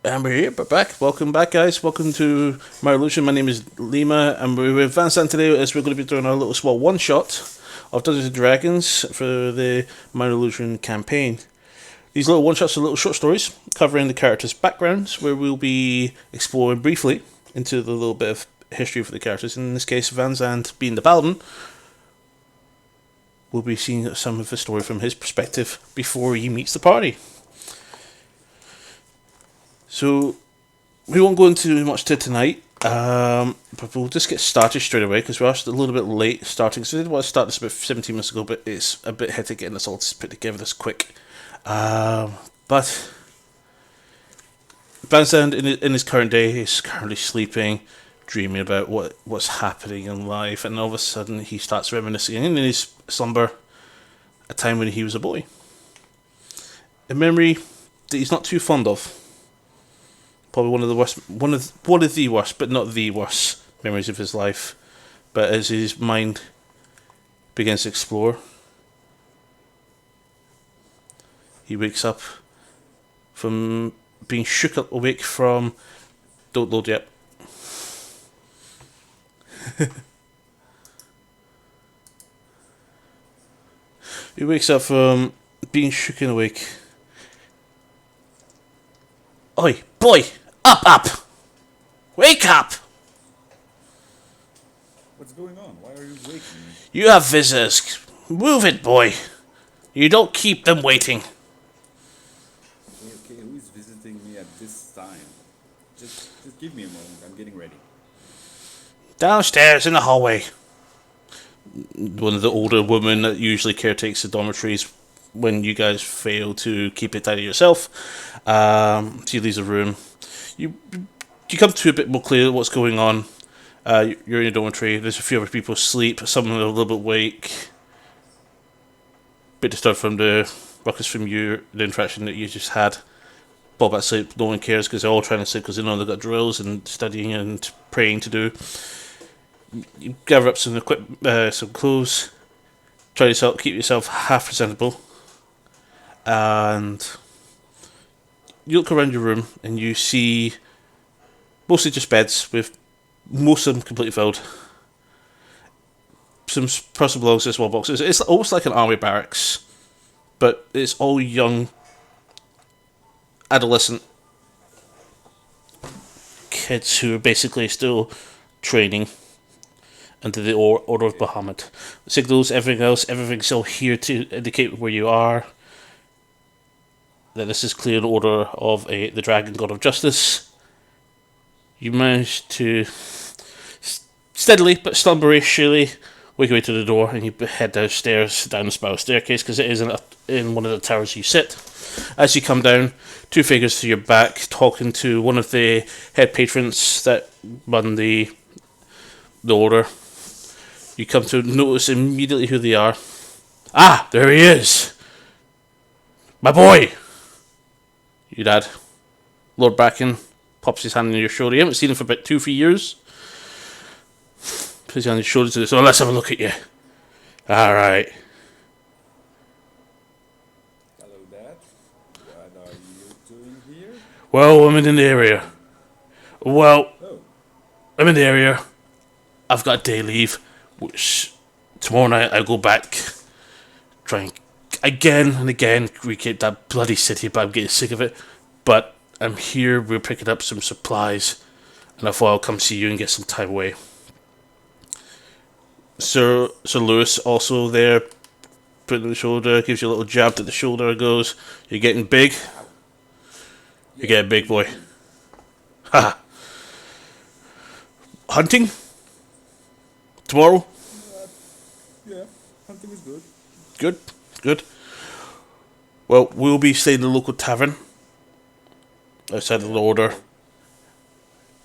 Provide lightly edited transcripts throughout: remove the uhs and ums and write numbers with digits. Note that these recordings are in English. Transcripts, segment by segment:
And we're here, but back. Welcome back, guys. Welcome to my illusion. My name is Lima, and we're with Vincent today as we're going to be doing a little small one shot of Dungeons and Dragons for the Minor Illusion campaign. These little one shots are little short stories covering the characters' backgrounds, where we'll be exploring briefly into the little bit of history for the characters. In this case, Van Zandt being the paladin, we'll be seeing some of the story from his perspective before he meets the party. So we won't go into much to tonight, but we'll just get started straight away because we're actually a little bit late starting. So I did want to start this about 17 minutes ago, but it's a bit hectic getting this all put together this quick. But Vincent, in his current day, is currently sleeping, dreaming about what's happening in life, and all of a sudden he starts reminiscing in his slumber a time when he was a boy. A memory that he's not too fond of. Probably one of the worst, one of the worst, but not the worst memories of his life. But as his mind begins to explore, he wakes up from being shook up awake from don't load yet. He wakes up from being shooken awake. Oi, boy! Up! Wake up! What's going on? Why are you waking me? You have visitors. Move it, boy. You don't keep them waiting. Okay, who is visiting me at this time? Just give me a moment. I'm getting ready. Downstairs in the hallway. One of the older women that usually caretakes the dormitories when you guys fail to keep it tidy yourself. She leaves the room. You come to a bit more clear what's going on. You're in a dormitory. There's a few other people asleep. Some are a little bit awake. Bit disturbed from the ruckus from the interaction that you just had. Bob at sleep. No one cares because they're all trying to sleep because they know they've got drills and studying and praying to do. You gather up some some clothes. Try to keep yourself half presentable. And you look around your room and you see mostly just beds with most of them completely filled. Some personal belongings in small boxes. It's almost like an army barracks, but it's all young, adolescent kids who are basically still training under the Order of Bahamut. Signals, everything else, everything's all here to indicate where you are. That this is clear in order of the Dragon God of Justice. You manage to steadily but slumberishly wake away to the door, and you head downstairs down the spiral staircase because it is in one of the towers you sit. As you come down, two figures to your back talking to one of the head patrons that run the order. You come to notice immediately who they are. Ah, there he is! My boy! Your dad, Lord Bracken, pops his hand on your shoulder. You haven't seen him for about 2-3 years. Puts his hand on your shoulder to so let's have a look at you. Alright. Hello, Dad. What are you doing here? Well, I'm in the area. Well, Oh, I'm in the area. I've got day leave, which tomorrow night I go back. Trying again and again recreate that bloody city, but I'm getting sick of it. But I'm here, we're picking up some supplies, and I thought I'll come see you and get some time away. Sir Lewis also there, putting on the shoulder, gives you a little jab to the shoulder, goes, "You're getting big? You're getting big, boy." Ha! Hunting? Tomorrow? yeah. Hunting is good. Good. Well, we'll be staying in the local tavern outside the order.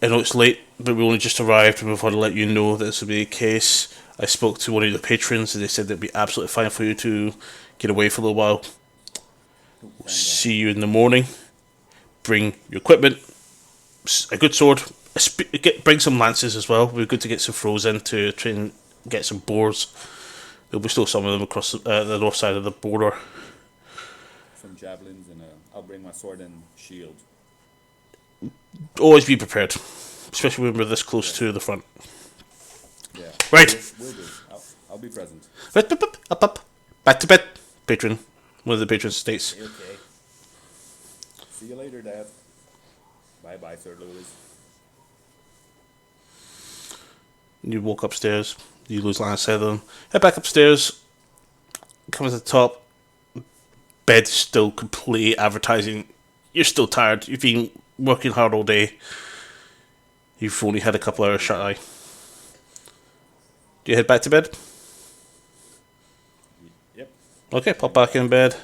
I know it's late, but we only just arrived, and we want to let you know that this will be the case. I spoke to one of the patrons, and they said it'd be absolutely fine for you to get away for a little while. Thank See you in the morning. Bring your equipment, a good sword. Bring some lances as well. We're good to get some throws in to try and get some boars. There'll be still some of them across the north side of the border. some javelins and I'll bring my sword and shield. always be prepared, especially when we're this close to the front. Yeah. Right. Will do. I'll be present. Up. Back to bed, patron. One of the patrons states. Okay. See you later, Dad. Bye bye, Sir Lewis. You walk upstairs. You lose line of sight of them. Head back upstairs. Come to the top. Bed's still completely advertising. You're still tired. You've been working hard all day. You've only had a couple hours shut eye. Do you head back to bed? Yep. Okay, pop back in bed.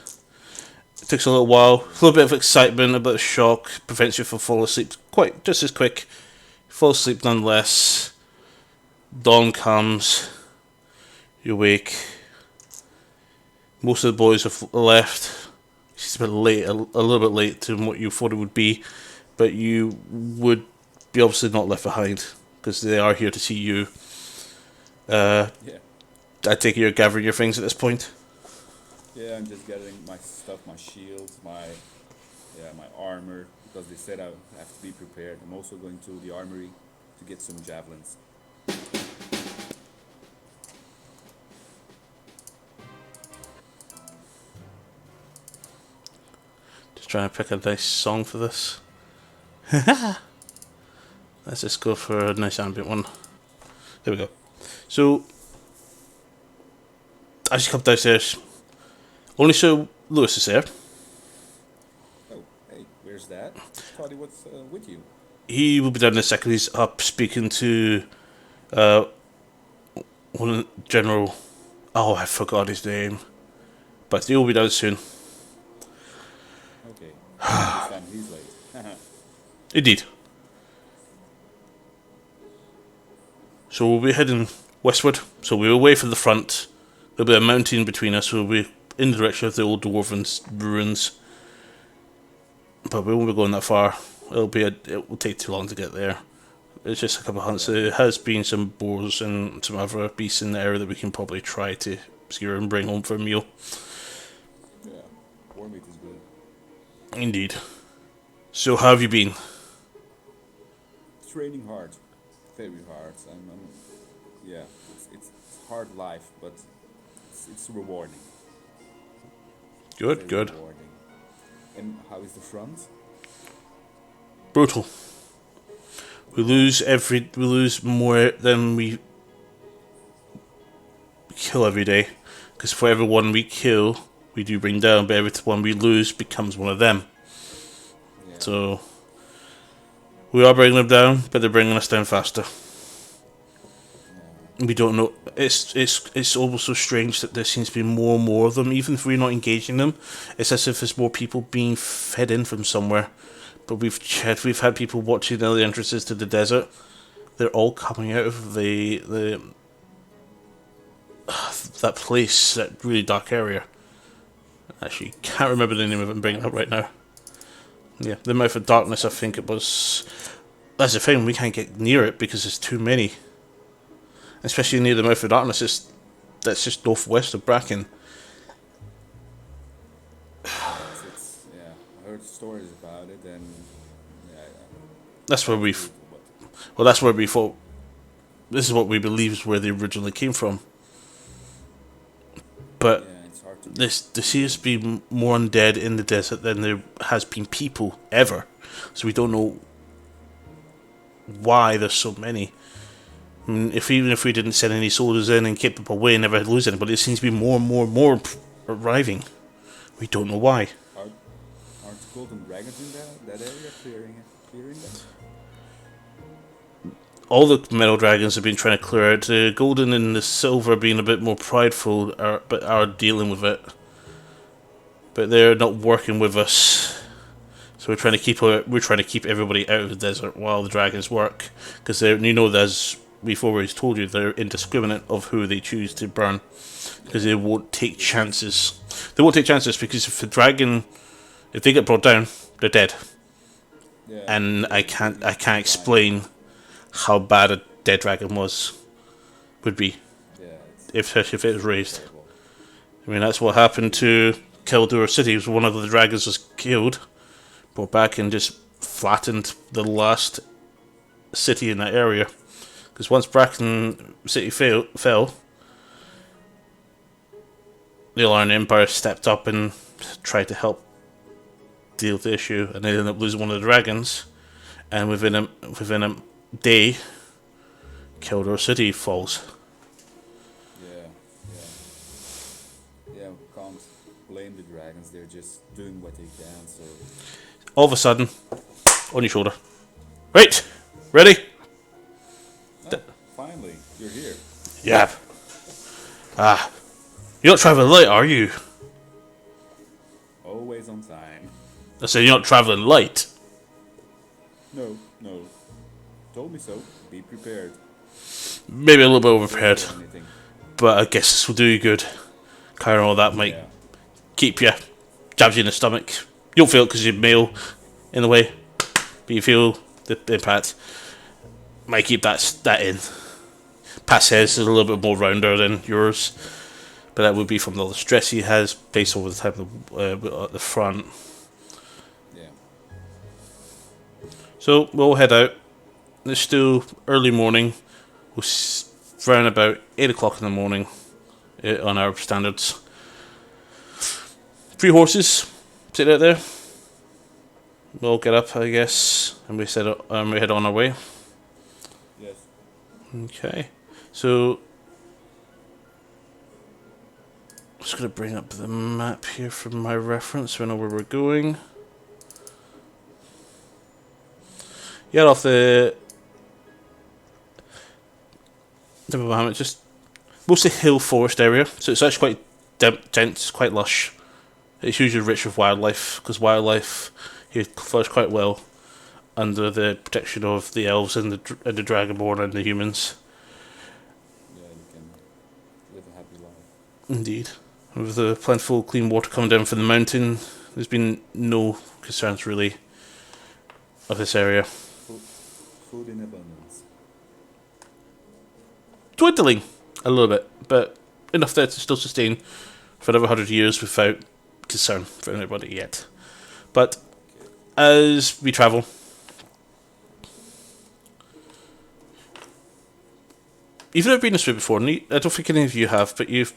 It takes a little while. A little bit of excitement, a bit of shock. Prevents you from falling asleep quite just as quick. You fall asleep nonetheless. Dawn comes. You wake. Most of the boys have left. It's a bit late, a little bit late to what you thought it would be, but you would be obviously not left behind because they are here to see you. Yeah. I take it you're gathering your things at this point. Yeah, I'm just getting my stuff, my shields, my armor, because they said I have to be prepared. I'm also going to the armory to get some javelins. Just trying to pick a nice song for this. Let's just go for a nice ambient one. There we go. So, I just come downstairs. Only so Lewis is there. Oh, hey, where's that? Thought he was with you. He will be down in a second. He's up speaking to one general. Oh, I forgot his name. But he will be down soon. Okay. I understand he's late. Indeed. So we'll be heading westward. So we're away from the front. There'll be a mountain between us. We'll be in the direction of the old dwarven ruins. But we won't be going that far. It will take too long to get there. It's just a couple of hunts. There has been some boars and some other beasts in the area that we can probably try to secure and bring home for a meal. Yeah, boar meat is good. Indeed. So how have you been? Training hard, very hard. Yeah, it's hard life, but it's rewarding. Good. Rewarding. And how is the front? Brutal. We lose more than we kill every day. Because for every one we kill, we do bring down, but every one we lose becomes one of them. Yeah. So we are bringing them down, but they're bringing us down faster. We don't know. It's almost so strange that there seems to be more and more of them. Even if we're not engaging them, it's as if there's more people being fed in from somewhere. But we've had people watching the entrances to the desert. They're all coming out of the that place, that really dark area. Actually, can't remember the name of it. I'm bringing it up right now. Yeah, the Mouth of Darkness. I think it was. That's the thing. We can't get near it because there's too many. Especially near the Mouth of Darkness, that's just northwest of Bracken. Yeah, I heard stories about it, and yeah. That's where that's where we thought. This is what we believe is where they originally came from. But Yeah, it's hard to. there seems to be more undead in the desert than there has been people ever. So we don't know why there's so many. I mean, even if we didn't send any soldiers in and keep them away and never lose anybody, it seems to be more and more arriving. We don't know why. Aren't golden dragons in that area clearing them? All the metal dragons have been trying to clear it. The golden and the silver being a bit more prideful, but are dealing with it. But they're not working with us. So we're trying to keep everybody out of the desert while the dragons work, because there's. We've always told you they're indiscriminate of who they choose to burn, because they won't take chances. They won't take chances because if they get brought down, they're dead. Yeah. And I can't explain how bad a dead dragon would be, especially if it was raised. Terrible. I mean, that's what happened to Keldur City. One of the dragons was killed, brought back, and just flattened the last city in that area. Because once Bracken City fell, the Alarn Empire stepped up and tried to help deal with the issue, and they ended up losing one of the dragons. And within a day, Keldor City falls. Yeah, yeah. Yeah, we can't blame the dragons, they're just doing what they can, so... All of a sudden, on your shoulder. Right, ready? Oh, finally, you're here. Yeah. You're not traveling light, are you? Always on time. I said you're not traveling light. No, no. Told me so. Be prepared. Maybe a little bit Don't overprepared, say anything. but I guess this will do you good. Carrying all that might Yeah. keep you, jabs you in the stomach. You don't feel it because you're male in the way, but you feel the impact. Might keep that in. Pat's head is a little bit more rounder than yours, but that would be from all the stress he has based over the time of at the front. Yeah. So we'll head out. It's still early morning. We'll round about 8 o'clock in the morning on our standards. 3 horses sit out there. We'll get up, I guess, and we head on our way. Yes. Okay, so I'm just gonna bring up the map here for my reference so I know where we're going. Get off the Bahamut, just mostly hill forest area, so it's actually quite dense, quite lush. It's usually rich with wildlife because wildlife here flourish quite well under the protection of the elves and the dragonborn and the humans. Yeah, you can live a happy life. Indeed. With the plentiful clean water coming down from the mountain, there's been no concerns really of this area. Food in abundance. Dwindling a little bit, but enough there to still sustain for another 100 years without concern for anybody yet. But as we travel, you've never been this way before, and I don't think any of you have, but you've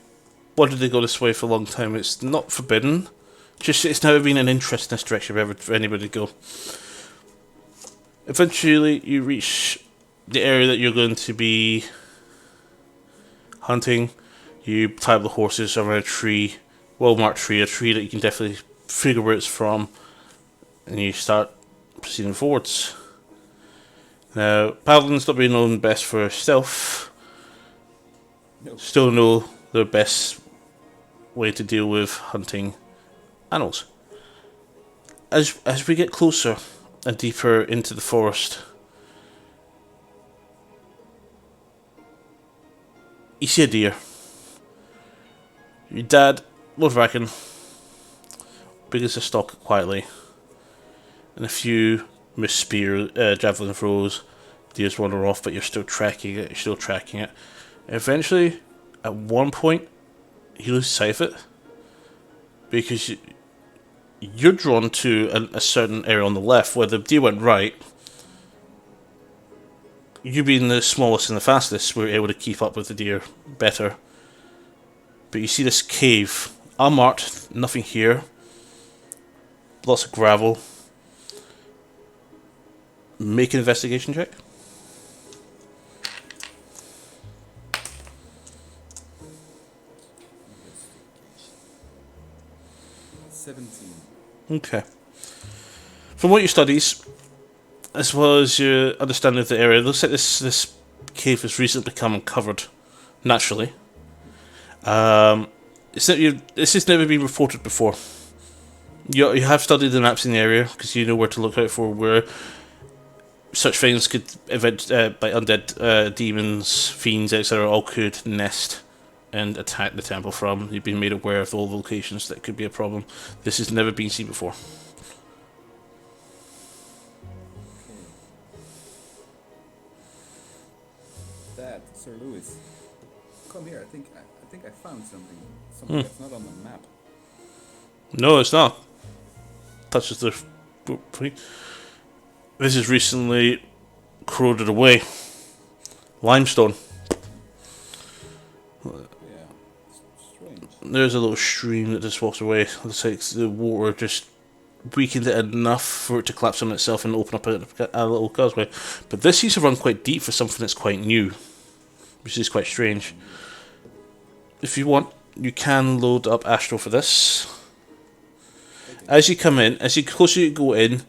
wanted to go this way for a long time. It's not forbidden, just it's never been an interest in this direction ever for anybody to go. Eventually, you reach the area that you're going to be hunting. You tie up the horses around a tree, well-marked tree, a tree that you can definitely figure where it's from, and you start proceeding forwards. Now, paladins not being known best for stealth, No. still know the best way to deal with hunting animals. As we get closer and deeper into the forest, you see a deer. Your dad, Lord Bracken, begins to stalk it quietly, and a few missed javelin throws. Deers wander off, but you're still tracking it. Eventually, at one point, you lose sight of it because you're drawn to a certain area on the left where the deer went right. You being the smallest and the fastest, were able to keep up with the deer better. But you see this cave, unmarked, nothing here. Lots of gravel. Make an investigation check. 17. Okay. From what your studies, as well as your understanding of the area, it looks like this cave has recently become uncovered naturally. This has never been reported before. You have studied the maps in the area because you know where to look out for where such things could like undead demons, fiends, etc. all could nest and attack the temple from. You've been made aware of all the locations that could be a problem. This has never been seen before. Dad, Sir Lewis, come here. I think I found something. Something that's not on the map. No, it's not. Touches the This is recently corroded away. Limestone. Yeah, strange. There's a little stream that just walks away. Looks like the water just weakened it enough for it to collapse on itself and open up a little causeway. But this seems to run quite deep for something that's quite new, which is quite strange. If you want, you can load up Astro for this. As you come in, as you closer you go in,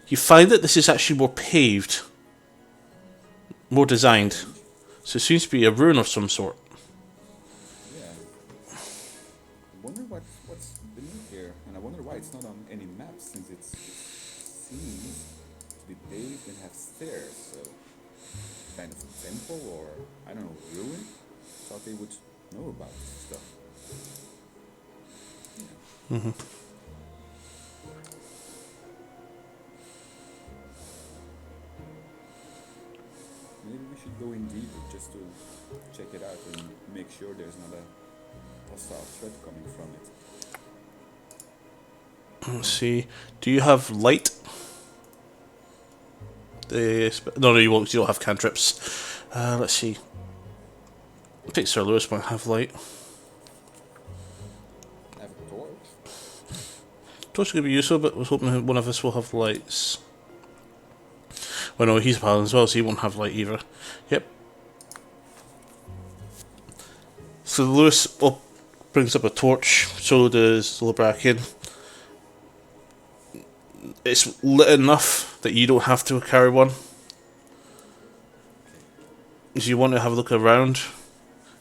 you find that this is actually more paved, more designed. So it seems to be a ruin of some sort. Yeah. I wonder what's beneath here, and I wonder why it's not on any map since it seems to be paved and have stairs. So kind of a temple or I don't know, ruin. Thought they would know about this stuff. Yeah. Mm-hmm. Maybe we should go in deeper just to check it out and make sure there's not a hostile threat coming from it. Let's see. Do you have light? No, you won't. You don't have cantrips. Let's see. I think Sir Lewis might have light. I have a torch. Torch could be useful, but I was hoping one of us will have lights. Well, no, he's a paladin as well, so he won't have light either. Yep. So Lewis brings up a torch. So does Lobrakian. It's lit enough that you don't have to carry one. If you want to have a look around,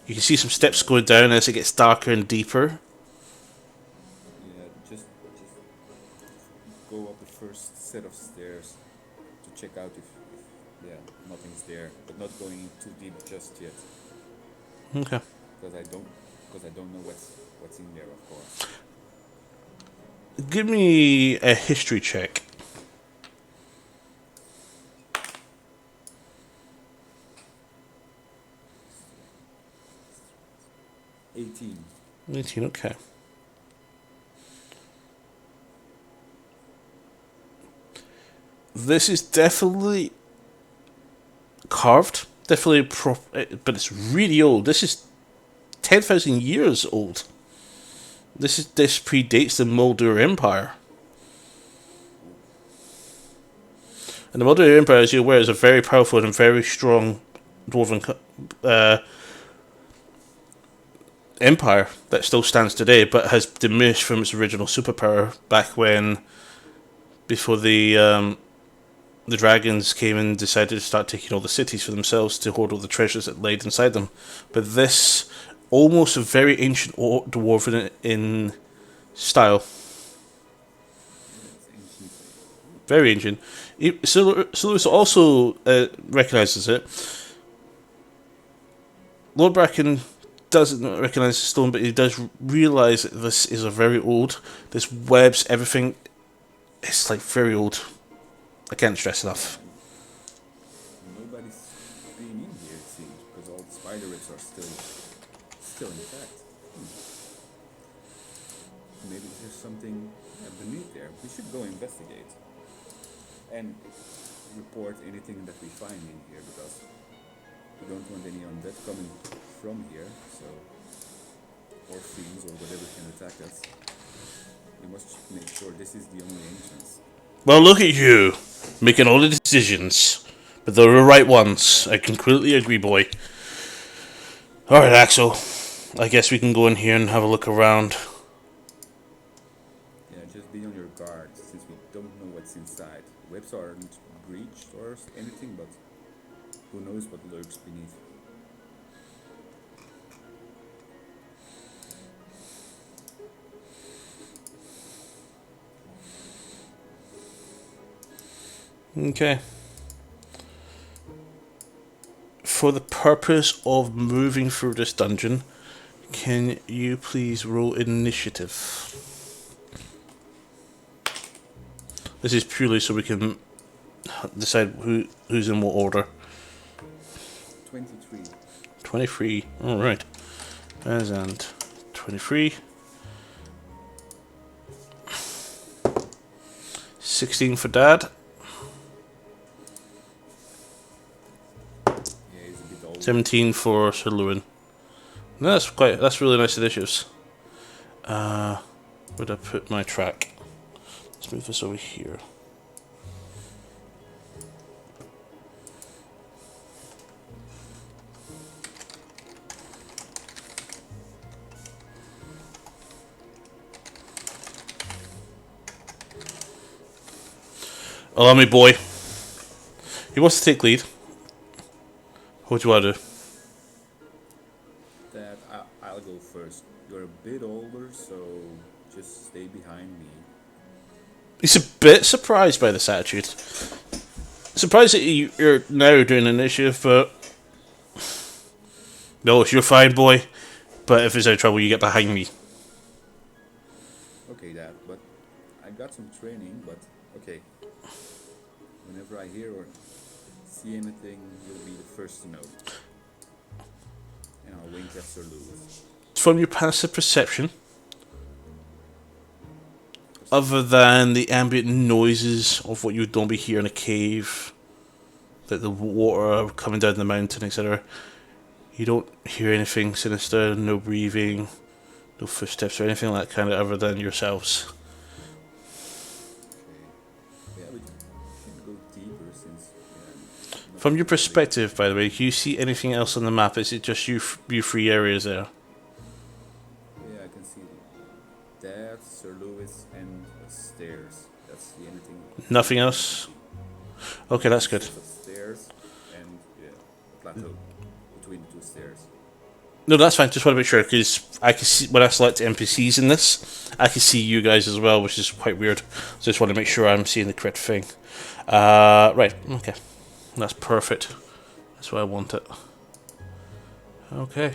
you can see some steps going down as it gets darker and deeper. Yeah, just go up the first set of stairs to check out if yeah, nothing's there, but not going too deep just yet. Okay. Because I don't know what's in there, of course. Give me a history check. 18. 18, okay. This is definitely carved, definitely but it's really old. This is 10,000 years old. This predates the Moldor Empire. And the Moldor Empire, as you're aware, is a very powerful and very strong dwarven empire that still stands today, but has diminished from its original superpower back when, before the dragons came and decided to start taking all the cities for themselves to hoard all the treasures that laid inside them. But this, almost a very ancient dwarven in style. Very ancient. Lewis also recognises it. Lord Bracken doesn't recognise the stone, but he does realise that this is a very old. This webs, everything. It's like very old. I can't stress enough. Nobody's been in here, it seems, because all the spider webs are still intact. Maybe there's something beneath there. We should go investigate and report anything that we find in here, because we don't want any undead coming from here, so, or fiends or whatever can attack us. We must make sure this is the only entrance. Well, look at you, making all the decisions, but they're the right ones. I completely agree, boy. Alright, Axel, I guess we can go in here and have a look around. Yeah, just be on your guard, since we don't know what's inside. Webs aren't breached or anything, but who knows what lurks beneath. Okay. For the purpose of moving through this dungeon, can you please roll initiative? This is purely so we can decide who's in what order. 23. 23. Alright. And 23. 16 for Dad. 17 for Sir Lewin. No, that's really nice initiatives. Where'd I put my track? Let's move this over here. Allow me, boy. He wants to take lead. What do you want to do? That I'll go first. You're a bit older, so just stay behind me. He's a bit surprised by this attitude. Surprised that you're now doing an initiative, but... No, you're fine, boy. But if there's any trouble, you get behind me. Okay, Dad, but I got some training, but okay. Whenever I hear or see anything, you'll be the first to know. And I'll wink at Sir Lewis. From your passive perception, other than the ambient noises of what you would normally hear in a cave, like the water coming down the mountain, etc., you don't hear anything sinister, no breathing, no footsteps or anything like that kind of other than yourselves. Okay. Yeah, we should go deeper since... Yeah, From your perspective, by the way, do you see anything else on the map? Is it just you three areas there? Yeah, I can see Dad, Sir Lewis, and stairs. That's the only thing. Nothing else? Okay, that's good. Stairs and yeah, plateau between the two stairs. No, that's fine. Just want to make sure because I can see when I select NPCs in this, I can see you guys as well, which is quite weird. So just want to make sure I'm seeing the correct thing. Right. Okay. That's perfect. That's what I wanted. Okay.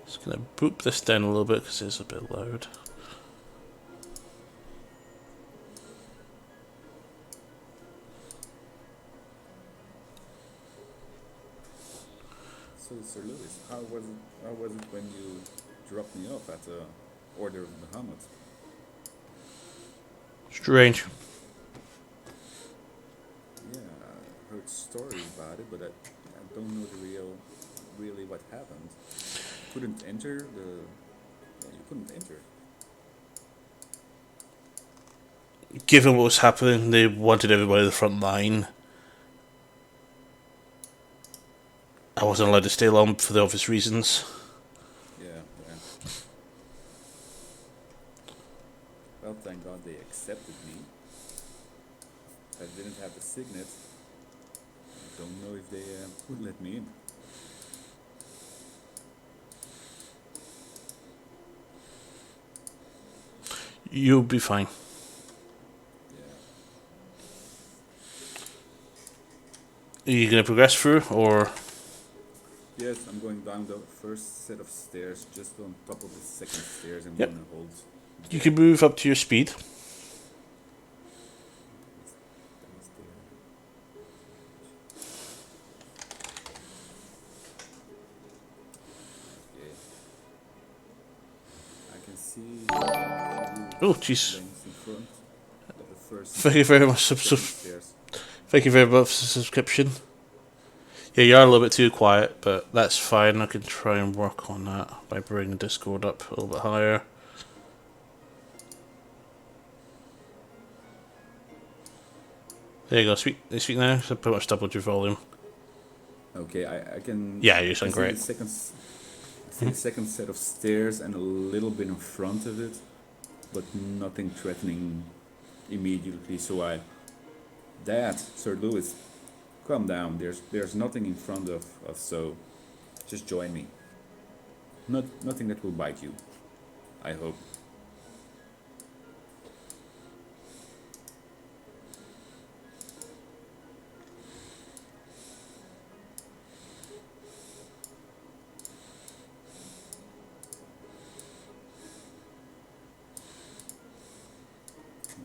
Just gonna boop this down a little bit because it's a bit loud. So, Sir Lewis, how was it when you dropped me off at the Order of Bahamut? Strange. Yeah, I heard stories about it, but I don't know really what happened. Couldn't enter the. Yeah, you couldn't enter. Given what was happening, they wanted everybody at the front line. I wasn't allowed to stay long for the obvious reasons. Yeah, yeah. Well, thank God they accepted me. If I didn't have the signet, I don't know if they would let me in. You'll be fine. Yeah. Are you going to progress through, or...? Yes, I'm going down the first set of stairs, just on top of the second stairs, and Yep. gonna hold. You can move up to your speed. Okay. I can see. Oh, jeez. Lengths in front of the first. Thank you very much. second stairs. Thank you very much for the subscription. Yeah, you are a little bit too quiet, but that's fine. I can try and work on that by bringing Discord up a little bit higher. There you go. Speak now. So pretty much doubled your volume. Okay, I can. Yeah, you sound I see great. The the second set of stairs and a little bit in front of it, but nothing threatening immediately. So Dad, Sir Lewis, calm down. There's nothing in front of us, so just join me. Nothing that will bite you, I hope.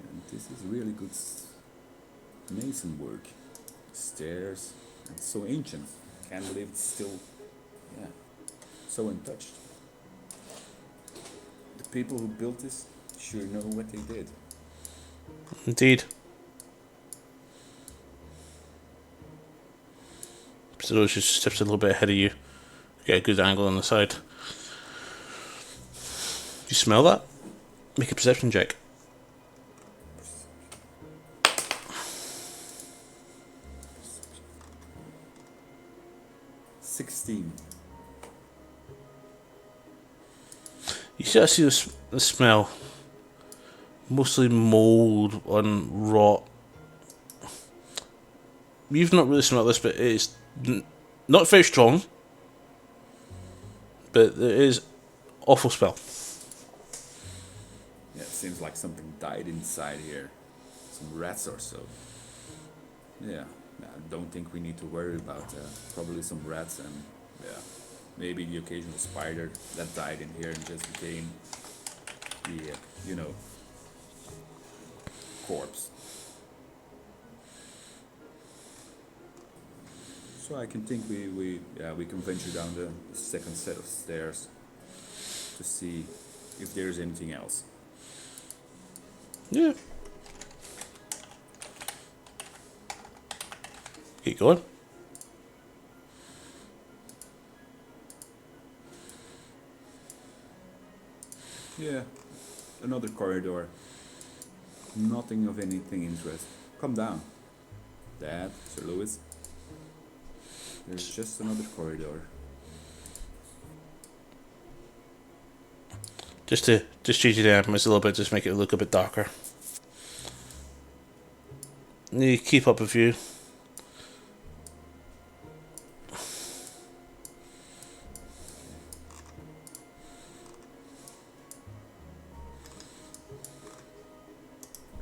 And this is really good mason work. Stairs, and so ancient. Can't believe it's still, yeah, so untouched. The people who built this sure know what they did. Indeed. Zelois just steps a little bit ahead of you. Get a good angle on the side. You smell that? Make a perception check. 16. You see, I see the smell. Mostly mold and rot. You've not really smelled this, but it is not very strong. But there is awful smell. Yeah, it seems like something died inside here. Some rats or so. Yeah, I don't think we need to worry about probably some rats and yeah, maybe the occasional spider that died in here and just became the, you know, corpse. So I can think we can venture down the second set of stairs to see if there's anything else. Yeah. Keep going. Yeah, another corridor. Nothing of anything interest. Come down. Dad, Sir Lewis. There's just another corridor. Just to change the animals a little bit, just make it look a bit darker. You keep up a view.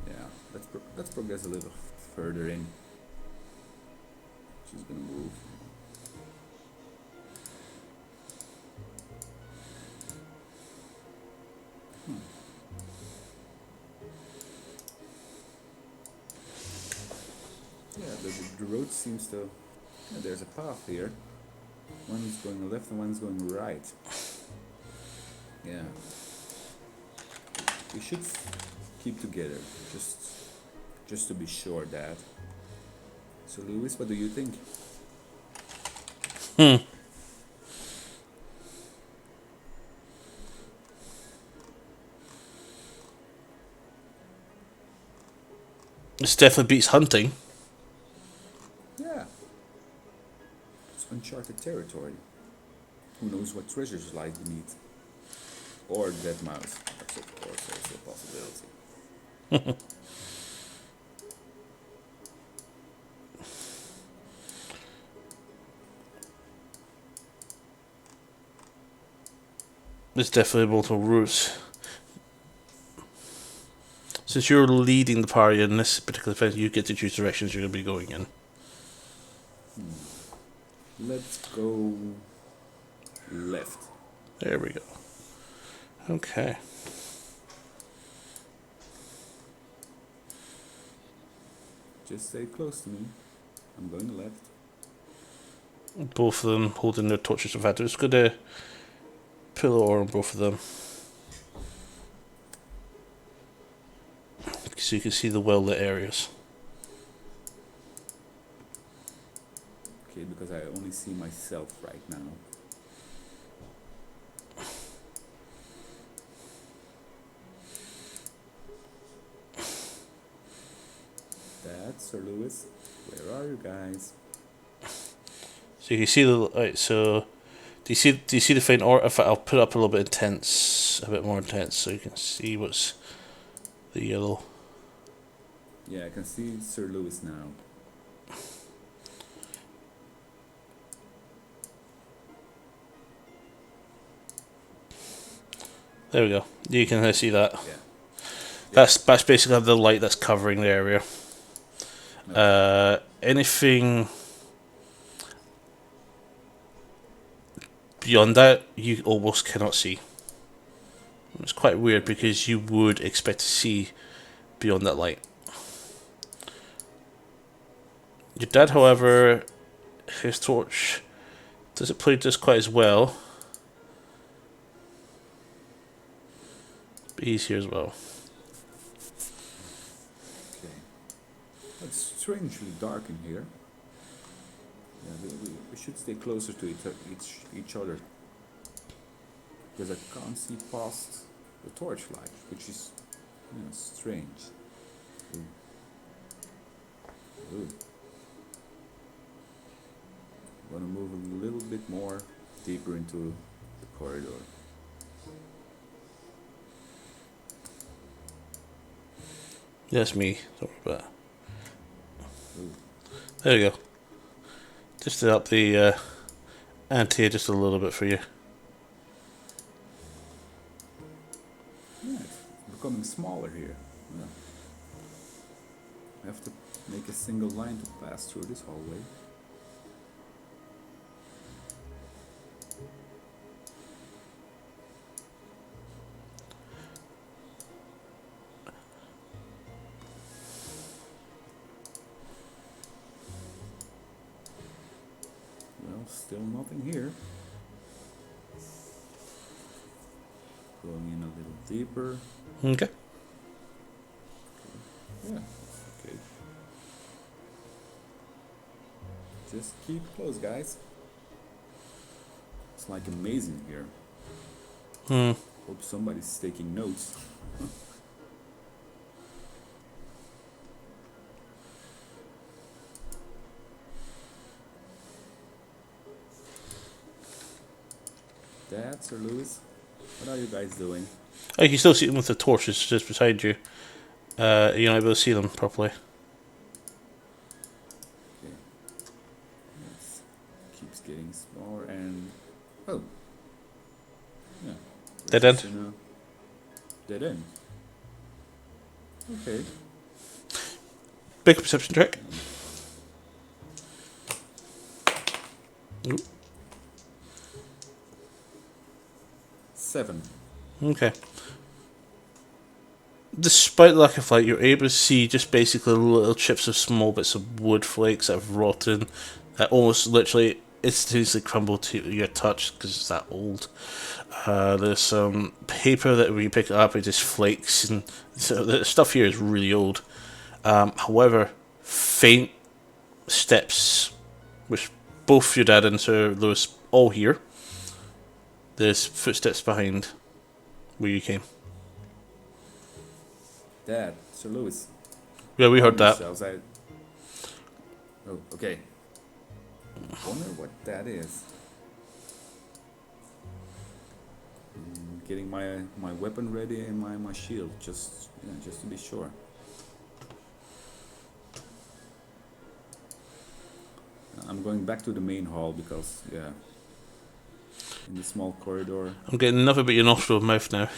Yeah, let's progress a little further in. She's gonna move. Yeah, the road seems to... Yeah, there's a path here. One is going left and one is going right. Yeah. We should keep together, just to be sure, Dad. So, Lewis, what do you think? This definitely beats hunting. Yeah. It's uncharted territory. Who knows what treasures lie beneath? Or dead mouse. That's of course also a possibility. There's definitely multiple routes. Since you're leading the party in this particular phase, you get to choose directions you're going to be going in. Let's go left. There we go. Okay. Just stay close to me. I'm going left. Both of them holding their torches of fire. Just got a pillar on both of them. So you can see the well lit areas. Okay, because I only see myself right now. Dad, Sir Lewis, where are you guys? So you can see the right. So do you see the faint aura? If I'll put up a little bit intense, a bit more intense, so you can see what's the yellow. Yeah, I can see Sir Lewis now. There we go. You can see that. Yeah. That's basically the light that's covering the area. Anything beyond that, you almost cannot see. It's quite weird because you would expect to see beyond that light. Your dad, however, his torch doesn't play just quite as well. But he's here as well. Okay. It's strangely dark in here. we should stay closer to each other. Because I can't see past the torchlight, which is, strange. Ooh. Ooh. Want to move a little bit more deeper into the corridor. That's me. Don't worry about it. Ooh. There you go. Just to up the ante just a little bit for you. Yeah, it's becoming smaller here. Yeah. I have to make a single line to pass through this hallway. Well, still nothing here. Going in a little deeper. Okay. Yeah, okay. Just keep close, guys. It's like amazing here. Hope somebody's taking notes. Dad, Sir Lewis, what are you guys doing? Oh, you can still see them with the torches just beside you. You're not able to see them properly. Okay. Yes. Keeps getting smaller and... Oh. Yeah. Dead We're just end. in a dead end. Okay. Big perception check. Ooh. 7. Okay. Despite the lack of light, you're able to see just basically little chips of small bits of wood flakes that have rotten, that almost literally instantaneously crumble to your touch because it's that old. There's some paper that when you pick it up, it just flakes, and so the stuff here is really old. However, faint steps, which both your dad and Sir Lewis all hear. There's footsteps behind where you came. Dad, Sir Lewis. Yeah, we heard that. Yourselves. Oh, okay. Wonder what that is. Getting my weapon ready and my shield, just to be sure. I'm going back to the main hall because in the small corridor. I'm getting nothing but your nostril mouth now.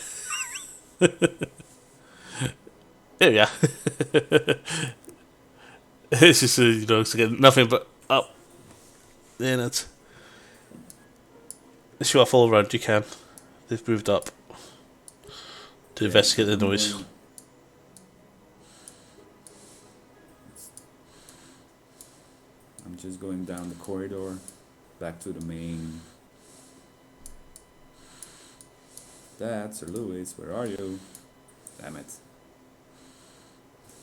There we are. It's just it's again nothing but up. Then it's if you want to follow around, you can. They've moved up to investigate the noise. I'm just going down the corridor, back to the main. Dad, Sir Lewis, where are you? Damn it.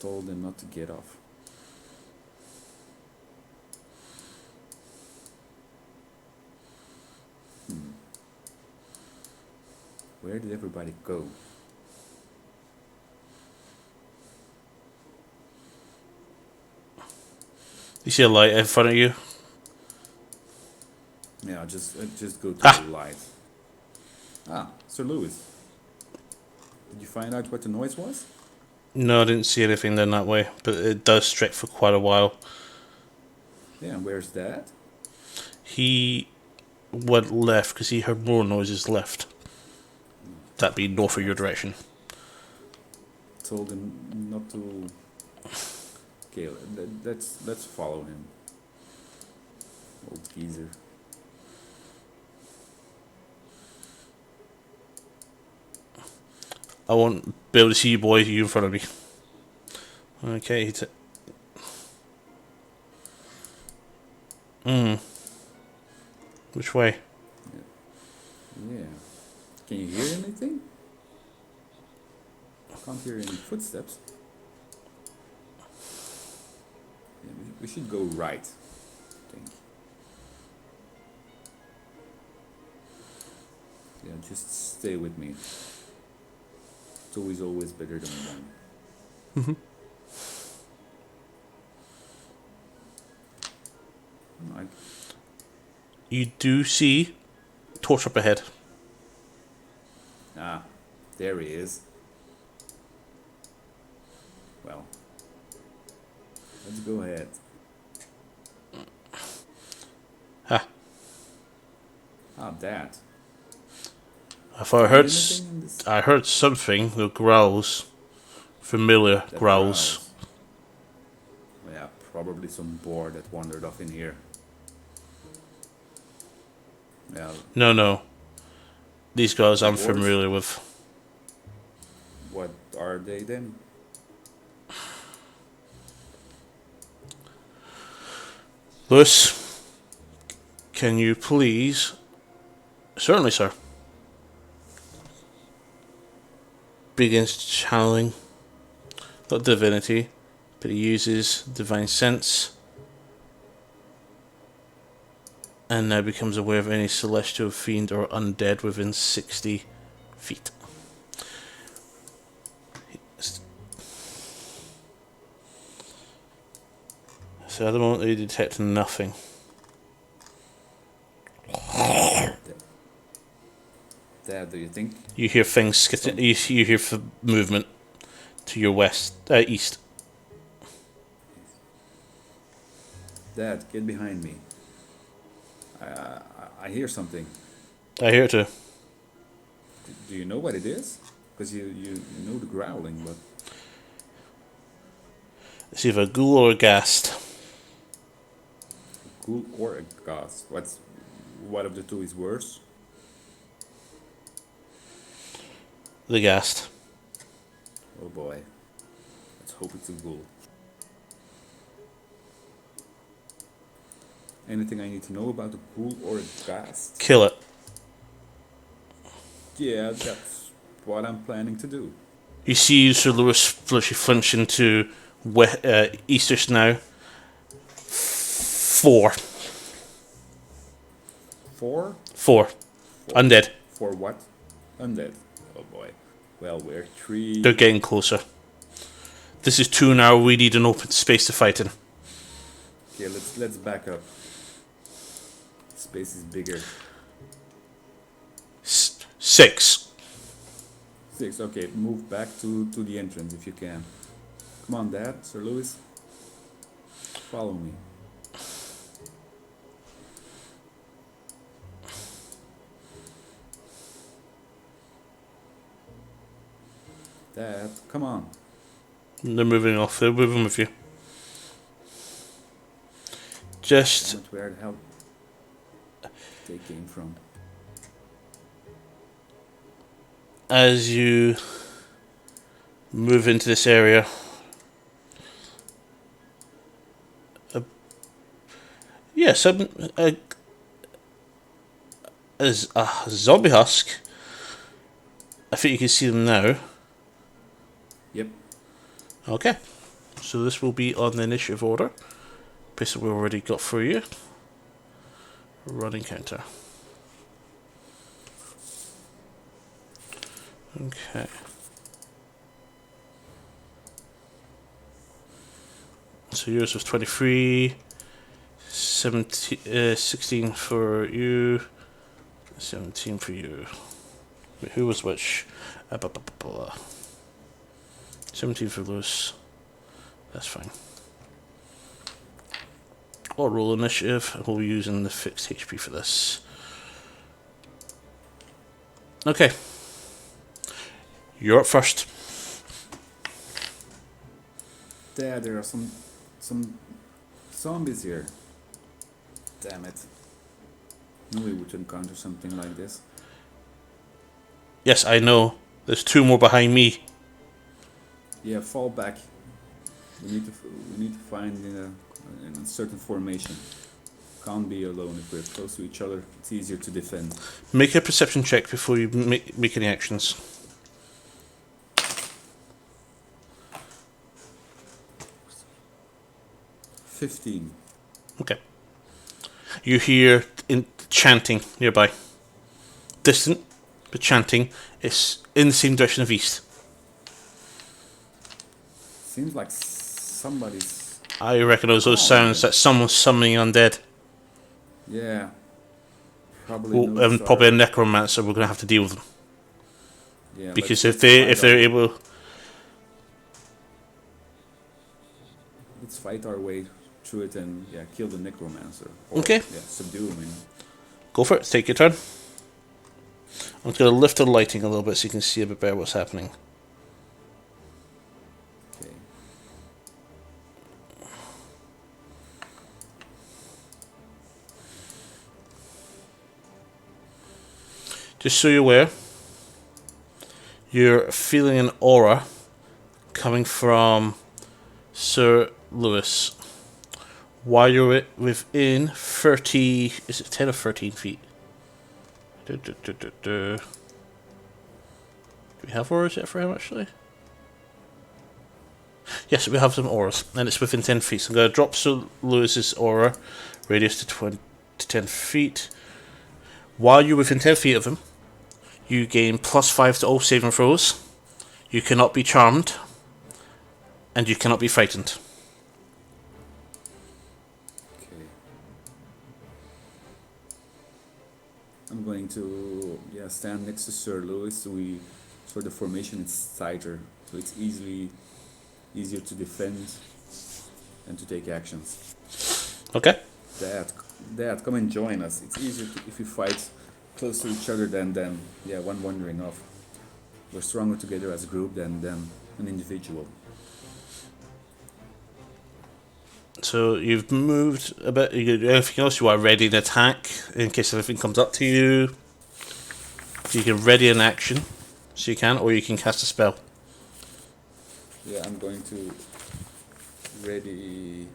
Told them not to get off. Where did everybody go? You see a light in front of you? Yeah, just go to the light. Ah, Sir Lewis. Did you find out what the noise was? No, I didn't see anything then that way, but it does stretch for quite a while. Yeah, and where's Dad? He went left because he heard more noises left. That being north of your direction. Told him not to. Okay, let's follow him. Old geezer. I won't be able to see you, boy. You in front of me. Okay. Which way? Yeah. Can you hear anything? I can't hear any footsteps. Yeah, we should go right, I think. just stay with me. Two is always better than one. Mm-hmm. I, You do see torch up ahead. there he is. Well, let's go ahead. Ah, That. if I heard, Anything in this? I heard something that growls, familiar That growls. Yeah, probably some boar that wandered off in here. Yeah, No, these guys I'm Boars? familiar with. what are they then? Lewis, can you please? Certainly, sir. Begins channeling, not divinity, but he uses divine sense, and now becomes aware of any celestial fiend or undead within 60 feet. So at the moment they detect nothing. Dad, do you think? You hear things skittering. You hear movement to your east. Dad, get behind me. I hear something. I hear it too. Do you know what it is? Because you know the growling, but It's either a ghoul or a ghast. ghoul or a ghast. What of the two is worse? The ghast. Oh boy. Let's hope it's a ghoul. Anything I need to know about a ghoul or a ghast? Kill it. Yeah, that's what I'm planning to do. You see Sir Lewis flinch into easters now. 4. 4? 4. Undead. For what? Undead. Oh boy. Well, we're 3. They're getting closer. This is 2 now. We need an open space to fight in. Okay, let's back up. Space is bigger. 6. 6. Okay, move back to the entrance if you can. Come on, Dad, Sir Lewis. Follow me. Dad, come on. They're moving off. They're moving with you. Just Damn it, where the hell they came from? as you move into this area, yes, as a zombie husk. I think you can see them now. Yep. Okay, so this will be on the initiative order. Based on what we already got for you. Running counter. Okay. So yours was 23, 17, 16 for you, 17 for you. Wait, who was which? 17 for Lewis. That's fine. I'll roll initiative, and we'll be using the fixed HP for this. Okay. You're up first. Dad, there are some zombies here. Damn it. Knew we would encounter something like this. Yes, I know. There's 2 more behind me. Yeah, fall back. We need to find in a certain formation. Can't be alone if we're close to each other. It's easier to defend. Make a perception check before you make any actions. 15. Okay. You hear chanting nearby. Distant, but chanting. It's in the same direction of east. Seems like somebody's. I recognise those sounds that someone's summoning undead. Yeah. Well, and probably a necromancer. We're going to have to deal with them. Yeah, because if they're able, let's fight our way through it and kill the necromancer. Or, okay. Yeah, subdue him. Go for it. Take your turn. I'm going to lift the lighting a little bit so you can see a bit better what's happening. Okay. Just so you're aware, you're feeling an aura coming from Sir Lewis while you're within 30, is it 10 or 13 feet? Do we have auras yet for him actually? Yes, we have some auras, and it's within 10 feet. So I'm going to drop Sir Lewis's aura radius to 10 feet. While you're within 10 feet of him, you gain +5 to all saving throws. You cannot be charmed, and you cannot be frightened. Okay. I'm going to stand next to Sir Lewis. So the formation is tighter, so it's easier to defend and to take actions. Okay. Dad, come and join us. It's easier if we fight close to each other than one wandering off. We're stronger together as a group than an individual. So you've moved a bit. You do anything else? You are ready to attack in case anything comes up to you. So you can ready an action, so you can, or you can cast a spell. Yeah, I'm going to ready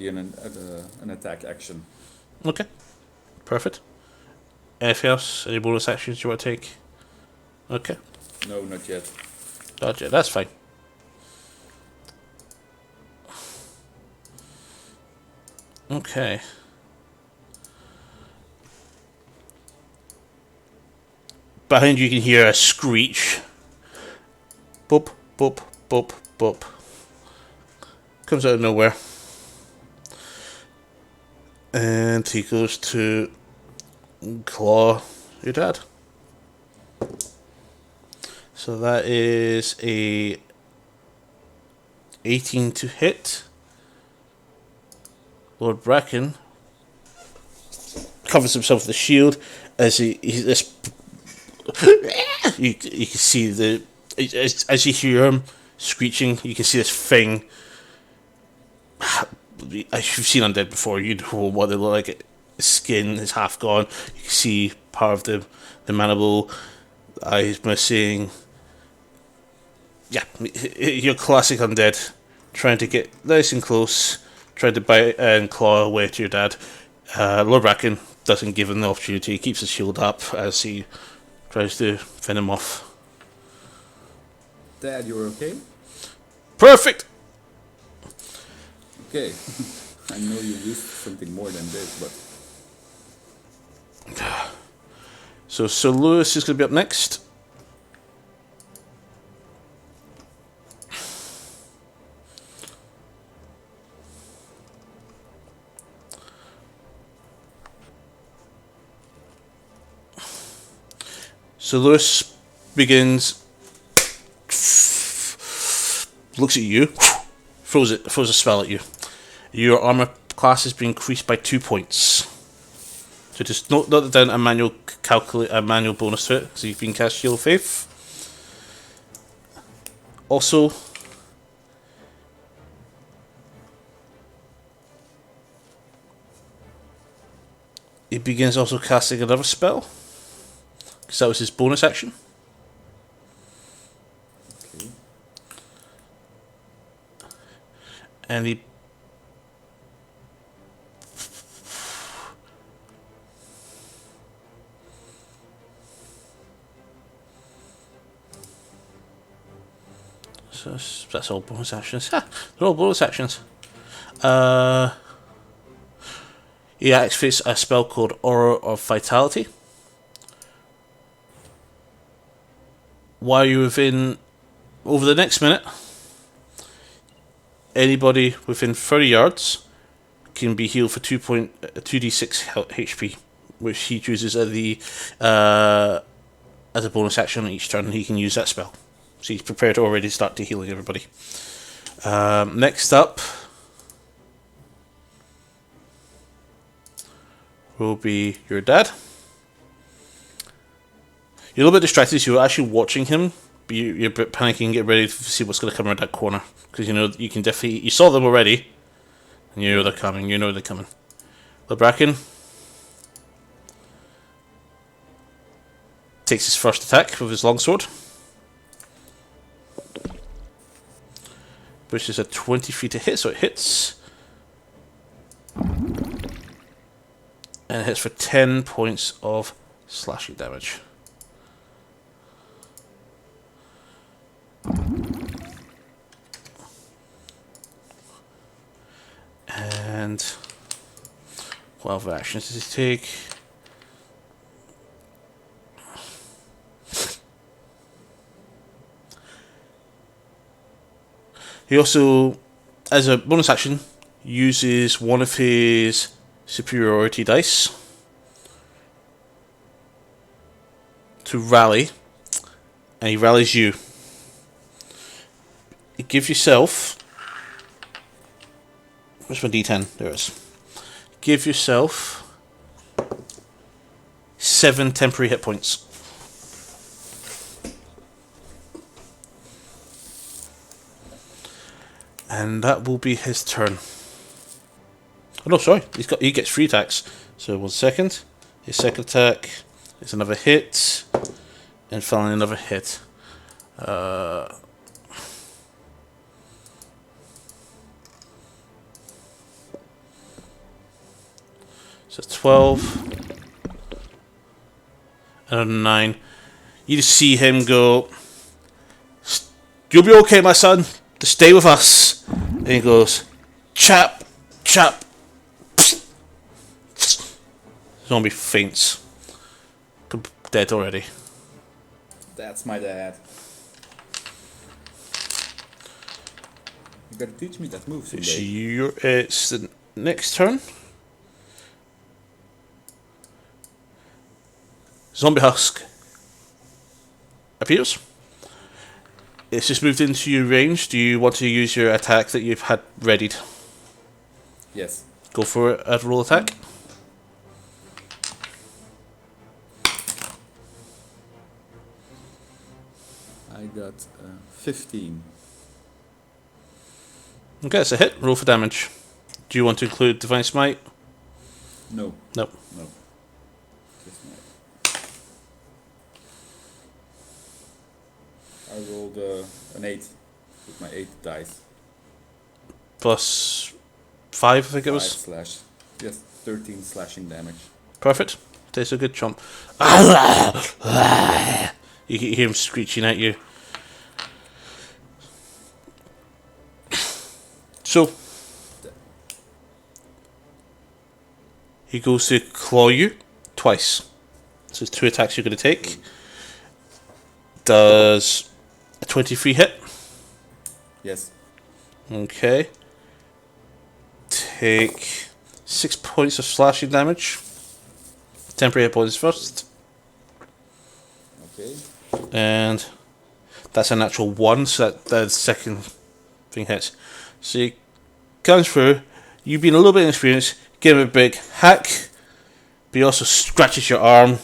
an attack action. Okay, perfect. Anything else? Any bonus actions you want to take? Okay. No, not yet. Gotcha, that's fine. Okay. Behind you can hear a screech. Boop, boop, boop, boop. Comes out of nowhere. And he goes to claw your dad. So that is a 18 to hit. Lord Bracken covers himself with the shield as he this you can see as you hear him screeching, you can see this thing. As you've seen undead before, you know what they look like. His skin is half gone. You can see part of the mandible, eyes missing. Yeah, your classic undead trying to get nice and close, trying to bite and claw away to your dad. Lord Bracken doesn't give him the opportunity. He keeps his shield up as he tries to fend him off. Dad, you're okay? Perfect! Okay. I know you used something more than this, but... So Sir Lewis is going to be up next. So Lewis begins, looks at you, throws a spell at you. Your armor class has been increased by 2 points. So just note down a manual bonus to it, so you can cast Shield of Faith. Also, he begins also casting another spell, because that was his bonus action. Okay. And he so that's all bonus actions. They're all bonus actions. He activates a spell called Aura of Vitality. while you're within, over the next minute, anybody within 30 yards can be healed for 2d6 HP, which he chooses as a bonus action on each turn. He can use that spell, so he's prepared to already start to healing everybody. Next up will be your dad. You're a little bit distracted, so you're actually watching him, but you're a bit panicking, get ready to see what's going to come around that corner. Because you know, you can definitely, you saw them already, and you know they're coming, Lebrakin takes his first attack with his longsword, which is a 20 feet to hit, so it hits. And it hits for 10 points of slashing damage. And what other actions does he take? He also, as a bonus action, uses one of his superiority dice to rally, and he rallies you. You give yourself, where's my d10? There it is. Give yourself 7 temporary hit points. And that will be his turn. Oh no, sorry, he gets 3 attacks. So 1 second. His second attack is another hit, and finally another hit. So 12 and a 9. You just see him go, "You'll be okay, my son. Just stay with us." And he goes, "Chap, chap." Zombie faints. Dead already. That's my dad. You gotta teach me that move someday. It's the next turn. Zombie Husk appears. It's just moved into your range. Do you want to use your attack that you've had readied? Yes. Go for it. A roll attack. I got 15. Okay, it's a hit. Roll for damage. Do you want to include Divine Smite? No. Nope. No. Just my... I rolled an 8 with my 8 dice. Plus 5, I think it 5 was. slash... Yes, 13 slashing damage. Perfect. Takes a good chomp. You hear him screeching at you. So he goes to claw you twice. So it's 2 attacks you're going to take. Does a 23 hit? Yes. Okay. Take 6 points of slashing damage. Temporary hit points first. Okay. And that's a natural 1, so that the second thing hits. So he comes through, you've been a little bit inexperienced, give him a big hack, but he also scratches your arm,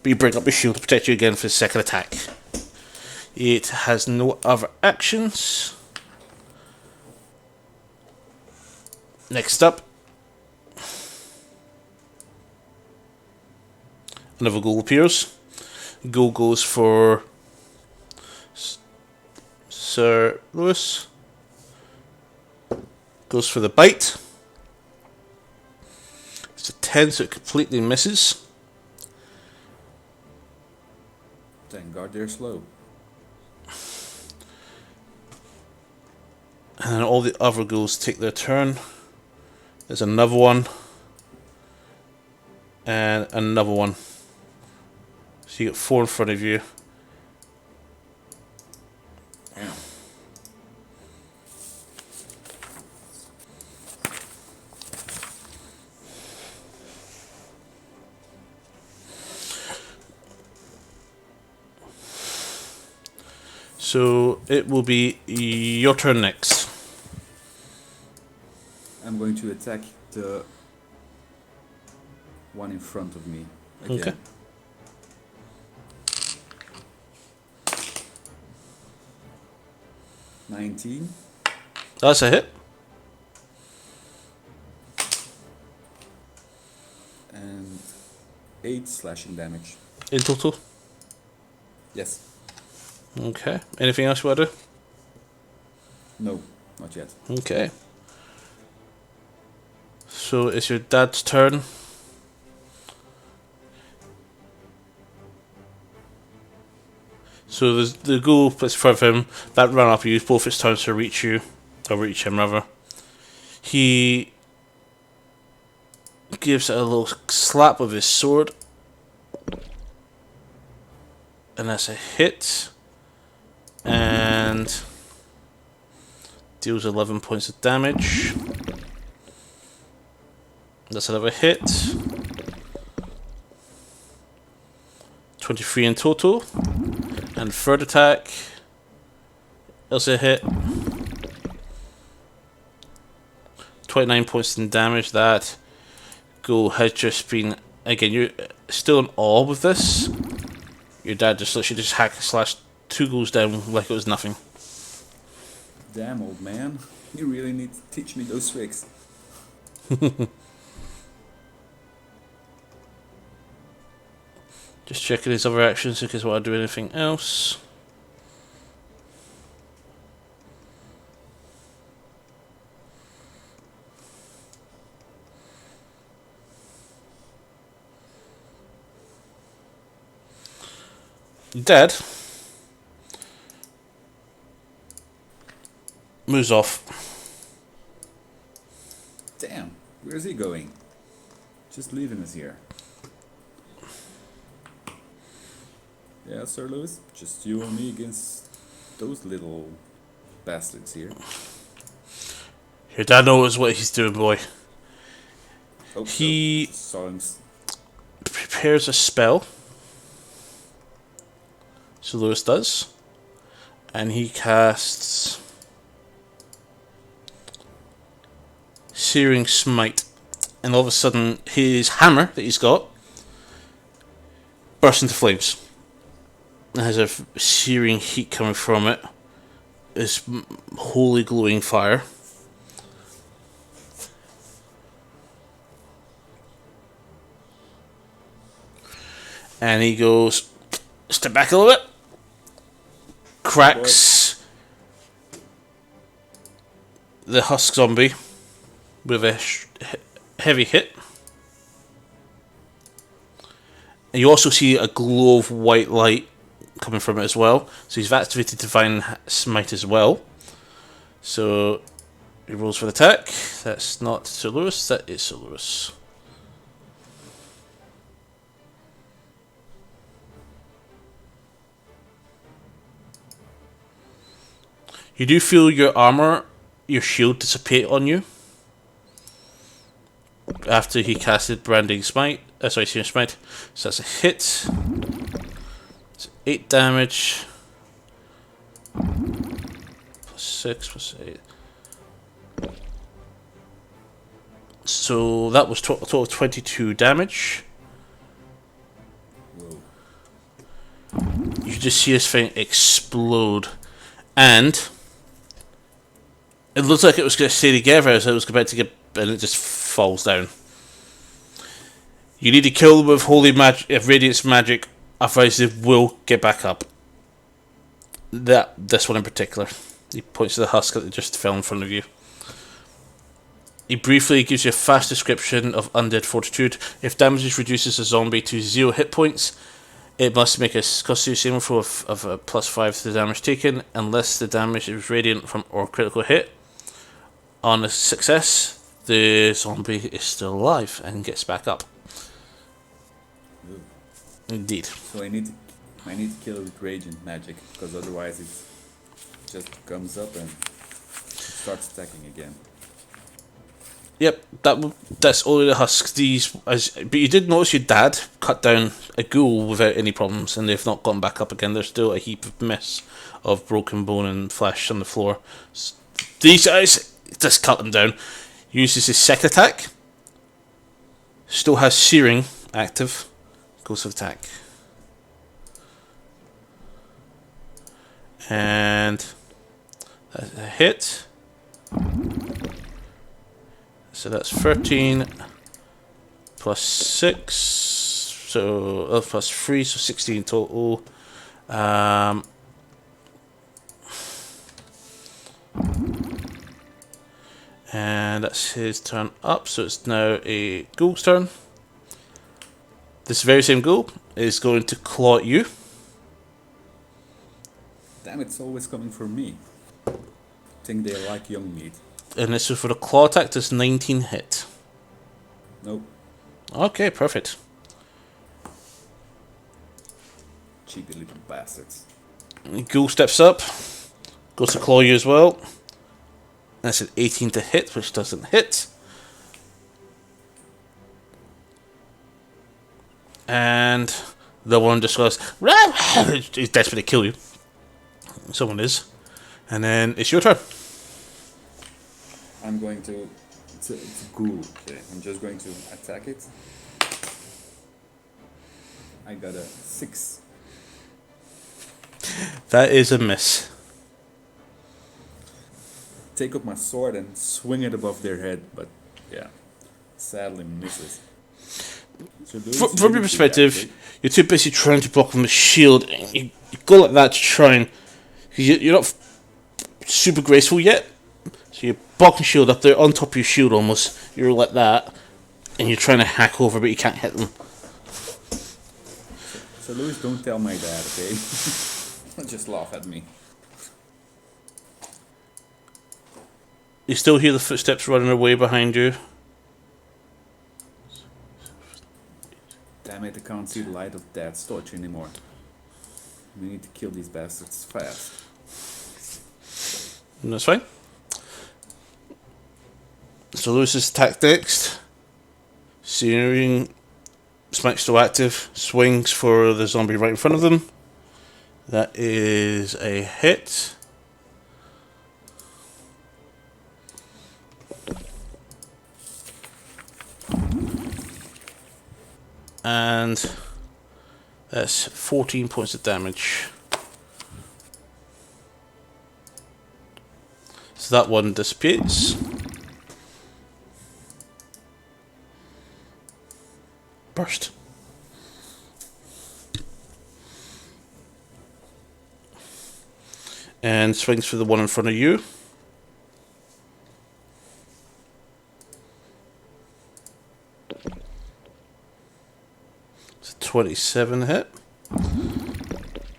but you bring up your shield to protect you again for the second attack. It has no other actions. Next up, another ghoul appears. Ghoul goes for Sir Lewis. Goes for the bite. It's a 10, so it completely misses. Thank God they're slow. And then all the other ghouls take their turn. There's another one. And another one. So you get 4 in front of you. So it will be your turn next. I'm going to attack the one in front of me again. Okay. $19. That's a hit. And 8 slashing damage. In total. Yes. Okay. Anything else you want to do? No, not yet. Okay. So it's your dad's turn. So the ghoul is in front of him. That ran up, used both its turns to reach you. Or reach him, rather. He gives it a little slap with his sword. And that's a hit. And deals 11 points of damage. That's another hit. 23 in total. And third attack. Also a hit. 29 points in damage. That ghoul has just been... Again, you're still in awe with this. Your dad just literally just hack slash 2 ghouls down like it was nothing. Damn, old man. You really need to teach me those tricks. Just checking his other actions in case I want to do anything else. Dad moves off. Damn, where's he going? Just leaving us here. Yeah, Sir Lewis, just you and me against those little bastards here. Your dad knows what he's doing, boy. Hope He so. Saw him prepares a spell. So Lewis does. And he casts Searing Smite. And all of a sudden, his hammer that he's got bursts into flames. It has a searing heat coming from it. This holy glowing fire. And he goes, step back a little bit. Cracks the husk zombie with a heavy hit. And you also see a glow of white light coming from it as well. So he's activated Divine Smite as well. So he rolls for the attack. That's not Sir Lewis, that is Sir Lewis. You do feel your armor, your shield dissipate on you. After he casted Branding Smite. Searing Smite. So that's a hit. It's 8 damage. Plus 6, plus 8. So that was total of 22 damage. Whoa. You just see this thing explode. And it looks like it was going to stay together as it was about to get... And it just falls down. You need to kill them with holy magic, radiance magic, otherwise they will get back up. This one in particular. He points to the husk that just fell in front of you. He briefly gives you a fast description of Undead Fortitude. If damage reduces a zombie to 0 hit points, it must make a Constitution saving throw of a +5 to the damage taken, unless the damage is radiant from or critical hit. On a success, the zombie is still alive and gets back up. Ooh. Indeed. So I need to kill it with radiant magic, because otherwise it just comes up and starts attacking again. Yep, that's only the husks. But you did notice your dad cut down a ghoul without any problems, and they've not gone back up again. There's still a heap of mess of broken bone and flesh on the floor. These guys, just cut them down. Uses his second attack. Still has searing active. Goes for attack. And that's a hit. So that's 13 plus 6. So plus 3, so 16 total. And that's his turn up, so it's now a ghoul's turn. This very same ghoul is going to claw at you. Damn, it's always coming for me. Think they like young meat. And this is for the claw attack, does 19 hit. Nope. Okay, perfect. Cheeky little bastards. Ghoul steps up, goes to claw you as well. That's an 18 to hit, which doesn't hit. And the one just goes, he's desperate to kill you. Someone is. And then it's your turn. I'm going to... It's a ghoul. Okay, I'm just going to attack it. I got a 6. That is a miss. Take up my sword and swing it above their head, but yeah, sadly misses. So From your perspective, you're too busy trying to block with a shield, and you go like that to try and... You're not super graceful yet, so you're blocking shield up there on top of your shield almost. You're like that, and you're trying to hack over, but you can't hit them. So Louis, don't tell my dad, okay? Just laugh at me. You still hear the footsteps running away behind you. Damn it, I can't see the light of Dad's torch anymore. We need to kill these bastards fast. And that's fine. So Lewis's attack next. Searing, smack still active, swings for the zombie right in front of them. That is a hit. And that's 14 points of damage. So that one dissipates. Burst. And swings for the one in front of you. It's a 27 hit.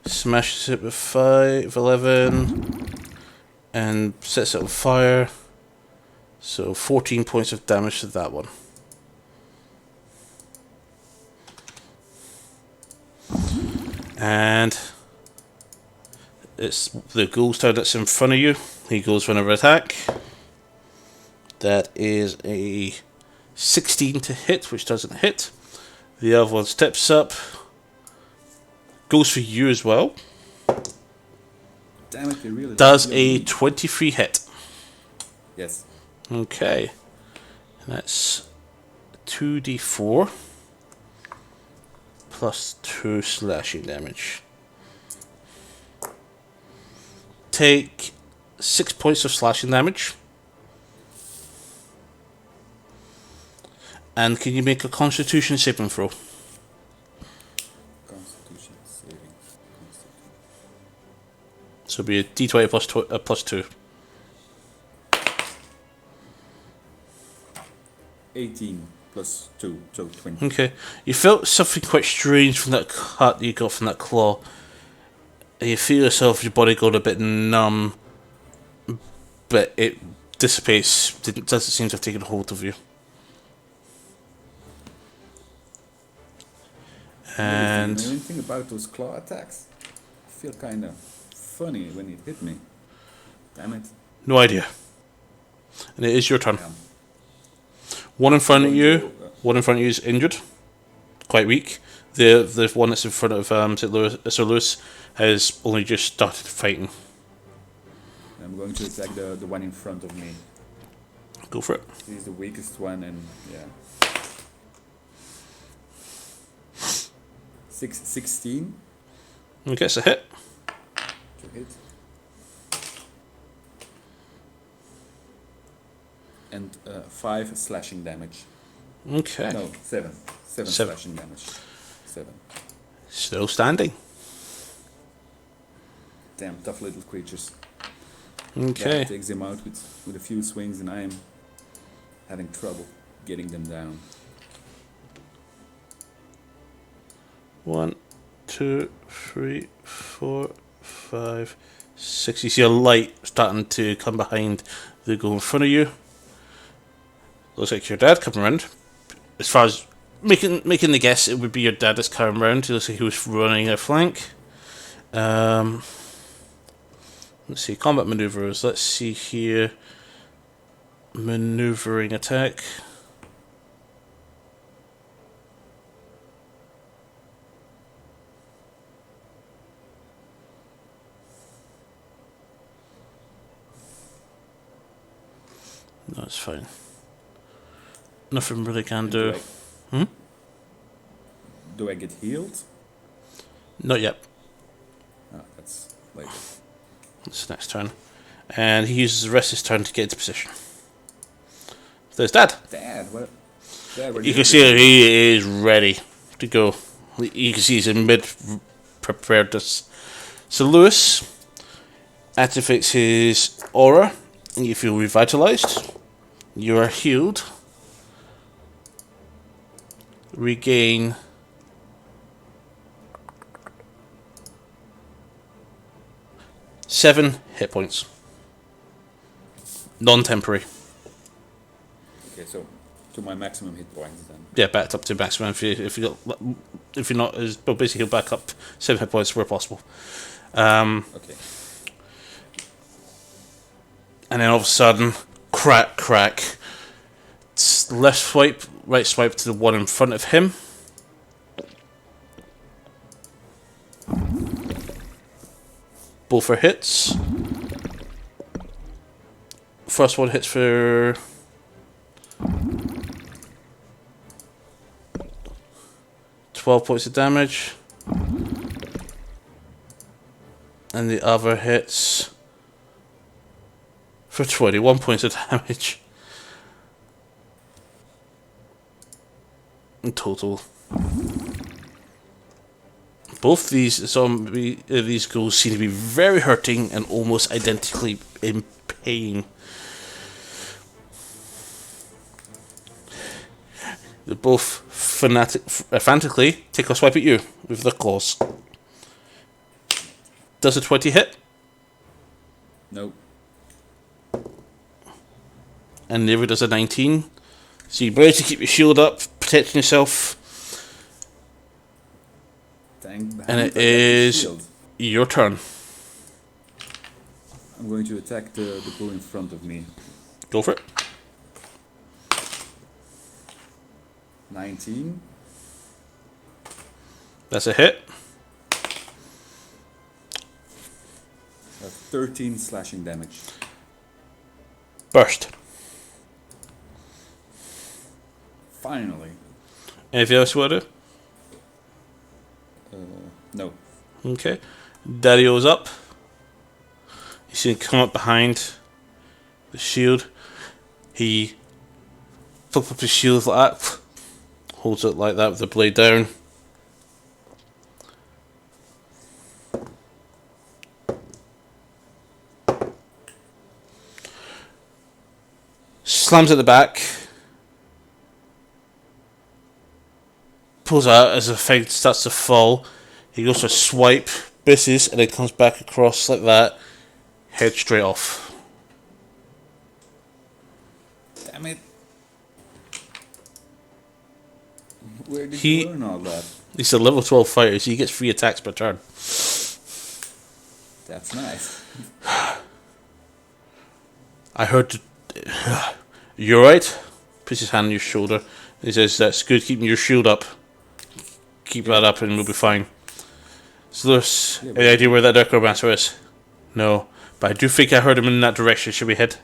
Smashes it with 5, 11. And sets it on fire. So 14 points of damage to that one. And it's the ghoul's turn that's in front of you. He goes for another attack. That is a 16 to hit, which doesn't hit. The other one steps up. Goes for you as well. Damn it, they really Does a 23 hit. Yes. Okay. And that's 2d4 plus 2 slashing damage. Take 6 points of slashing damage. And can you make a Constitution saving throw? Constitution saving. So it'll be a d20 plus 2. 18 plus 2, so 20. Okay. You felt something quite strange from that cut you got from that claw. And you feel yourself, your body going a bit numb. But it dissipates. Doesn't seem to have taken hold of you. And You know anything about those claw attacks? I feel kind of funny when it hit me. Damn it. no idea. And it is your turn. Damn. One in front of going you. to, One in front of you is injured, quite weak. The one that's in front of Sir Lewis has only just started fighting. I'm going to attack the one in front of me. Go for it. He's the weakest one, and yeah. 16 Okay, it's a hit. to hit. And 5 slashing damage. Okay. No, 7. 7 Seven. slashing damage. 7. Still standing. Damn, tough little creatures. Okay. That takes them out with a few swings, and I am having trouble getting them down. 1, 2, 3, 4, 5, 6. You see a light starting to come behind the goal in front of you. Looks like your dad coming around. As far as making the guess, it would be your dad that's coming around. It looks like he was running a flank. Let's see, combat maneuvers. Let's see here. Maneuvering attack. No, it's fine. Nothing really can do. Do I get healed? Not yet. Ah, that's later. It's next turn. And he uses the rest of his turn to get into position. There's Dad. Dad, what? Dad, what You can see he is ready to go. You can see he's in mid preparedness. So Lewis activates his aura, and you feel revitalized. You are healed. Regain 7 hit points. Non-temporary. Okay, so to my maximum hit points then. Yeah, backed up to maximum. If you're not as well, basically he'll back up 7 hit points where possible. Okay. And then all of a sudden, crack. Left swipe, right swipe to the one in front of him. Both are hits. First one hits for 12 points of damage. And the other hits for 21 points of damage. In total. Both these these ghouls seem to be very hurting and almost identically in pain. They both frantically take a swipe at you with their claws. Does a 20 hit? Nope. And neither does a 19. So you manage to keep your shield up, protecting yourself. And it is your turn. I'm going to attack the bull in front of me. Go for it. 19. That's a hit. 13 slashing damage. Burst. Finally. Anything else you want to do? No. Okay. Daddy-O's up. You see him come up behind the shield. He flips up his shield like that. Holds it like that with the blade down. Slams at the back. Pulls out as the thing starts to fall. He goes for a swipe, misses, and then comes back across like that. Head straight off. Damn it. Where did He- you learn all that? He's a level 12 fighter, so he gets 3 attacks per turn. That's nice. I heard... You alright? puts his hand on your shoulder. He says, "That's good. Keeping your shield up. Keep that up, and we'll be fine." So there's any idea where that necromancer is? No, but I do think I heard him in that direction. Should we head?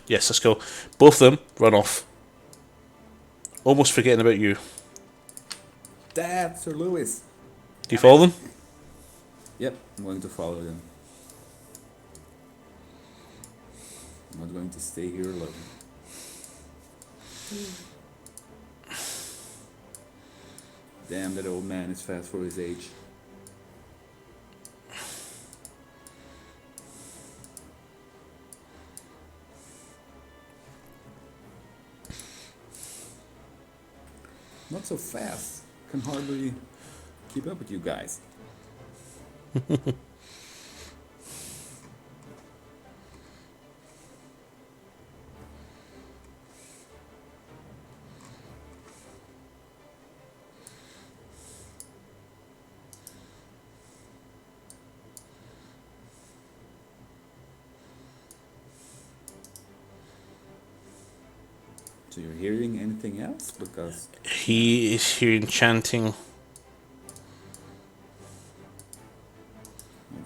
Yes, let's go. Both of them run off. Almost forgetting about you. Dad, Sir Lewis. Do you follow them? Yep, I'm going to follow them. I'm not going to stay here alone. Damn, that old man is fast for his age. Not so fast. Can hardly keep up with you guys. So you're hearing anything else? Because He is hearing chanting.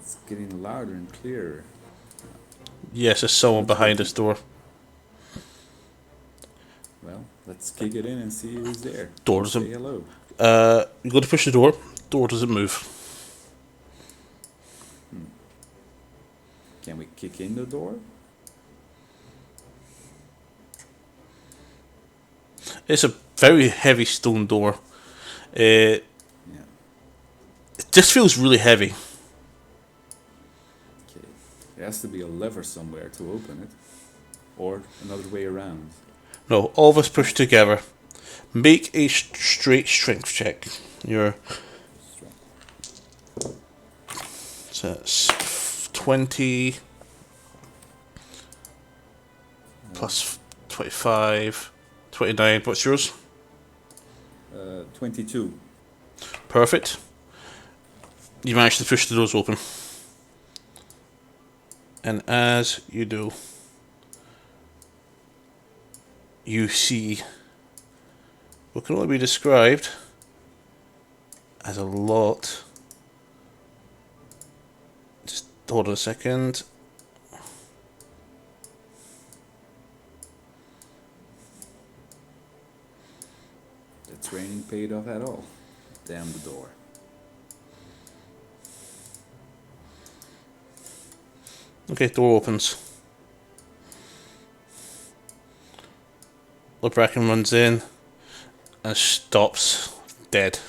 it's getting louder and clearer. Yes, there's someone behind this door. Well, let's kick it in and see who's there. Door Say doesn't. hello. You go to push the door. Door doesn't move. Can we kick in the door? It's a very heavy stone door. Yeah. It just feels really heavy. Okay. There has to be a lever somewhere to open it. Or another way around. No, all of us push together. Make a straight strength check. So it's 20 plus 25, 29. What's yours? 22. Perfect. You manage to push the doors open. And as you do, you see what can only be described as a lot. Just hold on a second. The training paid off at all. Damn the door. Okay, door opens. Lord Bracken runs in and stops dead.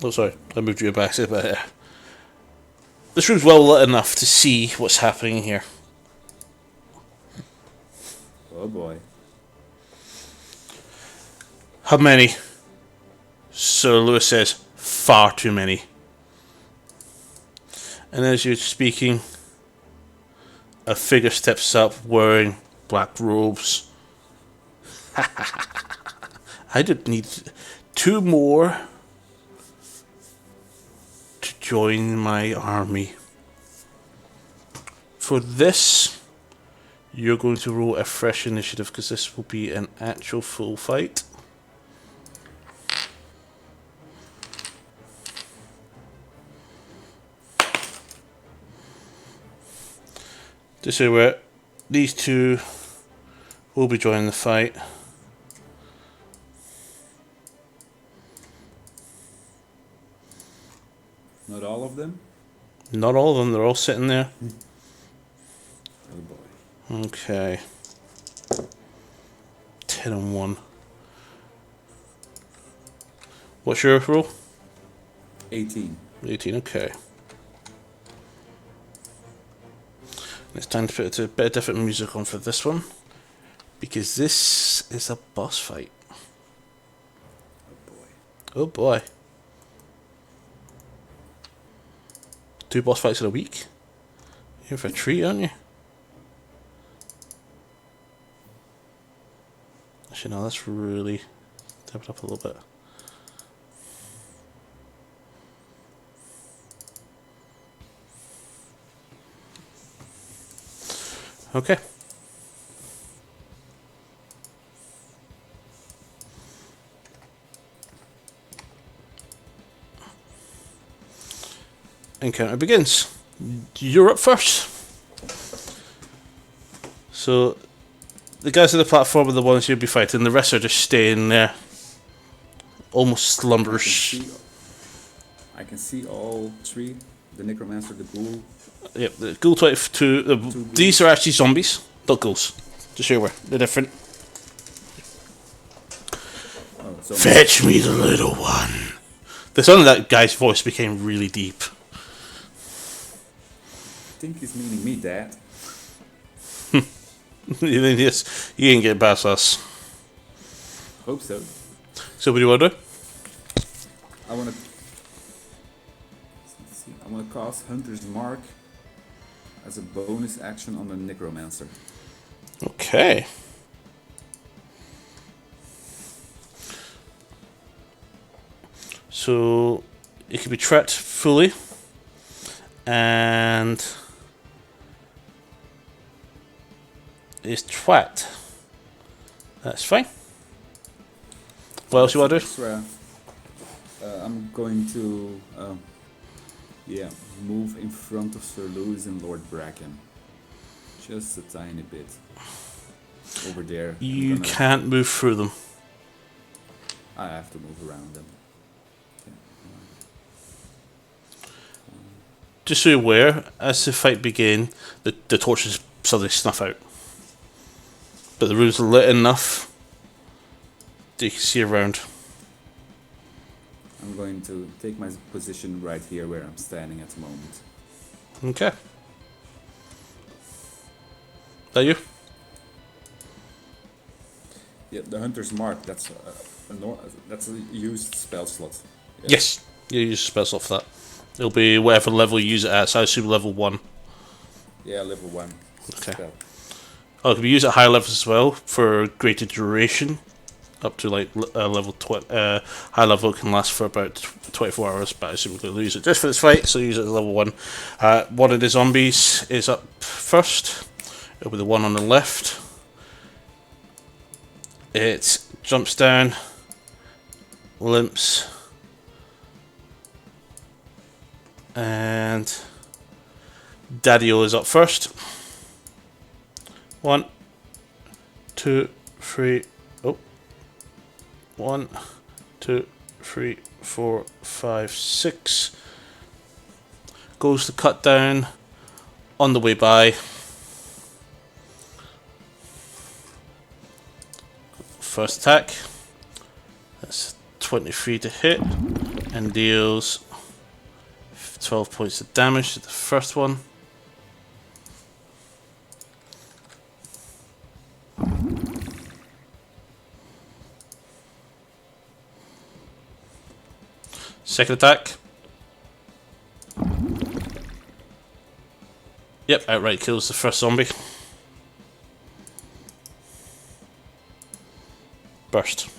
Oh, sorry, I moved you back a bit. This room's well lit enough to see what's happening here. Oh boy. How many? Sir Lewis says, far too many. And as you're speaking, a figure steps up wearing black robes. I did need 2 more to join my army. For this, you're going to roll a fresh initiative because this will be an actual full fight. Just so where these two will be joining the fight. Not all of them? Not all of them, they're all sitting there. Oh boy. Okay. 10 and 1. What's your roll? 18. 18, okay. It's time to put a bit of different music on for this one. Because this is a boss fight. Oh boy. Oh boy. 2 boss fights in a week? You're in for a treat, aren't you? Actually, no, let's really step it up a little bit. Okay. Encounter begins. You're up first. So, the guys on the platform are the ones you'll be fighting. The rest are just staying there. Almost slumbers. I can see all three. The Necromancer, the Ghoul. Yep, the Ghoul 22. These are actually zombies, not ghouls. Just so you're aware. They're different. Oh, so Fetch me the little one. The sound of that guy's voice became really deep. I think he's meaning me, Dad. Yes, you ain't getting past us. Hope so. So what do you want to do? I want to cast Hunter's Mark as a bonus action on the Necromancer. Okay. So it can be trapped fully, and is trapped. That's fine. What else you want to do? Extra, I'm going to, move in front of Sir Lewis and Lord Bracken. Just a tiny bit. Over there. You can't move through them. I have to move around them. Just so you're aware, as the fight began, the torches suddenly snuff out. But the room's lit enough that you can see around. I'm going to take my position right here where I'm standing at the moment. Okay. That you? Yeah, the Hunter's Mark, that's a used spell slot. Yes. You use a spell slot for that. It'll be whatever level you use it at, so I assume level 1. Yeah, level 1. Okay. Spell. Oh, it can be used at higher levels as well for greater duration. Up to like level high level can last for about 24 hours, but I assume we're going to use it just for this fight, so use it at level 1. One of the zombies is up first. It'll be the one on the left. It jumps down, limps, and Daddy-O is up first. 1, 2, 3. Oh. 1, 2, 3, 4, 5, 6. Goes to cut down on the way by. First attack. That's 23 to hit and deals 12 points of damage to the first one. Second attack. Yep, outright kills the first zombie. Burst.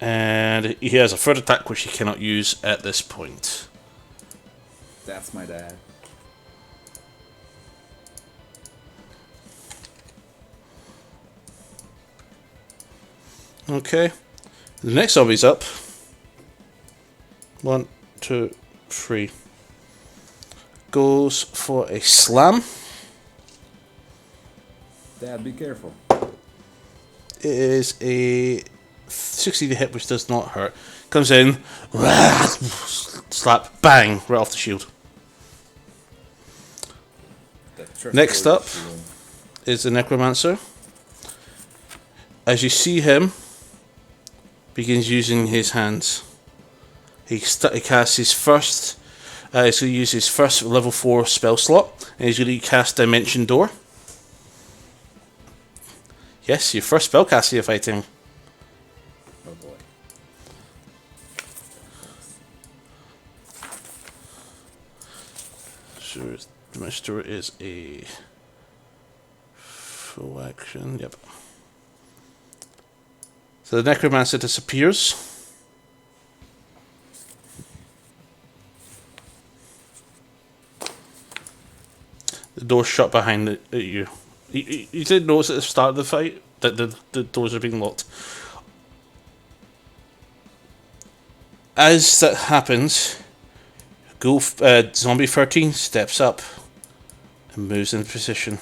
And he has a third attack which he cannot use at this point. That's my dad. Okay. The next zombie's up. 1, 2, 3. Goes for a slam. Dad, be careful. It is a 60 to hit, which does not hurt. Comes in, slap, bang, right off the shield. Next up is the Necromancer. As you see him, begins using his hands. He casts his first. He's going to use his first level 4 spell slot, and he's going to cast Dimension Door. Yes, your first spellcaster you're fighting. Oh boy. So Dimension Door is a full action. Yep. So the Necromancer disappears. The door's shut behind you. You did notice at the start of the fight that the doors are being locked. As that happens, Zombie 13 steps up and moves into position.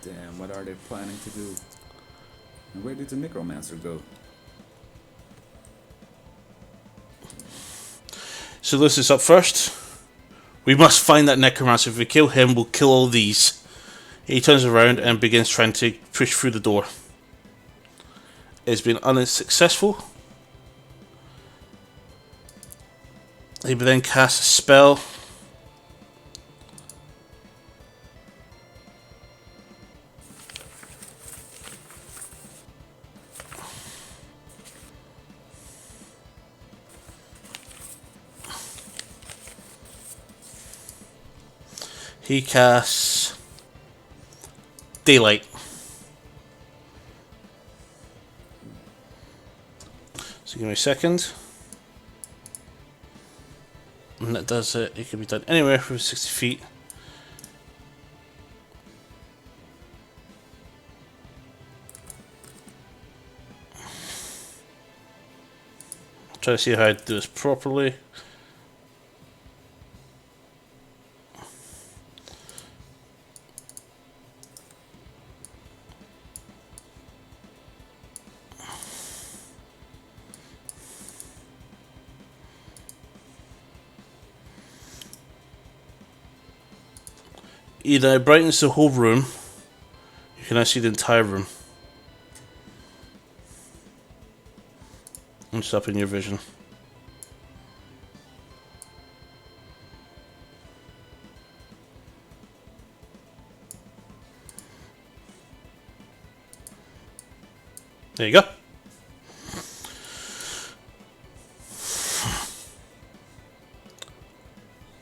Damn, what are they planning to do? And where did the necromancer go? So Lewis is up first. We must find that necromancer. If we kill him, we'll kill all these. He turns around and begins trying to push through the door. It's been unsuccessful. He then casts a spell. He casts Daylight. So give me a second. And that does it. It can be done anywhere from 60 feet. Try to see how I do this properly. Either it brightens the whole room, you can now see the entire room. And it's up in your vision. There you go.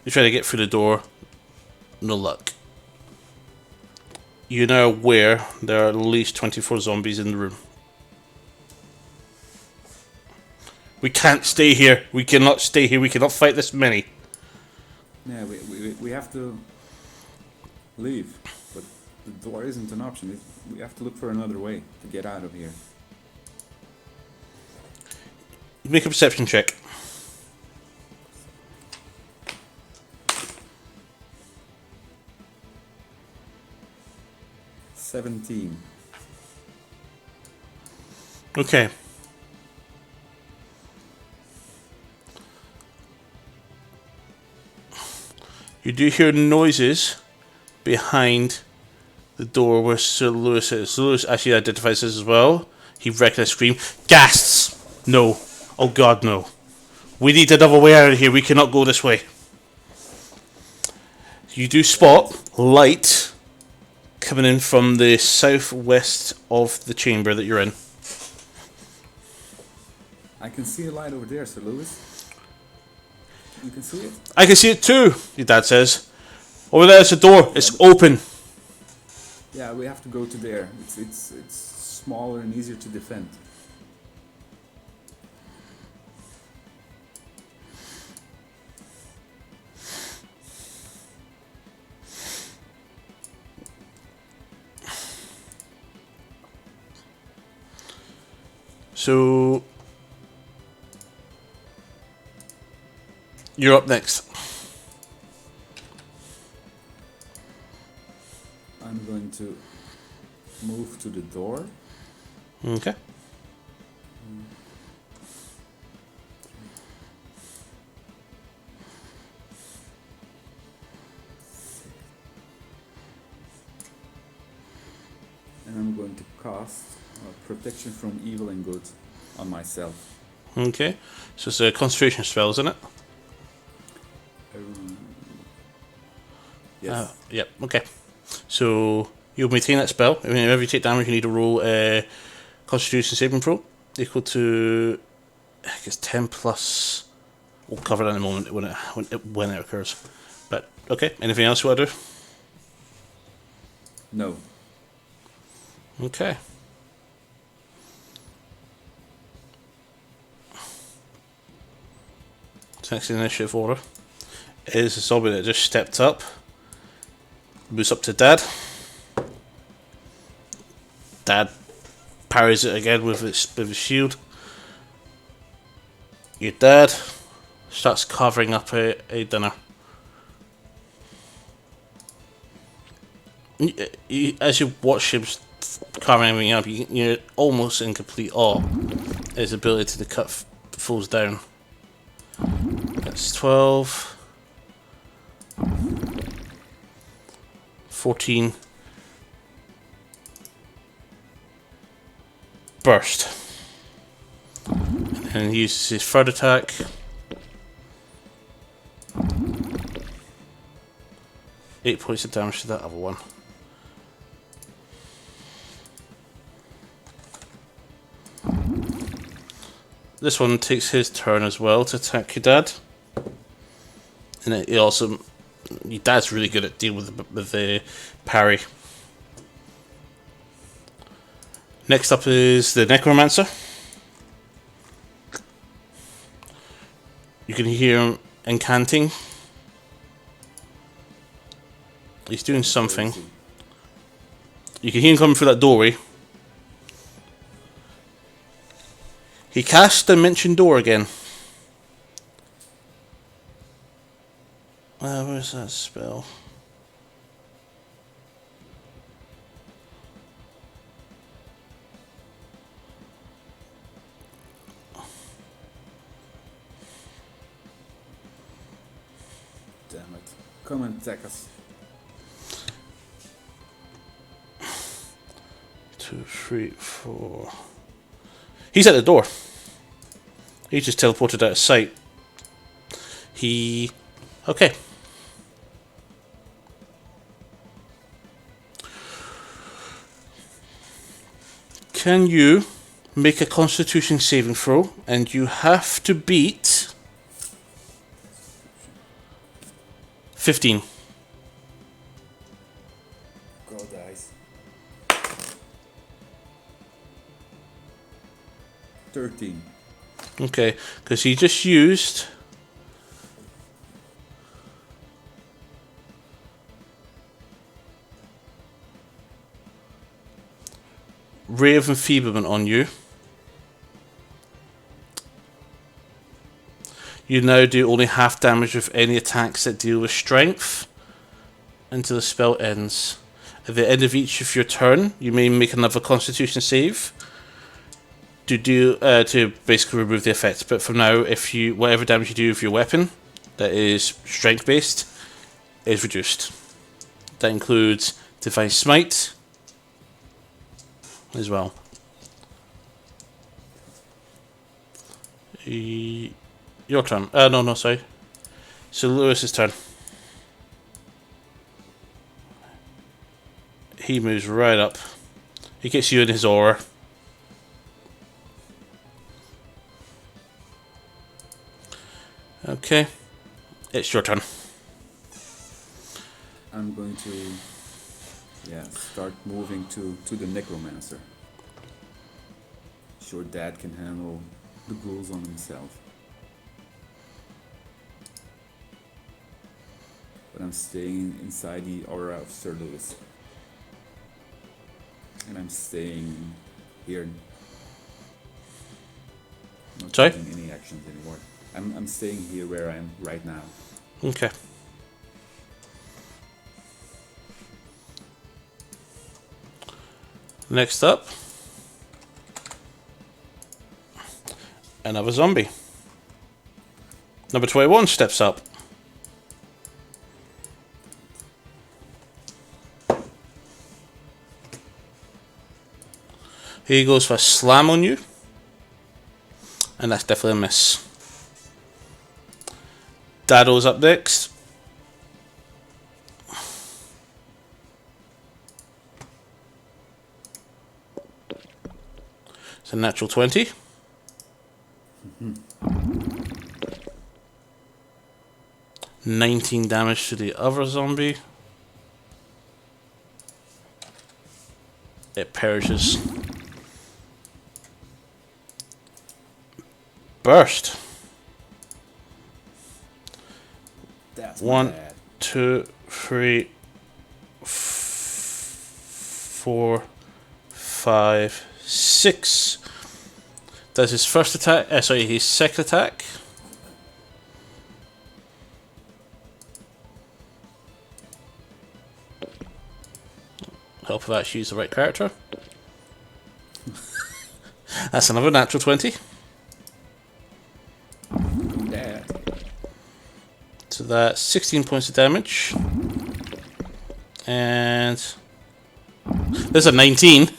You try to get through the door, no luck. You're now aware there are at least 24 zombies in the room. We can't stay here. We cannot stay here. We cannot fight this many. Yeah, we have to leave, but the door isn't an option. We have to look for another way to get out of here. Make a perception check. $17. Okay. You do hear noises behind the door where Sir Lewis is. Sir Lewis actually identifies this as well. He recognizes scream. Ghasts! No. Oh god, no. We need another way out of here. We cannot go this way. You do spot light coming in from the southwest of the chamber that you're in. I can see a light over there, Sir Lewis. You can see it? I can see it too, your dad says. Over there's a door. It's open. Yeah, we have to go to there. It's smaller and easier to defend. So you're up next. I'm going to move to the door. Okay. And I'm going to cast protection from evil and good on myself. Okay. So it's a concentration spell, isn't it? Yes. Yep. Okay. So you'll maintain that spell. I mean, whenever you take damage, you need to roll a Constitution saving throw equal to, I guess, 10 plus. We'll cover that in a moment when it occurs. But okay. Anything else you want to do? No. Okay. Next initiative order is a zombie that just stepped up. Moves up to Dad. Dad parries it again with his shield. Your dad starts carving up a dinner. As you watch him carving everything up, you're almost in complete awe. His ability to cut falls down. That's 12. 14. Burst. And he uses his third attack. Eight points of damage to that other one. This one takes his turn as well to attack your dad. And it also, your dad's really good at dealing with the parry. Next up is the Necromancer. You can hear him incanting. He's doing something. You can hear him coming through that doorway. He casts Dimension Door again. Where's that spell? Damn it. Come and attack us. 2, 3, 4. He's at the door. He just teleported out of sight. Okay. Can you make a Constitution saving throw? And you have to beat 15. Go, dice. 13. Okay, because he just used Ray of Enfeeblement on you. You now do only half damage with any attacks that deal with strength until the spell ends. At the end of each of your turn, you may make another Constitution save to basically remove the effect. But for now, whatever damage you do with your weapon that is strength based is reduced. That includes Divine Smite as well. Your turn. No, sorry. So Lewis's turn. He moves right up. He gets you in his aura. Okay. It's your turn. I'm going to start moving to the Necromancer. Sure, Dad can handle the ghouls on himself. But I'm staying inside the aura of Sir Lewis. And I'm staying here. Not Sorry? taking any actions anymore. I'm staying here where I am right now. Okay. Next up, another zombie. Number 21 steps up. He goes for a slam on you. And that's definitely a miss. Dado's up next. It's a natural 20. Mm-hmm. 19 damage to the other zombie. It perishes. Burst. That's my 1, bad. 2, 3, 4, 5, 6. Does his first attack. Sorry, his second attack. Hope I've actually used the right character. That's another natural 20. Yeah. So that's 16 points of damage. And there's a 19.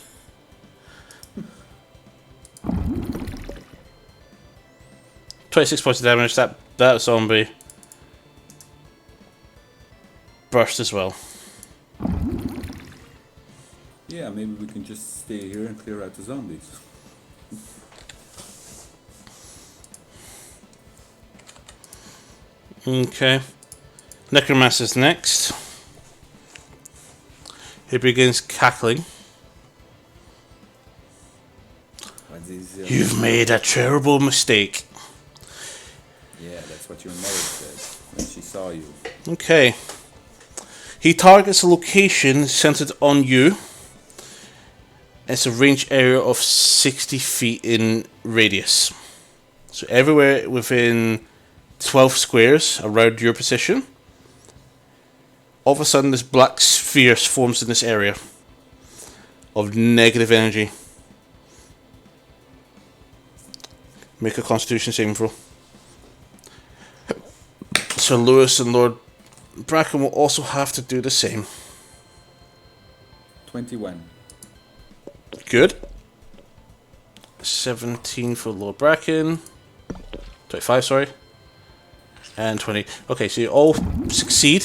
.26 points of damage. That zombie burst as well. Yeah, maybe we can just stay here and clear out the zombies. Okay. Necromancer's next. He begins cackling. But these, You've made a terrible mistake. Yeah, that's what your mother said when she saw you. Okay. He targets a location centered on you. It's a range area of 60 feet in radius. So everywhere within 12 squares around your position. All of a sudden this black sphere forms in this area of negative energy. Make a Constitution saving throw. Sir Lewis and Lord Bracken will also have to do the same. 21. Good. 17 for Lord Bracken. 25, sorry. And 20. Okay, so you all succeed,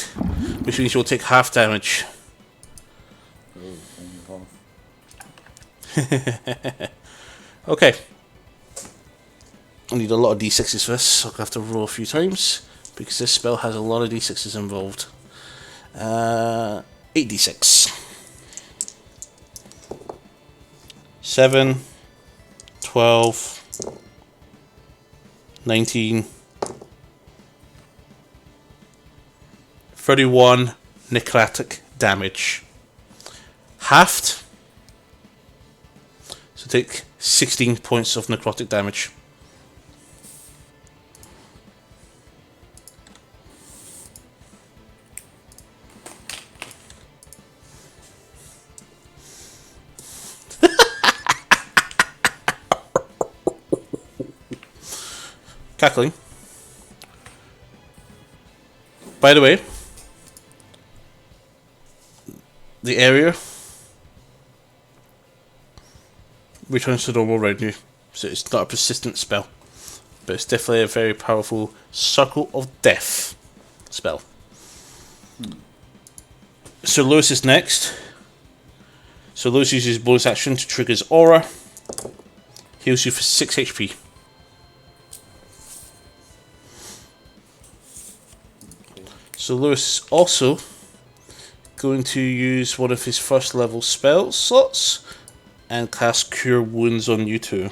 which means you'll take half damage. Oh, only half. Okay. I need a lot of d6s for this, so I'll have to roll a few times, because this spell has a lot of d6s involved. 8d6. 7, 12, 19, 31 necrotic damage. Halved. So take 16 points of necrotic damage. Cackling. By the way, the area returns to normal around you, so it's not a persistent spell, but it's definitely a very powerful Circle of Death spell. Sir Lewis is next. Sir Lewis uses bonus action to trigger his aura. Heals you for 6 HP. So Lewis is also going to use one of his first level spell slots and cast Cure Wounds on you too.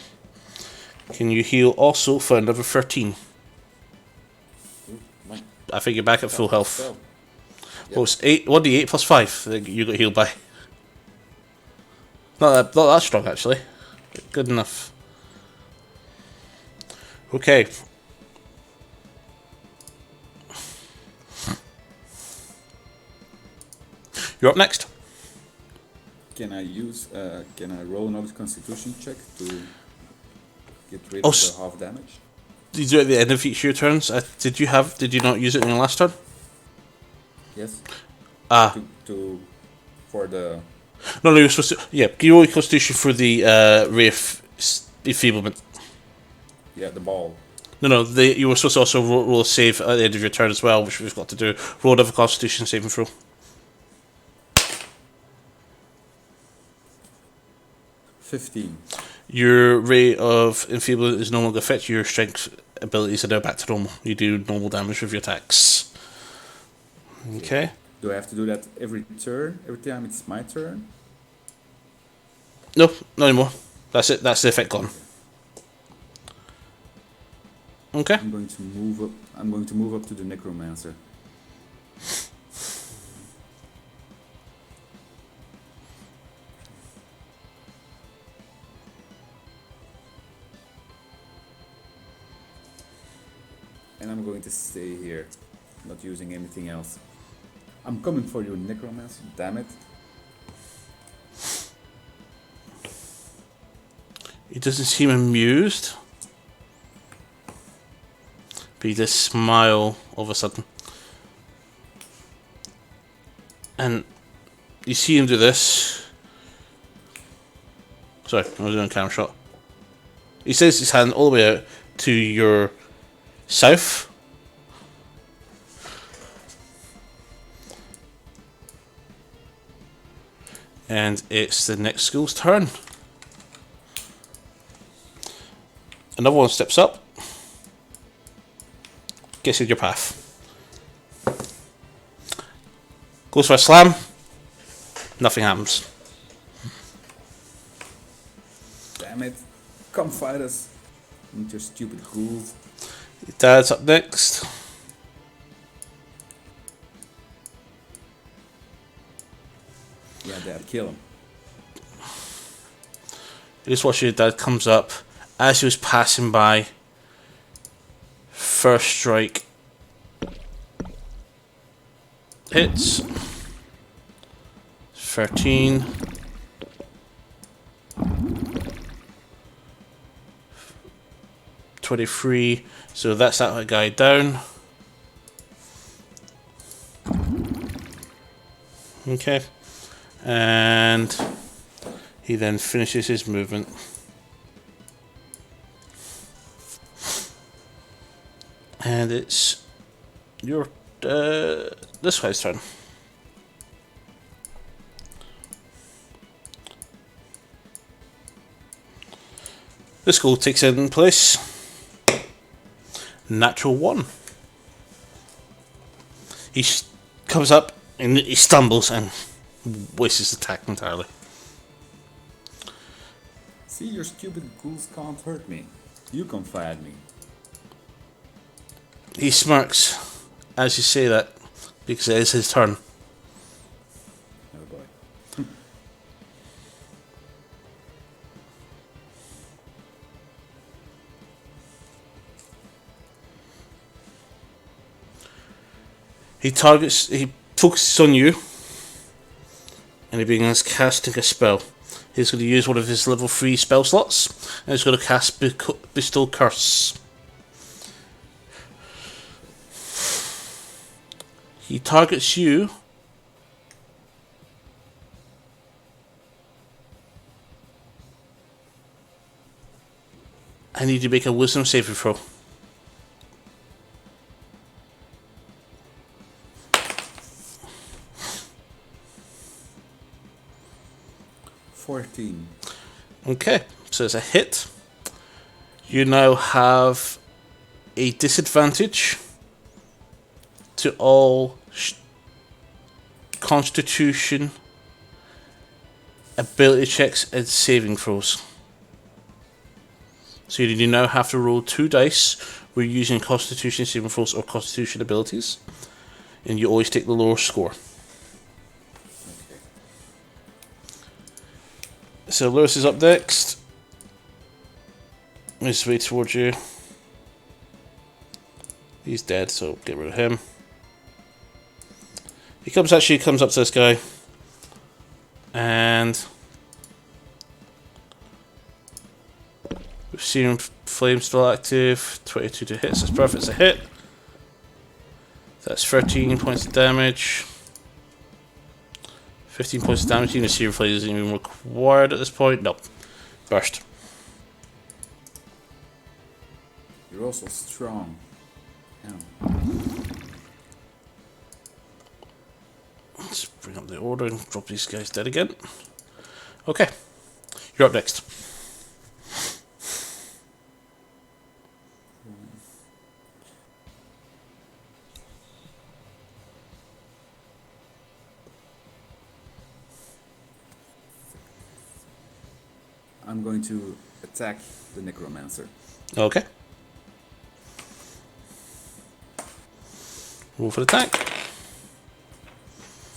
Can you heal also for another 13? I think you're back at full health. Yep. Well, it's 1d8 plus 5 that you got healed by. Not that strong actually. Good enough. Okay. You're up next. Can I roll another Constitution check to get rid Oh, of the half damage? You do it at the end of each of your turns. Did you not use it in your last turn? Yes. Ah. For the. No, you're supposed to. Yeah, you roll your Constitution for the Ray of Enfeeblement. Yeah, the ball. No, you were supposed to also roll a save at the end of your turn as well, which we've got to do. Roll another Constitution saving throw. 15. Your Ray of Enfeeblement is no longer affected. Your strength abilities are now back to normal. You do normal damage with your attacks. Okay. Do I have to do that every turn? Every time it's my turn? No, not anymore. That's it. That's the effect gone. Okay. I'm going to move up to the Necromancer. And I'm going to stay here, not using anything else. I'm coming for you, Necromancer, damn it. He doesn't seem amused. But he does smile all of a sudden. And you see him do this. Sorry, I was doing a camera shot. He says his hand all the way out to your south. And it's the next school's turn. Another one steps up. Gets in your path. Goes for a slam. Nothing happens. Damn it. Come fight us. With your stupid ghouls. Your dad's up next. Yeah, Dad, kill him. You just watch your dad comes up as he was passing by. First strike hits. 13. $23. So that's that guy down. Okay. And he then finishes his movement. And it's your this guy's turn. This goal takes in place. Natural 1. He comes up and he stumbles and wastes his attack entirely. See, your stupid ghouls can't hurt me. You can fight me. He smirks as you say that because it is his turn. Oh boy. He focuses on you, and he begins casting a spell. He's going to use one of his level 3 spell slots, and he's going to cast Bestow Curse. He targets you. I need to make a wisdom saving throw. 14. Okay, so it's a hit. You now have a disadvantage to all Constitution, ability checks, and saving throws. So you now have to roll 2 dice. We're using Constitution saving throws or Constitution abilities, and you always take the lower score. Okay. So Lewis is up next. He's way towards you. He's dead, so get rid of him. He comes up to this guy, and we've seen flame still active. 22 to hit, so it's perfect. It's a hit. That's 13 points of damage. 15 points of damage. Even Searing Flame isn't even required at this point. Nope. Burst. You're also strong. Yeah. Let's bring up the order and drop these guys dead again. Okay. You're up next. I'm going to attack the Necromancer. Okay. Roll for the attack.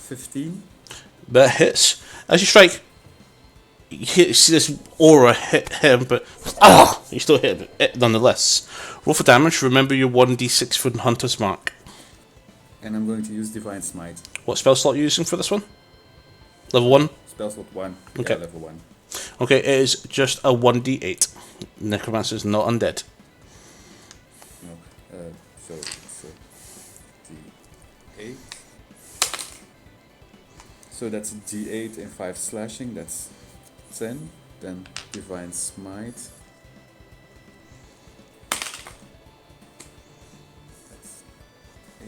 15. That hits. As you strike, you see this aura hit him, but you still hit it nonetheless. Roll for damage. Remember your 1d6 for Hunter's Mark. And I'm going to use Divine Smite. What spell slot are you using for this one? Level 1? Spell slot 1. Okay. Yeah, level 1. Okay, it is just a 1d8. Necromancer's not undead. No. So D8. So that's D8 and 5 slashing. That's 10. Then Divine Smite. That's 8.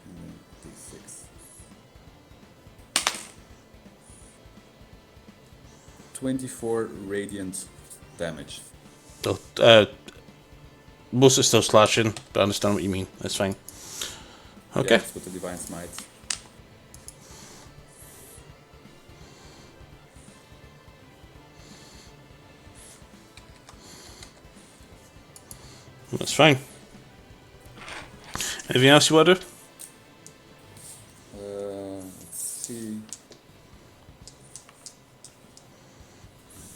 And then D6. 24 radiant damage. Oh, most is still slashing, but I understand what you mean. That's fine. Okay. Yes, with the Divine Smite. That's fine. Anything else you want to do? Let's see.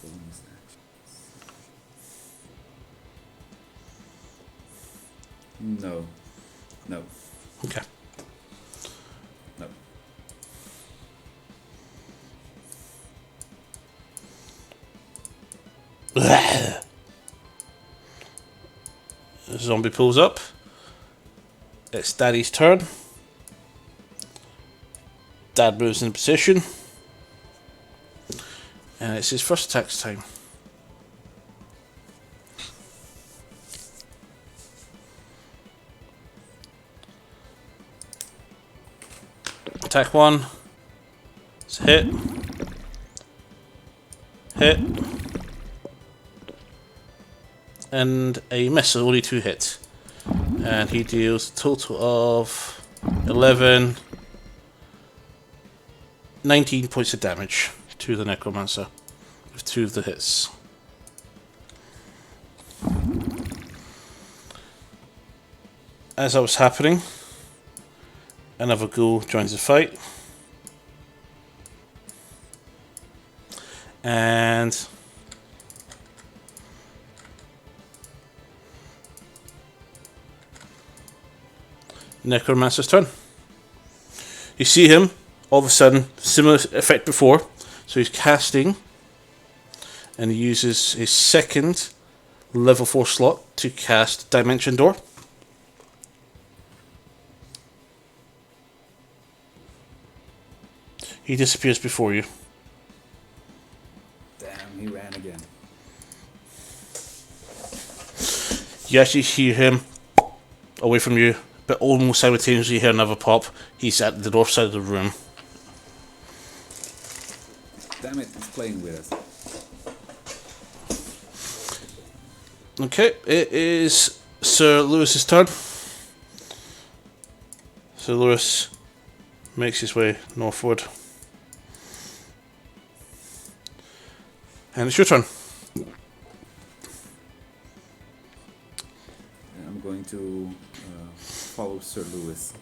Bonus actions. No. No. Okay. No. The zombie pulls up. It's Daddy's turn. Dad moves in position. And it's his first attack time. Attack 1. It's a hit. Hit. And a miss, so only 2 hits. And he deals a total of 11, 19 points of damage to the Necromancer with 2 of the hits. As that was happening, another ghoul joins the fight. And Necromancer's turn. You see him, all of a sudden, similar effect before. So he's casting, and he uses his second level 4 slot to cast Dimension Door. He disappears before you. Damn, he ran again. You actually hear him away from you, but almost simultaneously you hear another pop. He's at the north side of the room. Damn it, he's playing with us. Okay, it is Sir Lewis's turn. Sir Lewis makes his way northward. And it's your turn. I'm going to follow Sir Lewis.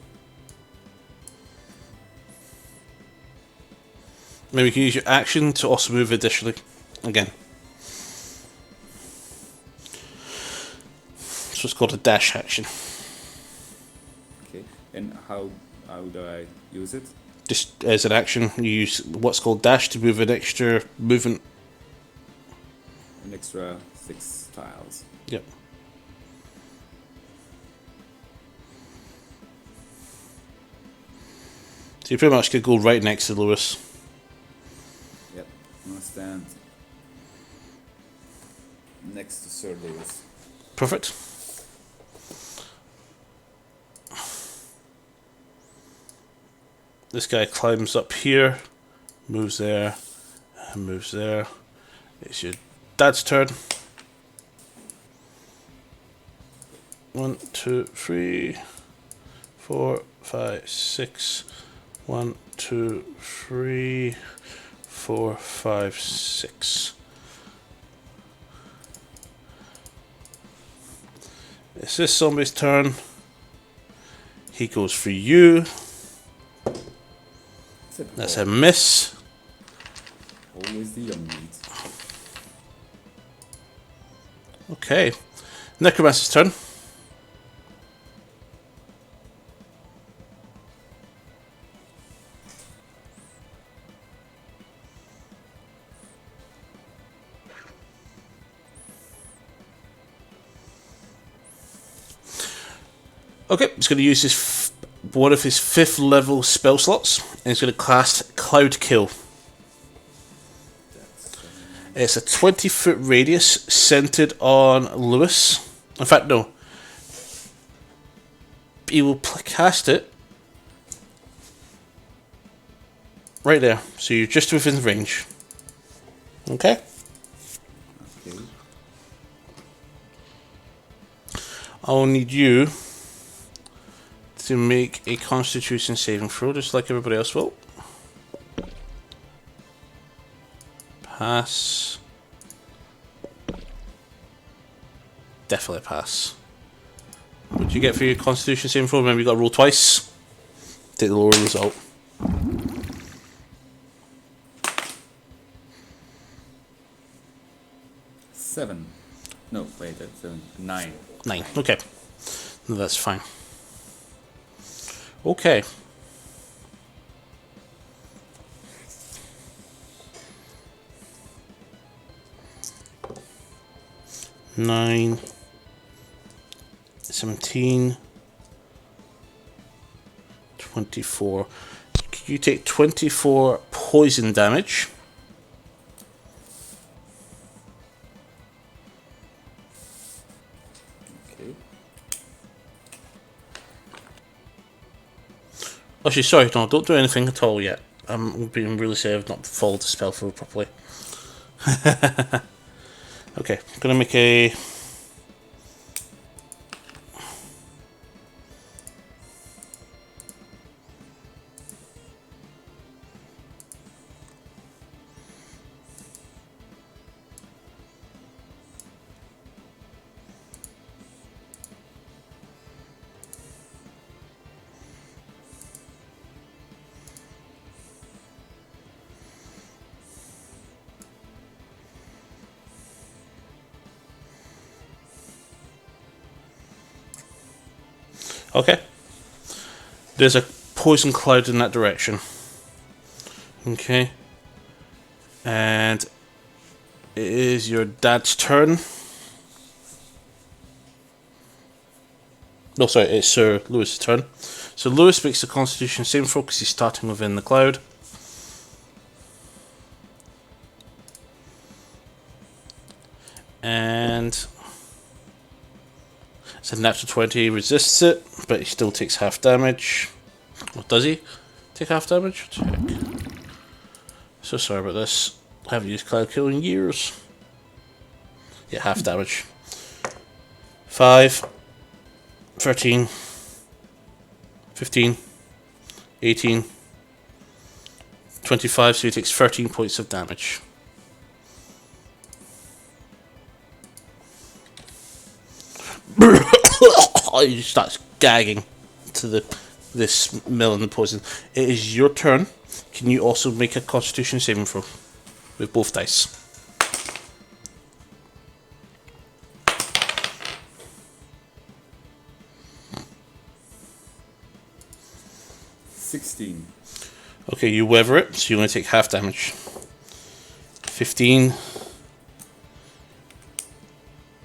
Maybe you can use your action to also move additionally. Again. So it's called a dash action. Okay, and how do I use it? Just as an action, you use what's called dash to move an extra movement. An extra 6 tiles. Yep. So you pretty much could go right next to Lewis. Yep, I'm gonna stand next to Sir Lewis. Perfect. This guy climbs up here, moves there, and moves there. It's your dad's turn. 1, 2, 3, 4, 5, 6. 1, 2, 3, 4, 5, 6. It's this zombie's turn. He goes for you. Except That's for a miss. always the young meat. Okay. Necromancer's turn. Okay, he's going to use his one of his 5th level spell slots, and he's going to cast Cloud Kill. That's It's a 20-foot radius centered on Lewis. In fact, no. He will cast it right there, so you're just within range. Okay? okay. I'll need you to make a Constitution saving throw, just like everybody else will. Pass. Definitely pass. What do you get for your Constitution saving throw? Remember, you got to roll twice. Take the lower result. 7. No, wait, that's 7. 9. 9. Okay. No, that's fine. Okay. Nine, 17, 24. You take 24 poison damage. Okay. Actually, sorry, no, don't do anything at all yet. I'm being really sorry I've not followed the spell through properly. Okay, I'm gonna make a. Okay. There's a poison cloud in that direction. Okay. And it is your dad's turn. No, sorry, it's Sir Lewis' turn. So Lewis makes the Constitution saving throw because he's starting within the cloud. And it's a natural 20, he resists it, but he still takes half damage. What does he? Take half damage? Check. So sorry about this. I haven't used Cloud Kill in years. Yeah, half damage. 5, 13, 15, 18, 25, so he takes 13 points of damage. He starts gagging to this mill and the poison. It is your turn. Can you also make a Constitution saving throw with both dice? $16. Okay, you weather it, so you only take half damage. 15,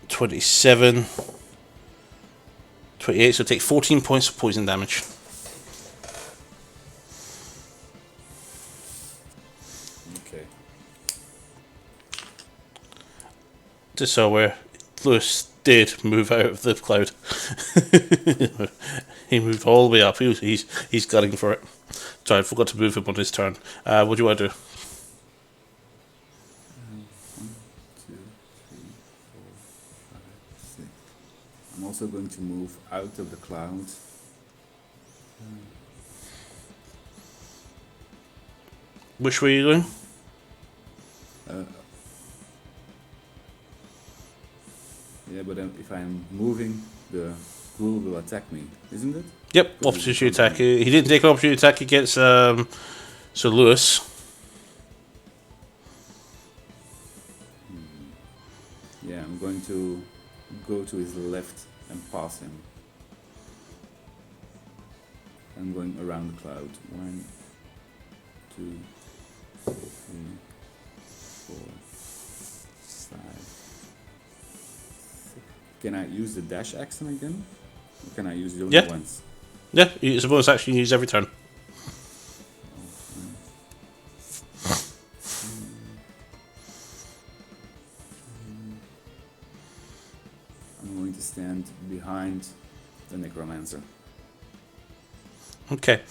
27, 28, so take 14 points of poison damage. Okay. Just so where Lewis did move out of the cloud. He moved all the way up. He's gunning for it. Sorry, I forgot to move him on his turn. What do you want to do? 1, 2, 3, 4, 5, 6. I'm also going to move out of the cloud. Which way are you going? Yeah, but if I'm moving, the Ghoul will attack me, isn't it? Yep, Because it's in opportunity front of attack. me. He didn't take an opportunity attack against Sir Lewis. Yeah, I'm going to go to his left and pass him. I'm going around the cloud. 1, 2, 3, 4, 5, 6. Can I use the dash action again? Or can I use it only Yeah. once? Yeah, it's a bonus action you use every turn. I'm going to stand behind the necromancer. Okay.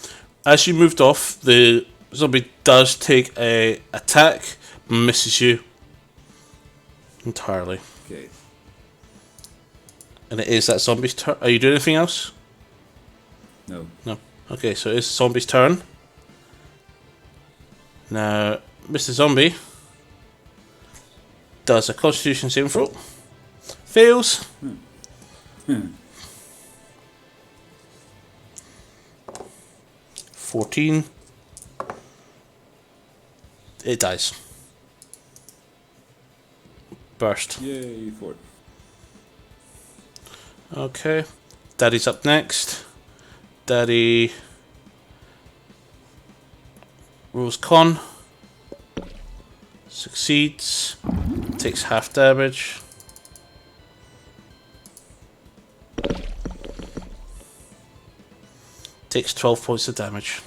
As you moved off, the zombie does take a attack, misses you entirely. Okay. And it is that zombie's turn. Are you doing anything else? No. No. Okay, so it's the zombie's turn. Now, Mr. Zombie does a Constitution saving throw. Fails. 14. It dies. Burst. Yay, 4. Okay. Daddy's up next. Daddy rolls con. Succeeds. Takes half damage. Takes 12 points of damage.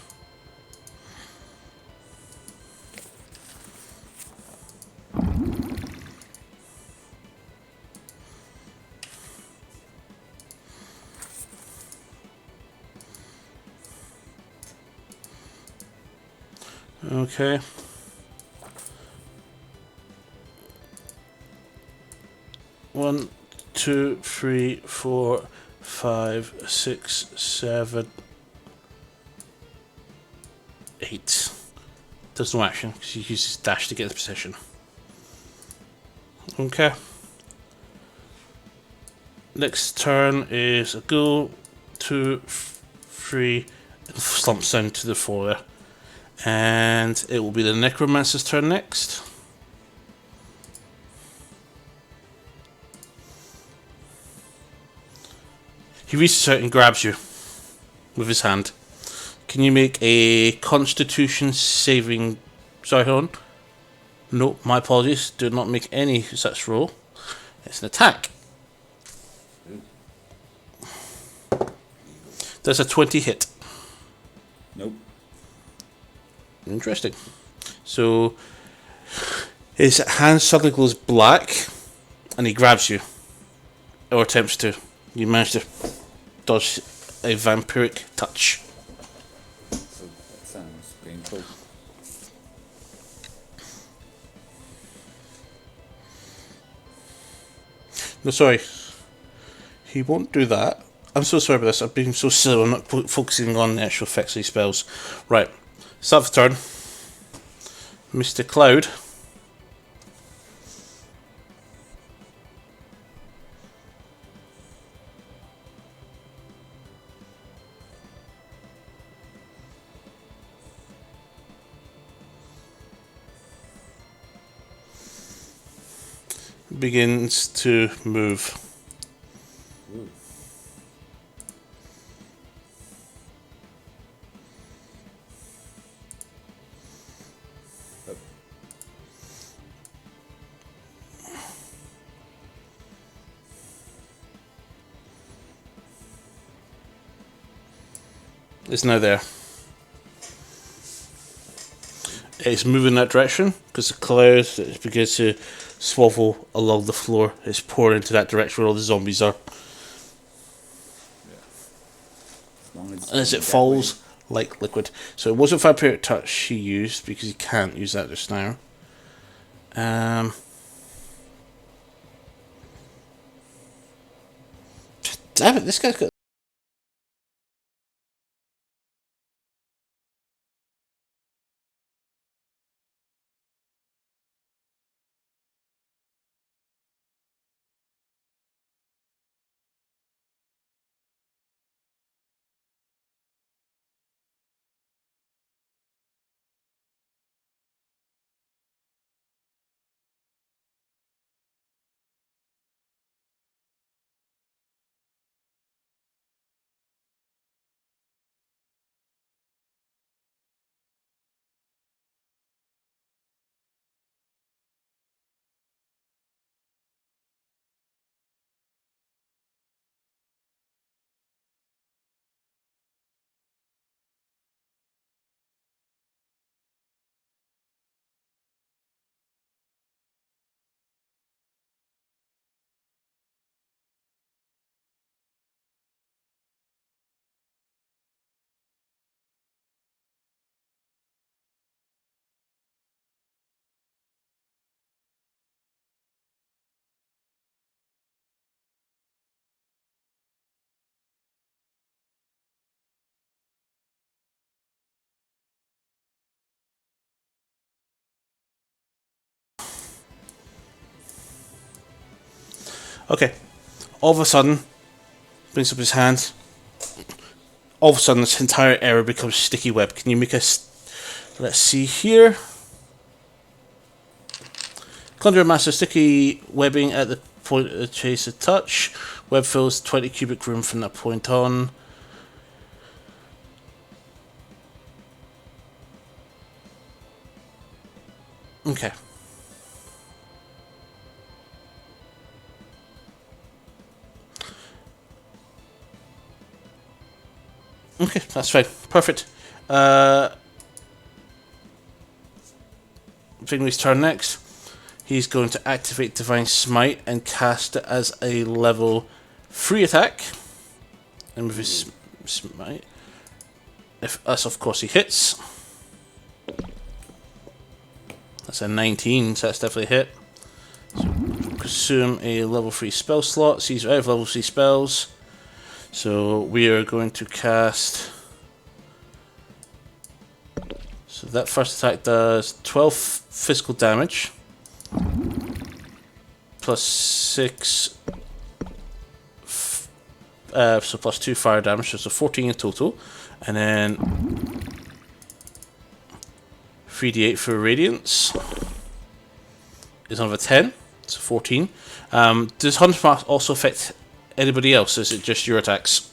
Okay. One, two, three, four, 5, 6, 7, 8. Does no action because he uses dash to get the position. Okay. Next turn is a ghoul. 2, 3, and slumps down to the floor there. And it will be the necromancer's turn next. He reaches out and grabs you with his hand. Can you make a Constitution saving? Sorry, hold on. No, my apologies. Do not make any such roll. It's an attack. Does a 20 hit? Nope. Interesting. So his hand suddenly goes black, and he grabs you, or attempts to. You manage to dodge a vampiric touch. Oh, that sounds painful. No, sorry. He won't do that. I'm so sorry about this. I've been so silly. I'm not focusing on the actual effects of these spells. Right. Start the turn. Mr. Cloud. Begins to move. Ooh. Up. It's now there. It's moving that direction because the cloud begins to swavel along the floor. It's pouring into that direction where all the zombies are. As long as it's As going it that falls like liquid. So it wasn't Vampiric Touch he used because he can't use that just now. Damn it, this guy's got Okay. All of a sudden, brings up his hand. All of a sudden, this entire area becomes sticky web. Can you make us? Let's see here. Conjure master sticky webbing at the point of the chase of touch. Web fills 20 cubic room from that point on. Okay. Okay, that's fine. Perfect. Finley's turn next. He's going to activate Divine Smite and cast it as a level 3 attack. And with his smite, if us, of course, he hits. That's a 19, so that's definitely a hit. So consume a level 3 spell slot. So he's out of level 3 spells. So we are going to cast. So that first attack does 12 physical damage. Plus 6. So plus 2 fire damage. So 14 in total. And then 3d8 for Radiance is another 10. So 14. Does Hunter's Mark also affect anybody else? Or is it just your attacks?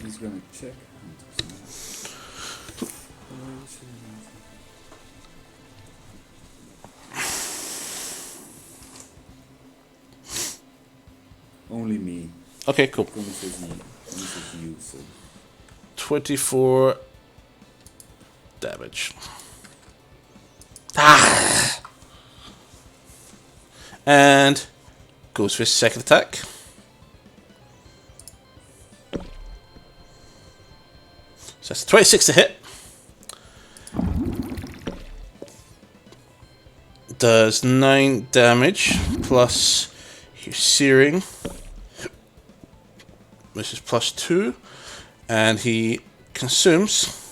He's gonna check. Only me. Okay, cool. Only says me. Only says you. So 24 damage. Ah! And goes for his second attack. So that's 26 to hit. Does 9 damage plus your searing, which is plus 2, and he consumes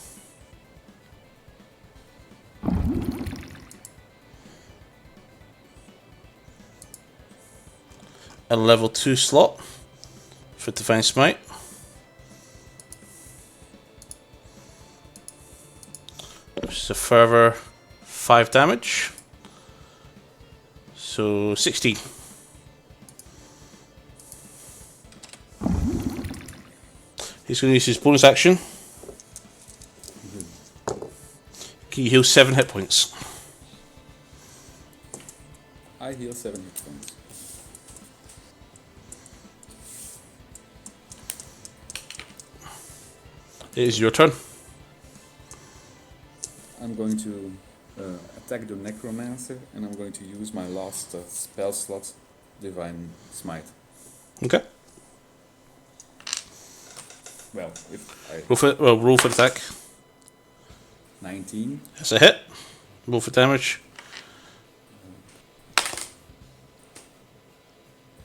a level 2 slot for Divine Smite. Which is a further 5 damage. So 16. He's going to use his bonus action. He heals 7 hit points. I heal 7 hit points. It is your turn. I'm going to attack the Necromancer, and I'm going to use my last spell slot, Divine Smite. Okay. Well, if I... Roll for attack. 19. That's a hit. Roll for damage.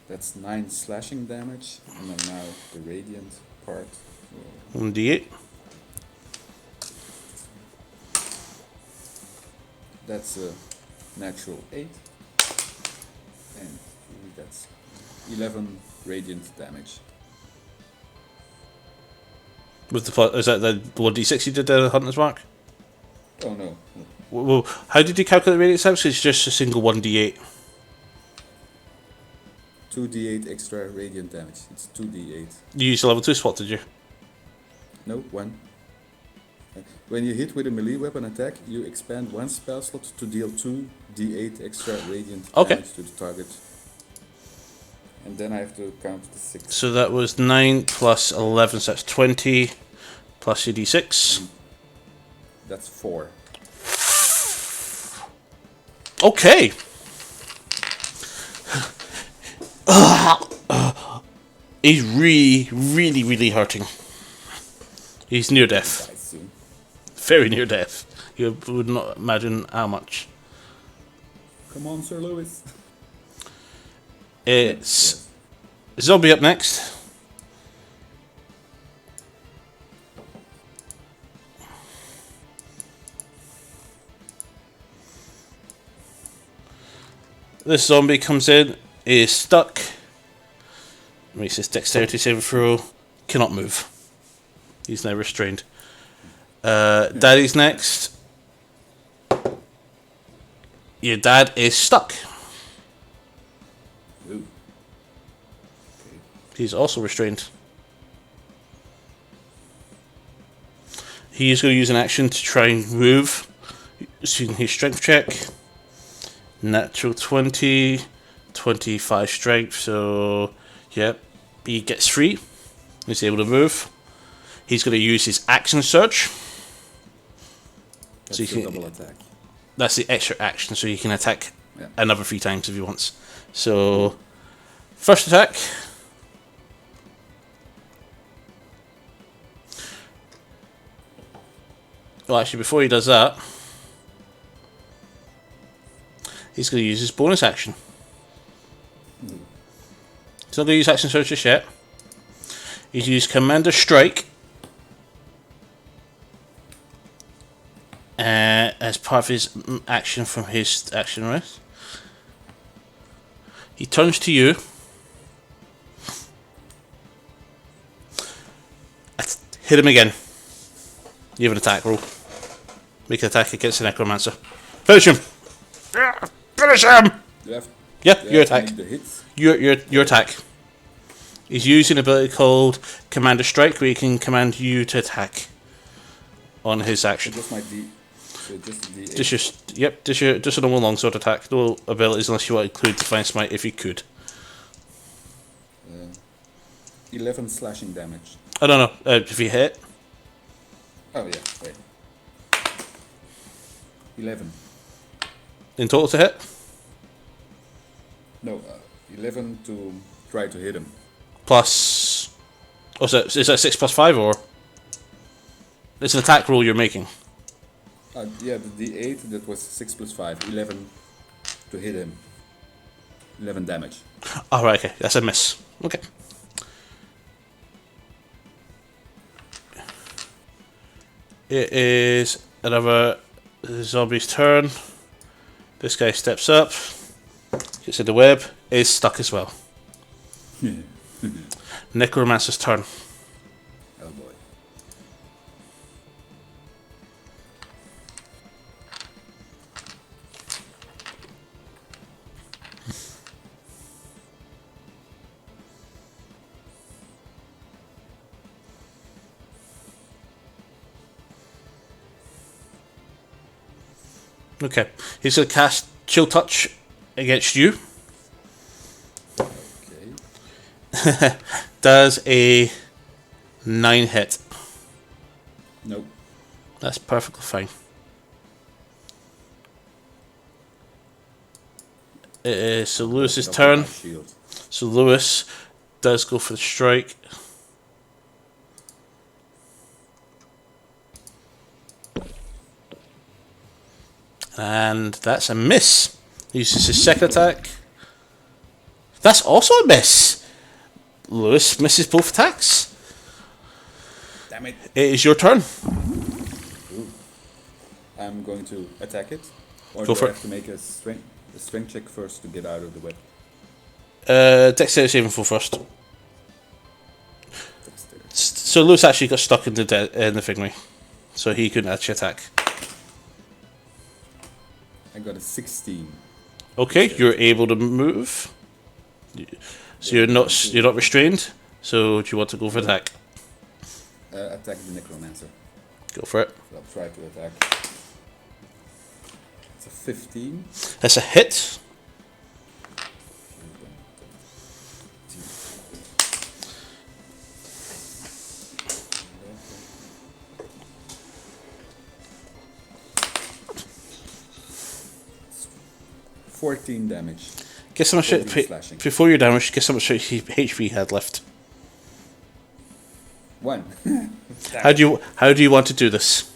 That's 9 slashing damage, and then now the Radiant part. 1d8. That's a natural 8. And that's 11 Radiant damage. With the is that the 1d6 you did the Hunter's Mark? Oh no. Well, how did you calculate the radius damage? It's just a single 1d8. 2d8 extra Radiant damage. It's 2d8. You used a level 2 spot, did you? No, 1. When you hit with a melee weapon attack, you expand one spell slot to deal 2d8 extra Radiant damage to the target. And then I have to count the 6. So that was 9 plus 11, so that's 20 plus your d6. That's 4. Okay. He's really hurting. He's near death. Die soon. Very near death. You would not imagine how much. Come on, Sir Lewis. It's Zombie up next. This zombie comes in is stuck. Makes his dexterity saving throw. Cannot move. He's now restrained. Daddy's next. Your dad is stuck. Ooh. Okay. He's also restrained. He is going to use an action to try and move. Using his strength check. Natural 20. 25 strength. So, yep. He gets free. He's able to move. He's going to use his action surge. That's So a you can- double attack. That's the extra action, so he can attack Yeah. another 3 times if he wants. So, first attack. Well, actually, before he does that, he's going to use his bonus action. He's not going to use action surge just yet. He's used Commander Strike as part of his action from his action rest. He turns to you. Hit him again. You have an attack roll. Make an attack against the Necromancer. Finish him! Finish him! You have, Yeah, you your have to attack. make the hits. Your attack. He's using an ability called Commander Strike, where he can command you to attack on his So action. just my D. So just the Just a normal longsword attack. No abilities unless you want to include Divine Smite if you could. 11 slashing damage. I don't know if you hit. Oh yeah, wait. 11. In total to hit. No, 11 to try to hit him. Plus. Oh, so is that 6 plus 5 or? It's an attack roll you're making. Yeah, the D8 that was 6 plus 5. 11 to hit him. 11 damage. Oh, right, okay. That's a miss. Okay. It is another zombie's turn. This guy steps up. Gets in the web. Is stuck as well. Necromancer's turn. Oh boy. Okay. He's going to cast Chill Touch against you. Okay. Does a 9 hit. Nope. That's perfectly fine. It is so Lewis's Double turn. my shield. So Lewis does go for the strike. And that's a miss. He uses his second attack. That's also a miss. Lewis misses both attacks. Damn it. It is your turn. I'm going to attack it. Or Go do for I it. have to make a strength check first to get out of the web? Dexterity saving throw first. Dexterity. So Lewis actually got stuck in the thingy, so he couldn't actually attack. I got a 16. Okay, you're able to move. So you're not restrained. So do you want to go for attack? Attack the necromancer. Go for it. So I'll try to attack. It's a 15. That's a hit. $14 damage. Guess how much 14 slashing. before your damage. Guess how much HP you had left. 1. How do you want to do this?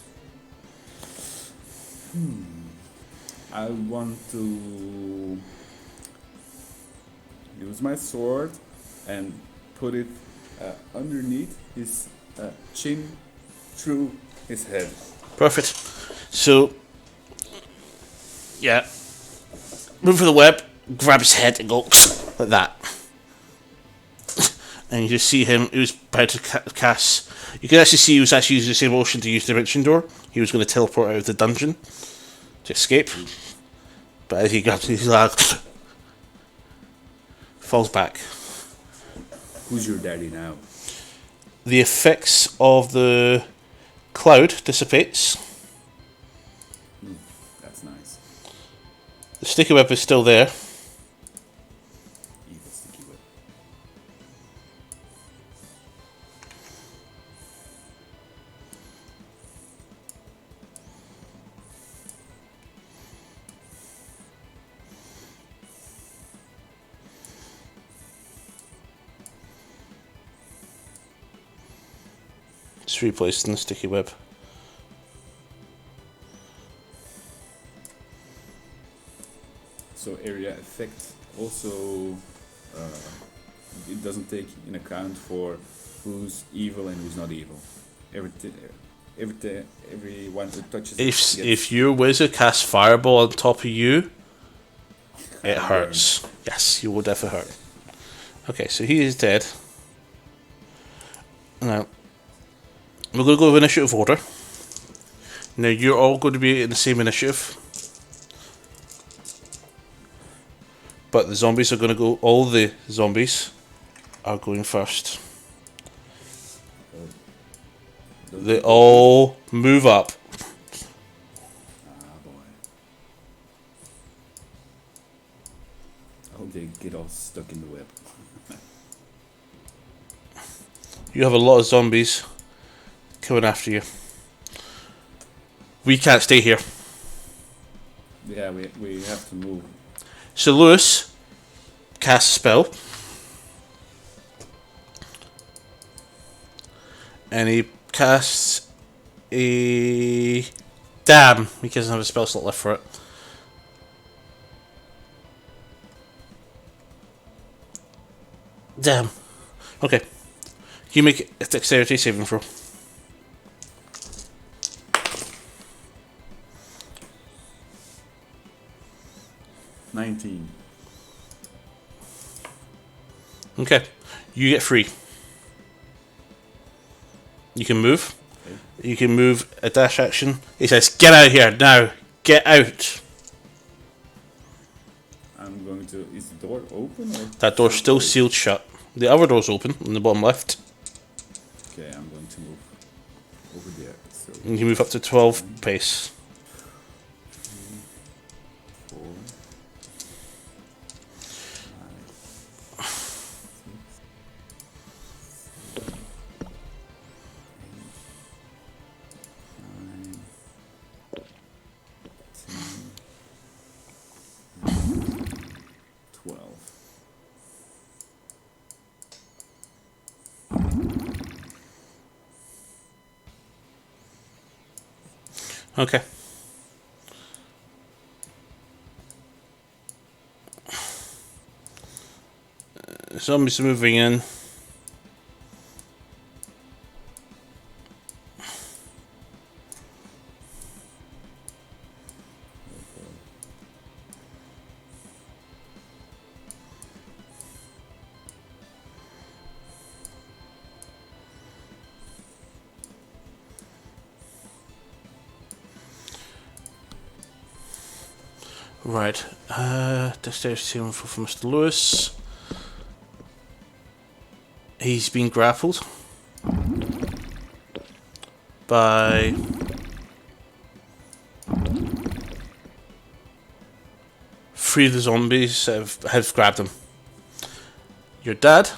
I want to use my sword and put it underneath his chin through his head. Perfect. So, yeah, move for the web. grab his head and go like that. And you just see him, he was about to cast. You can actually see he was actually using the same motion to use the Dimension Door. He was going to teleport out of the dungeon to escape. But as he grabs it, he's like. Falls back. Who's your daddy now? The effects of the cloud dissipates. That's nice. The sticky web is still there. Evil sticky web. It's replaced in the sticky web. So area effect also it doesn't take in account for who's evil and who's not evil. Everyone who touches If your wizard casts fireball on top of you, it hurts. Yes, you will definitely hurt. Okay, so he is dead. Now, we're going to go with initiative order. Now, you're all going to be in the same initiative. But the zombies are going to go, all the zombies are going first. They all move up. Ah, boy. I hope they get all stuck in the web. You have a lot of zombies coming after you. We can't stay here. Yeah, we have to move. So Lewis casts a spell. And he casts a... Damn! He doesn't have a spell slot left for it. Damn. Okay. You make a dexterity saving throw. 19. Okay. You get free. You can move. Okay. You can move a dash action. He says, "Get out of here now! Get out!" I'm going to. Is the door open or? That door's still sealed shut. The other door's open in the bottom left. Okay, I'm going to move over there. So And you can move up to 12 pace. 4, 5, 6, 7, 8, 9, 10, 12. Okay. Zombies are moving in. Right. Dexterity saving throw for Mr. Lewis. He's been grappled by three of the zombies that have grabbed him. Your dad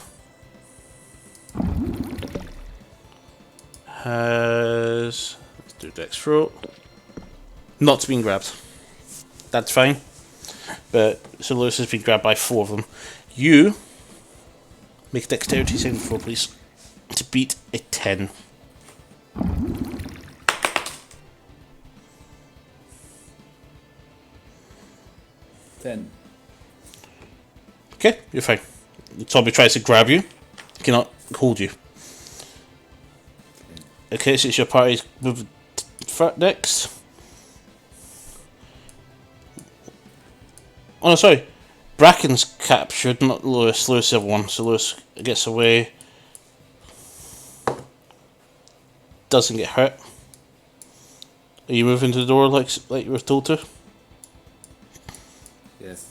has, let's do Dex throw, not been grabbed. That's fine. But so Lewis has been grabbed by four of them. You make a dexterity saving throw, please, to beat a 10. 10. Okay, you're fine. The zombie tries to grab you, cannot hold you. Okay, so it's your party's move next. Oh no, sorry. Bracken's captured, not Lewis. Lewis have one, so Lewis gets away. Doesn't get hurt. Are you moving to the door like you were told to? Yes.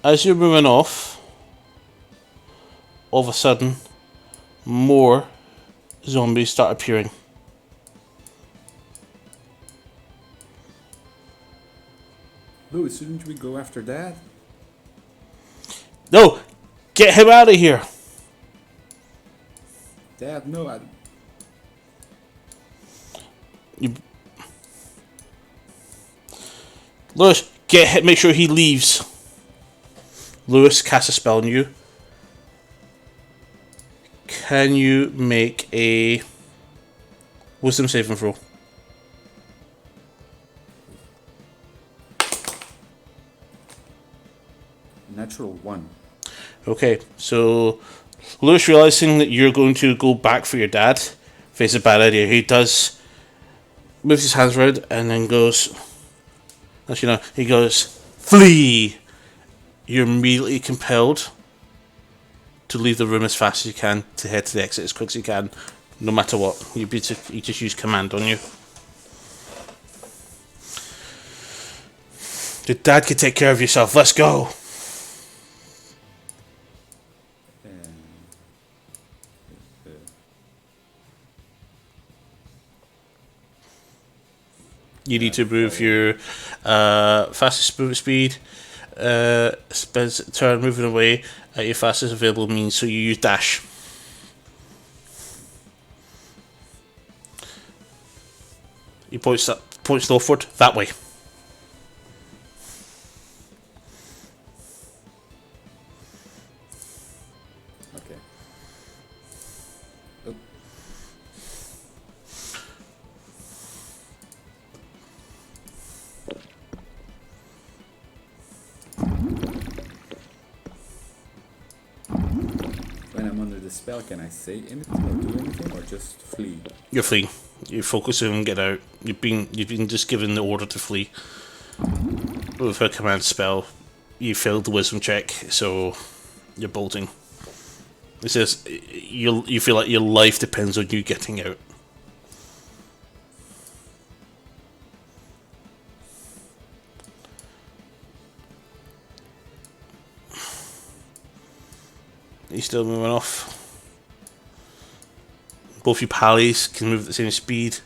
As you're moving off, all of a sudden, more zombies start appearing. Louis, shouldn't we go after Dad? No! Get him out of here! Dad, no, Lewis, get him, make sure he leaves. Lewis casts a spell on you. Can you make a wisdom saving throw? natural 1. Okay, so Lewis, realizing that you're going to go back for your dad, face a bad idea. He does moves his hands around and then goes. Actually, no, he goes, "Flee!" You're immediately compelled to leave the room as fast as you can, to head to the exit as quick as you can, no matter what. You just use command on you. Your dad can take care of yourself. Let's go. You need to move your fastest movement speed, turn moving away at your fastest available means, so you use dash. He points northward, that way. Okay. Oh. When I'm under the spell, can I say anything or do anything, or just flee? You're fleeing. You're focusing on get out. You've been just given the order to flee. With her command spell, you failed the wisdom check, so you're bolting. It says you feel like your life depends on you getting out. He's still moving off. Both your pallies can move at the same speed.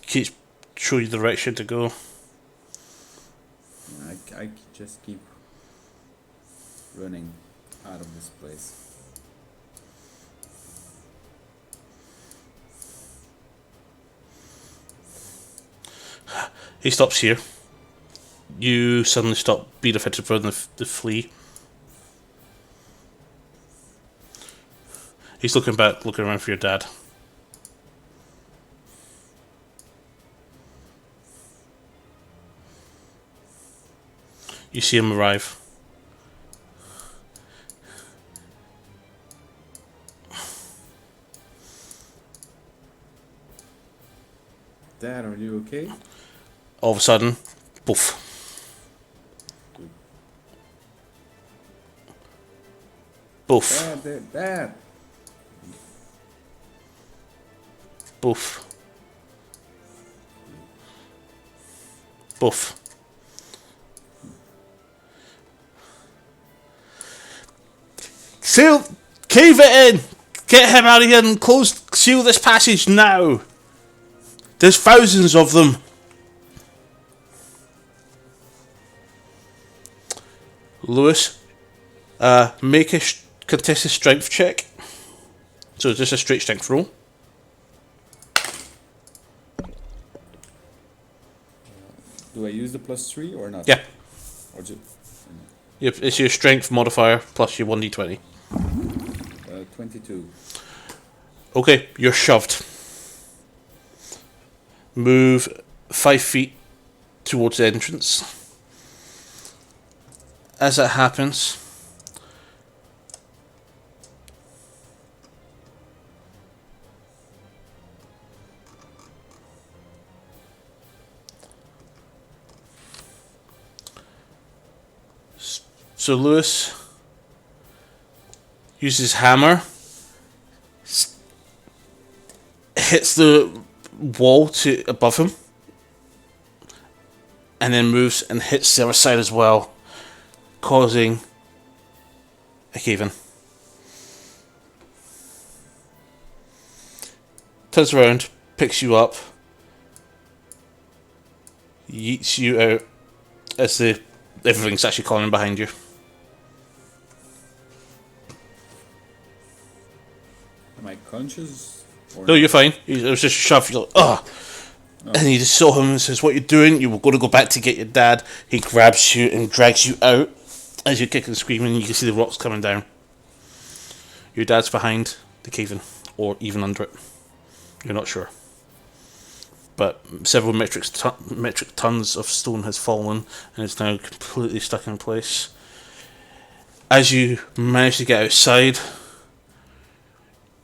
Keeps show you the direction to go. I just keep running out of this place. He stops here. You suddenly stop being affected from the flee. He's looking back, looking around for your dad. You see him arrive. Dad, are you okay? All of a sudden, poof. Poof. Dad. Poof. Poof. Seal, cave it in. Get him out of here and seal this passage now. There's thousands of them. Lewis, make a contested strength check. So just a straight strength roll. Do I use the +3 or not? Yeah. Or just Yep, it's your strength modifier plus your 1d20. 22. Okay, you're shoved. Move 5 feet towards the entrance. As that happens, so Lewis uses hammer, hits the wall to above him, and then moves and hits the other side as well, causing a cave-in. Turns around, picks you up, yeets you out as everything's actually calling behind you. Am I conscious? Or No, you're fine. It was just a shove. You're like, ugh. No. And he just saw him and says, "What you doing? You were going to go back to get your dad." He grabs you and drags you out as you're kicking and screaming. You can see the rocks coming down. Your dad's behind the cave-in, or even under it. You're not sure. But several metric tons of stone has fallen and it's now completely stuck in place. As you manage to get outside,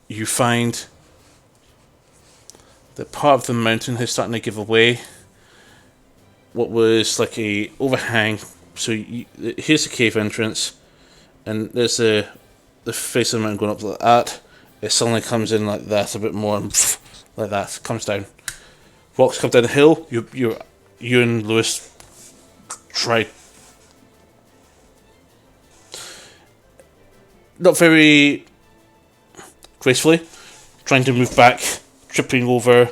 you find that part of the mountain is starting to give away. What was like a overhang. So here's the cave entrance, and there's the face of the mountain going up like that. It suddenly comes in like that a bit more, and like that comes down. Rocks come down the hill. You and Lewis try. Not very gracefully, trying to move back, tripping over.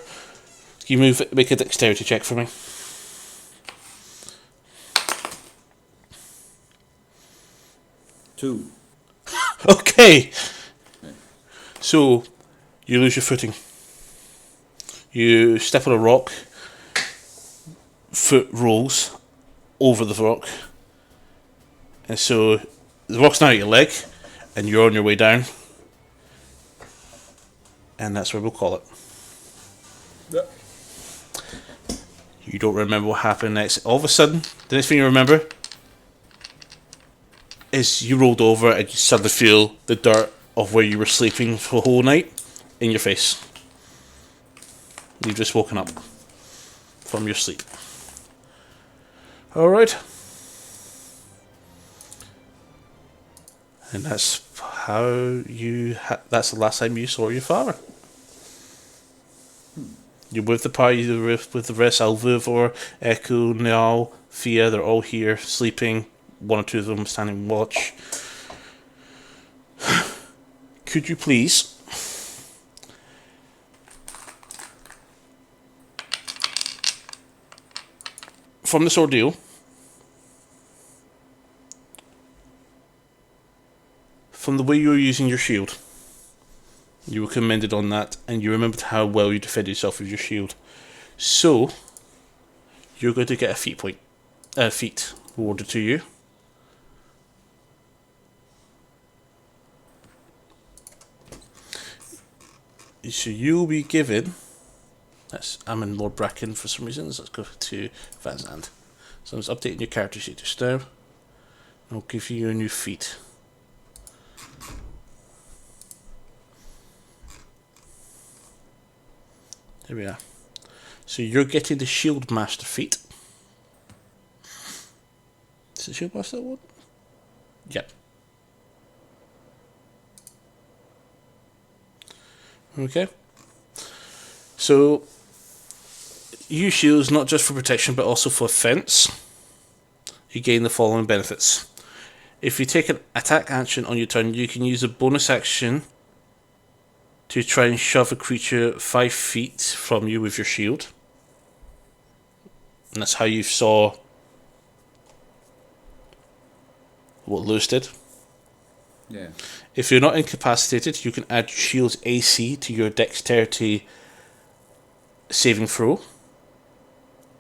You make a dexterity check for me. Two. Okay. So, you lose your footing. You step on a rock, foot rolls over the rock, and so the rock's now at your leg, and you're on your way down. And that's where we'll call it. Yep. You don't remember what happened next. All of a sudden, the next thing you remember is you rolled over and you suddenly feel the dirt of where you were sleeping for the whole night in your face. You've just woken up from your sleep. Alright. And that's how you... that's the last time you saw your father. You're with the party, you're with the rest. Alvivor, Echo, Niall, Fia, they're all here, sleeping. One or two of them standing watch. Could you please... from this ordeal, from the way you were using your shield, you were commended on that, and you remembered how well you defended yourself with your shield. So, you're going to get a feat awarded to you. So you'll be given... I'm in Lord Bracken for some reasons. Let's go to Van Zandt. So I'm just updating your character sheet just now. I'll give you a new feat. There we are. So you're getting the Shield Master feat. Is it Shield Master one? Yep. Okay. So, use shields not just for protection but also for offense. You gain the following benefits. If you take an attack action on your turn, you can use a bonus action to try and shove a creature 5 feet from you with your shield. And that's how you saw what Lewis did. Yeah. If you're not incapacitated, you can add shield's AC to your dexterity saving throw.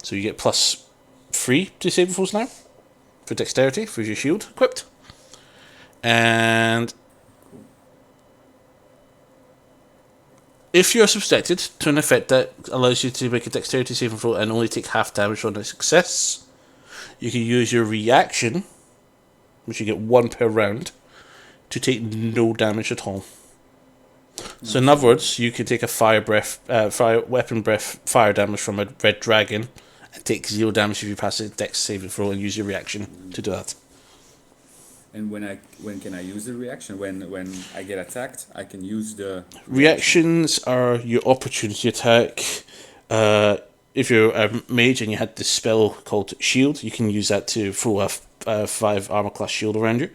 So you get +3 to saving throws now for dexterity for your shield equipped. And if you're subjected to an effect that allows you to make a dexterity saving throw and only take half damage on a success, you can use your reaction, which you get 1 per round, to take no damage at all. So in other words, you could take a fire weapon breath fire damage from a red dragon and take 0 damage if you pass a dex saving throw and use your reaction to do that. And when can I use the reaction? When I get attacked, I can use the Reactions are your opportunity attack. If you're a mage and you had this spell called Shield, you can use that to throw a 5 armor class shield around you.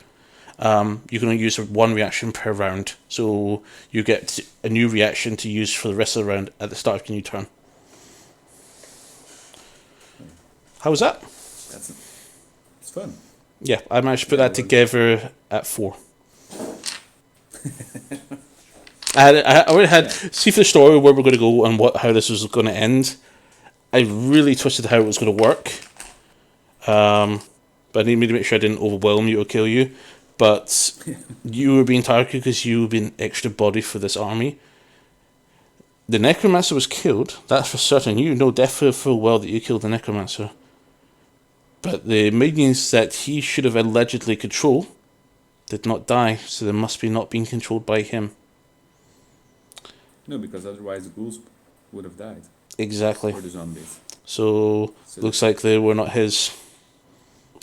You can only use 1 reaction per round, so you get a new reaction to use for the rest of the round at the start of your new turn. How was that? It's fun. Yeah, I managed to put that together at 4. I already had see for the story where we're going to go and how this was going to end. I really twisted how it was going to work, but I needed to make sure I didn't overwhelm you or kill you. But you were being targeted because you were being extra body for this army. The Necromancer was killed, that's for certain. You know definitely full well that you killed the Necromancer. But the minions that he should have allegedly controlled did not die, so they must be not being controlled by him. No, because otherwise the ghouls would have died. Exactly. Or the zombies. So looks like they were not his,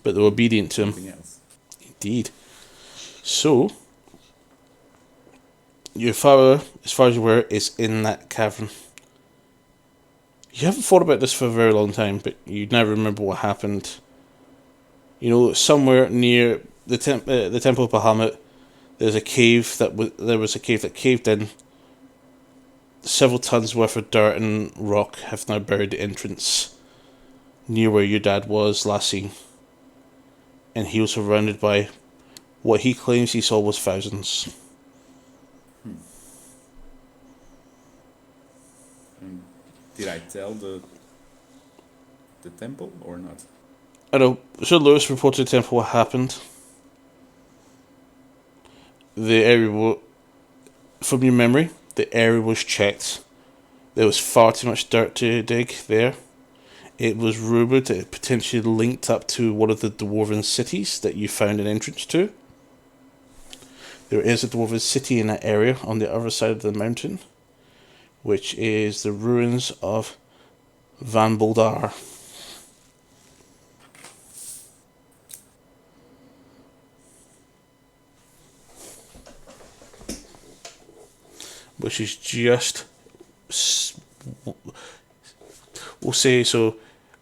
but they were obedient to him. Something else. Indeed. So, your father, as far as you're aware, is in that cavern. You haven't thought about this for a very long time, but you now remember what happened. You know, somewhere near the Temple of Bahamut, there's a cave there was a cave that caved in. Several tons worth of dirt and rock have now buried the entrance near where your dad was last seen. And he was surrounded by what he claims he saw was thousands. Did I tell the temple or not? I know. So Lewis reported to the temple what happened. The area, from your memory, the area was checked. There was far too much dirt to dig there. It was rumoured that it potentially linked up to one of the dwarven cities that you found an entrance to. There is a dwarven city in that area on the other side of the mountain, which is the ruins of Van Boldar. Which is just, we'll say, so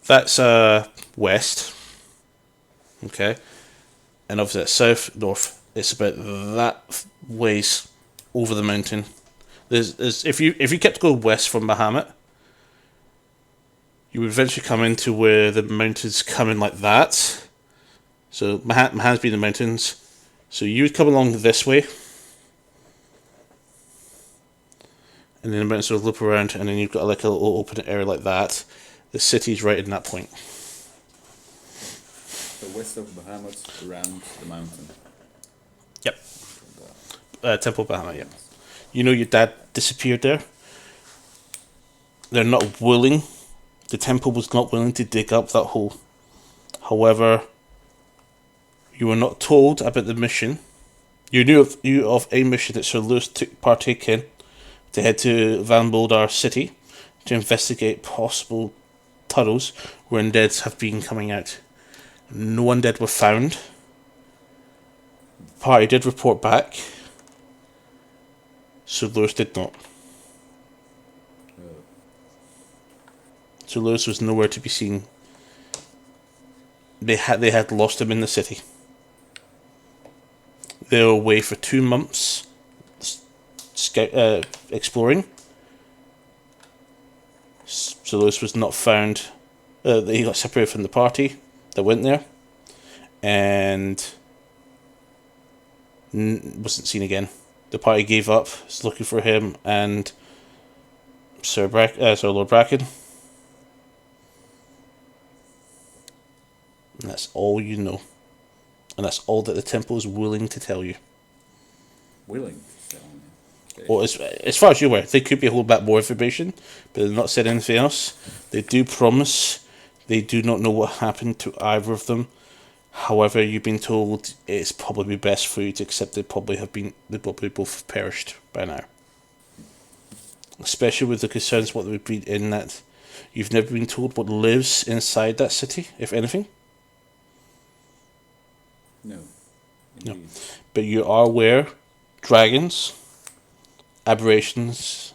that's west, okay, and obviously that's south, north. It's about that ways over the mountain. There's if you kept going west from Bahamut, you would eventually come into where the mountains come in like that. So Mahan's being the mountains, so you would come along this way. And then the mountains sort of loop around, and then you've got like a little open area like that. The city's right in that point. So west of Bahamut, around the mountain. Yep. Temple Bahamut, yep. You know your dad disappeared there. They're not willing. The temple was not willing to dig up that hole. However, you were not told about the mission. You knew of a mission that Sir Lewis took partake in, to head to Van Boldar City to investigate possible tunnels where undeads have been coming out. No undead were found. Party did report back. Sir Lewis did not. Sir Lewis was nowhere to be seen. They had lost him in the city. They were away for 2 months. Exploring. So Lewis was not found. He got separated from the party that went there, and wasn't seen again. The party gave up, was looking for him and Sir Lord Bracken, and that's all you know, and that's all that the temple is willing to tell you. Willing to tell me. Okay. Well, as far as you're aware, they could be a whole bit more information, but they've not said anything else. They do promise they do not know what happened to either of them. However, you've been told it's probably best for you to accept they probably both have perished by now. Especially with the concerns what would be in that you've never been told what lives inside that city, if anything. No. No. Indeed. But you are aware dragons, aberrations,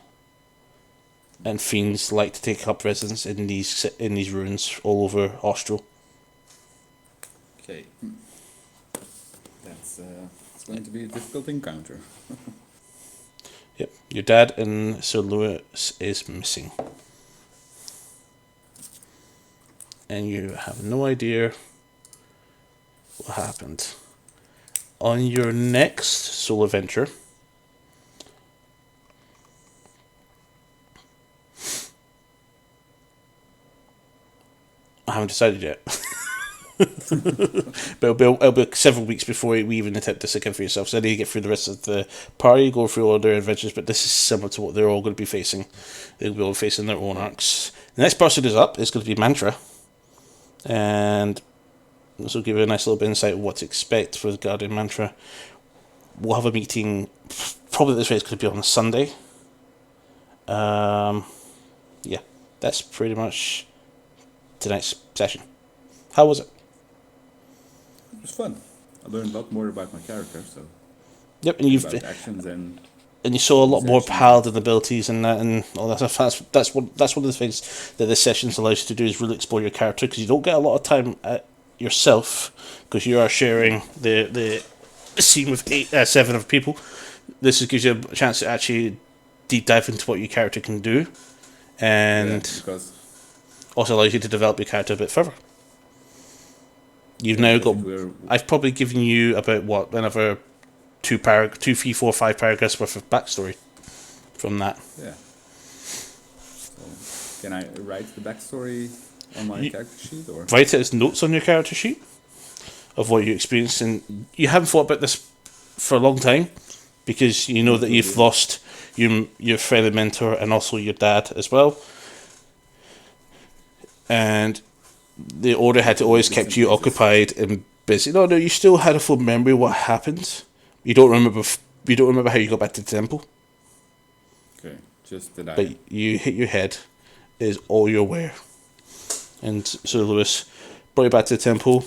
and fiends like to take up residence in these ruins all over Austral. Okay. That's it's going to be a difficult encounter. Yep, your dad and Sir Lewis is missing, and you have no idea what happened. On your next solo adventure, I haven't decided yet. But it'll be several weeks before we even attempt this again for yourself. So I need to get through the rest of the party, go through all their adventures, but this is similar to what they're all going to be facing. They'll be all facing their own arcs. The next person who's up is going to be Mantra. And this will give you a nice little bit of insight of what to expect for the Guardian Mantra. We'll have a meeting, probably this way it's going to be on a Sunday. Yeah, that's pretty much tonight's session. How was it? It was fun. I learned a lot more about my character, so Yep, and about actions and you saw a lot more Sessions. paladin abilities and that and all that stuff. That's one of the things that this sessions allows you to do is really explore your character, because you don't get a lot of time yourself, because you are sharing the scene with seven other people. This gives you a chance to actually deep dive into what your character can do, and because also allows you to develop your character a bit further. You've now got. I've probably given you about another 2, 3, 4, 5 paragraphs worth of backstory from that. Yeah. So, can I write the backstory on my character sheet, or Write it as notes on your character sheet of what you experienced, and you haven't thought about this for a long time, because you know that you've lost your friend and mentor and also your dad as well, and the Order had to always kept you occupied and busy. No, you still had a full memory of what happened. You don't remember. You don't remember how you got back to the temple. okay, just that But you hit your head is all you're aware. And Sir Lewis brought you back to the temple.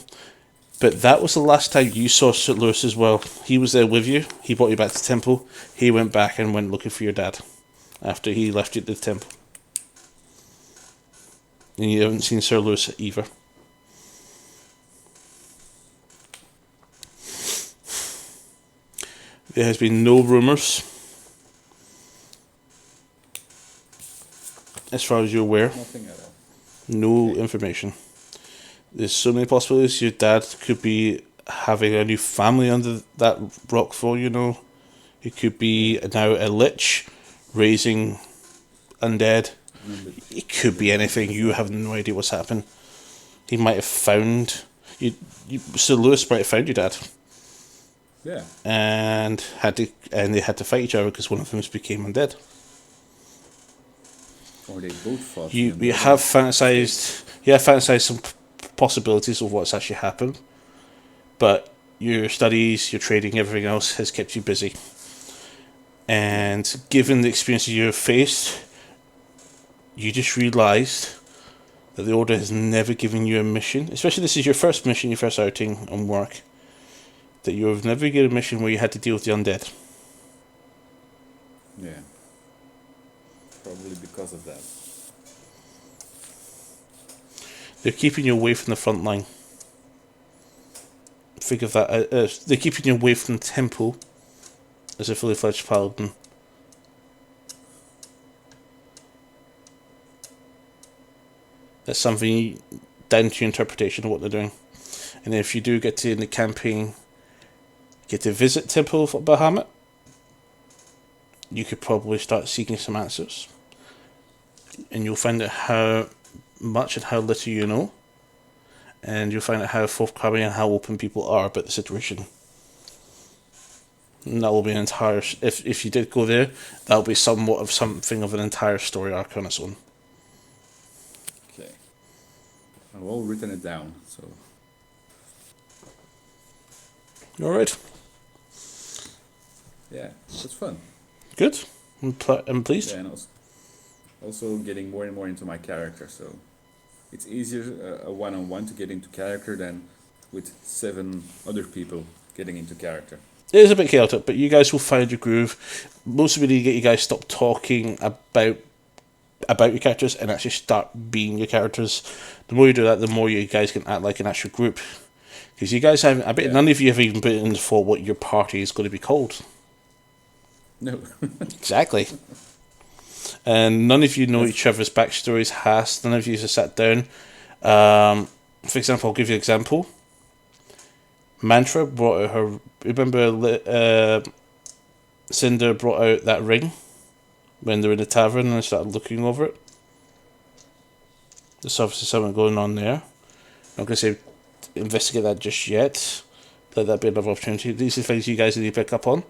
But that was the last time you saw Sir Lewis as well. He was there with you. He brought you back to the temple. He went back and went looking for your dad after he left you at the temple. And you haven't seen Sir Lewis either. There has been no rumours, as far as you're aware. nothing at all. No information. There's so many possibilities. Your dad could be having a new family under that rock for you know. He could be now a lich, raising undead. It could be anything. You have no idea what's happened. He might have found you. Sir Lewis might have found your dad. Yeah. And they had to fight each other because one of them became undead. Or they both fought. You have fantasized some possibilities of what's actually happened, but your studies, your trading, everything else has kept you busy. And given the experiences you've faced, you just realised that the Order has never given you a mission, especially this is your first mission, your first outing on work, that you have never given a mission where you had to deal with the undead. Yeah. Probably because of that. They're keeping you away from the front line. Think of that. They're keeping you away from the temple as a fully fledged paladin. That's something down to your interpretation of what they're doing. And if you do get to in the campaign, get to visit Temple of Bahamut, you could probably start seeking some answers. And you'll find out how much and how little you know. And you'll find out how forthcoming and how open people are about the situation. And that will be an entire. If you did go there, that will be somewhat of something of an entire story arc on its own. Okay. I've all written it down, so All right. yeah, it's fun. Good. I'm pleased. Yeah, and also getting more and more into my character, so it's easier a one-on-one to get into character than with 7 other people getting into character. It is a bit chaotic, but you guys will find your groove. Most of it, you get you guys stop talking about your characters and actually start being your characters. The more you do that, the more you guys can act like an actual group. Because you guys have, I bet none of you have even put in for what your party is going to be called. No. Exactly. And none of you know each other's backstories. None of you have sat down. For example, I'll give you an example. Mantra brought out her. Remember, Cinder brought out that ring when they were in the tavern and started looking over it. There's obviously something going on there. I'm not going to say investigate that just yet. Let that be another opportunity. These are things you guys need to pick up on,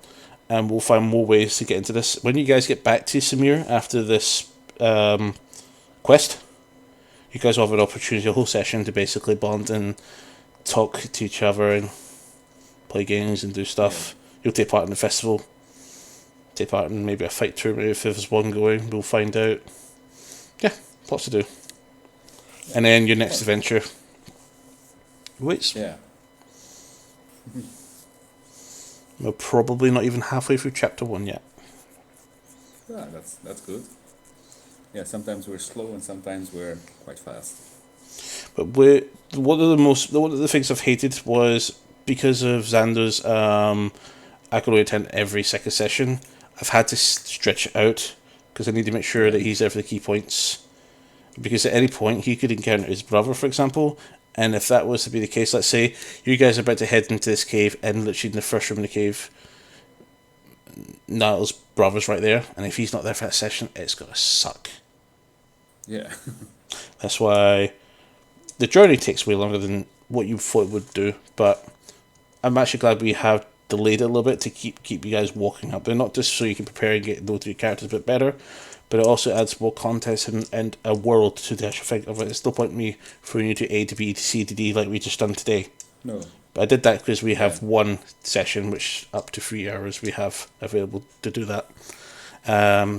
and we'll find more ways to get into this. When you guys get back to Samir after this quest, you guys will have an opportunity, a whole session to basically bond and talk to each other and play games and do stuff. You'll take part in the festival. Take part in maybe a fight tournament if there's one going. We'll find out. Yeah, lots to do. And then your next adventure. Wait. Yeah. We're probably not even halfway through chapter 1 yet. Yeah, that's good. Yeah, sometimes we're slow and sometimes we're quite fast. But one of the things I've hated was because of Xander's I can only attend every second session. I've had to stretch it out because I need to make sure that he's there for the key points. Because at any point he could encounter his brother, for example, and if that was to be the case, let's say you guys are about to head into this cave, and literally in the first room in the cave, Niall's brother's right there, and if he's not there for that session, it's gonna suck. Yeah. That's why the journey takes way longer than what you thought it would do, but I'm actually glad we have delayed it a little bit to keep you guys walking up there, not just so you can prepare and get to know your characters a bit better, but it also adds more context and a world to the actual thing of it. It's no point in me throwing you to A to B to C to D like we just done today. No. But I did that because we have one session, which up to 3 hours we have available to do that.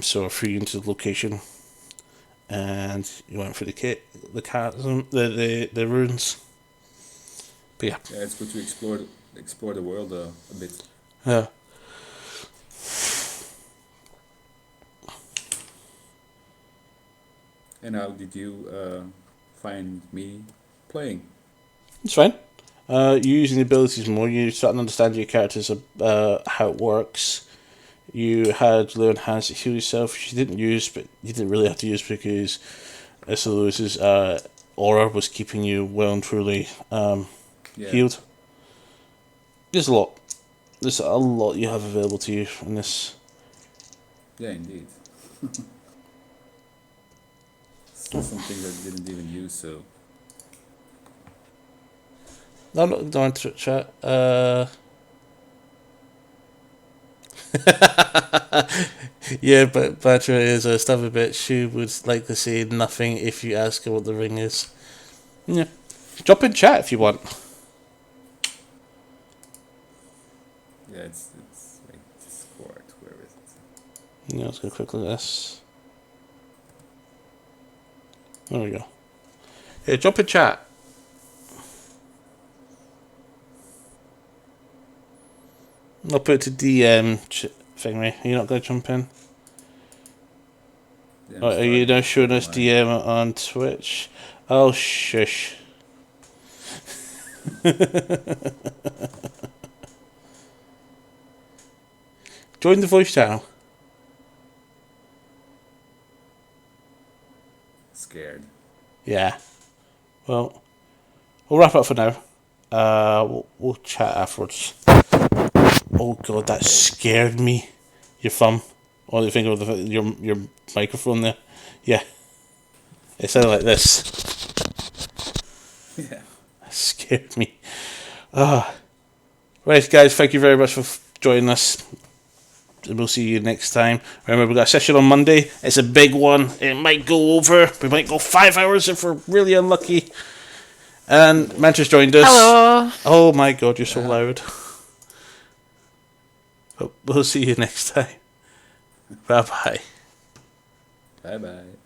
So 3 into the location, and you went for the chasm, the ruins. But yeah. Yeah, it's good to explore the world a bit. Yeah. And how did you find me playing? It's fine. You're using the abilities more. You start to understand your characters, how it works. You had Leo Enhance to heal yourself, which you didn't use, but you didn't really have to use because Lewis's aura was keeping you well and truly healed. There's a lot. There's a lot you have available to you in this. Yeah, indeed. Still some things I didn't even use, so. No, I'm not going to chat. Yeah, but Batra is a stubborn bitch. She would like to say nothing if you ask her what the ring is. Yeah. Drop in chat if you want. Yeah, it's like Discord. Where is it? Yeah, let's go quick look at this. There we go. Yeah, drop in chat. I'll put it to DM thing, right? Are you not going to jump in? Yeah, Or are you now showing us DM on Twitch? Oh, shush. Join the voice channel. Scared. Yeah. Well, we'll wrap up for now. We'll chat afterwards. Oh god, that scared me. Your thumb. What do you think of your microphone there? Yeah. It sounded like this. Yeah. That scared me. Right, guys, thank you very much for joining us. And we'll see you next time. Remember, we've got a session on Monday. It's a big one. It might go over. We might go 5 hours if we're really unlucky. And Mantra's joined us. Hello. Oh my god, you're so loud. But we'll see you next time. Bye bye. Bye bye.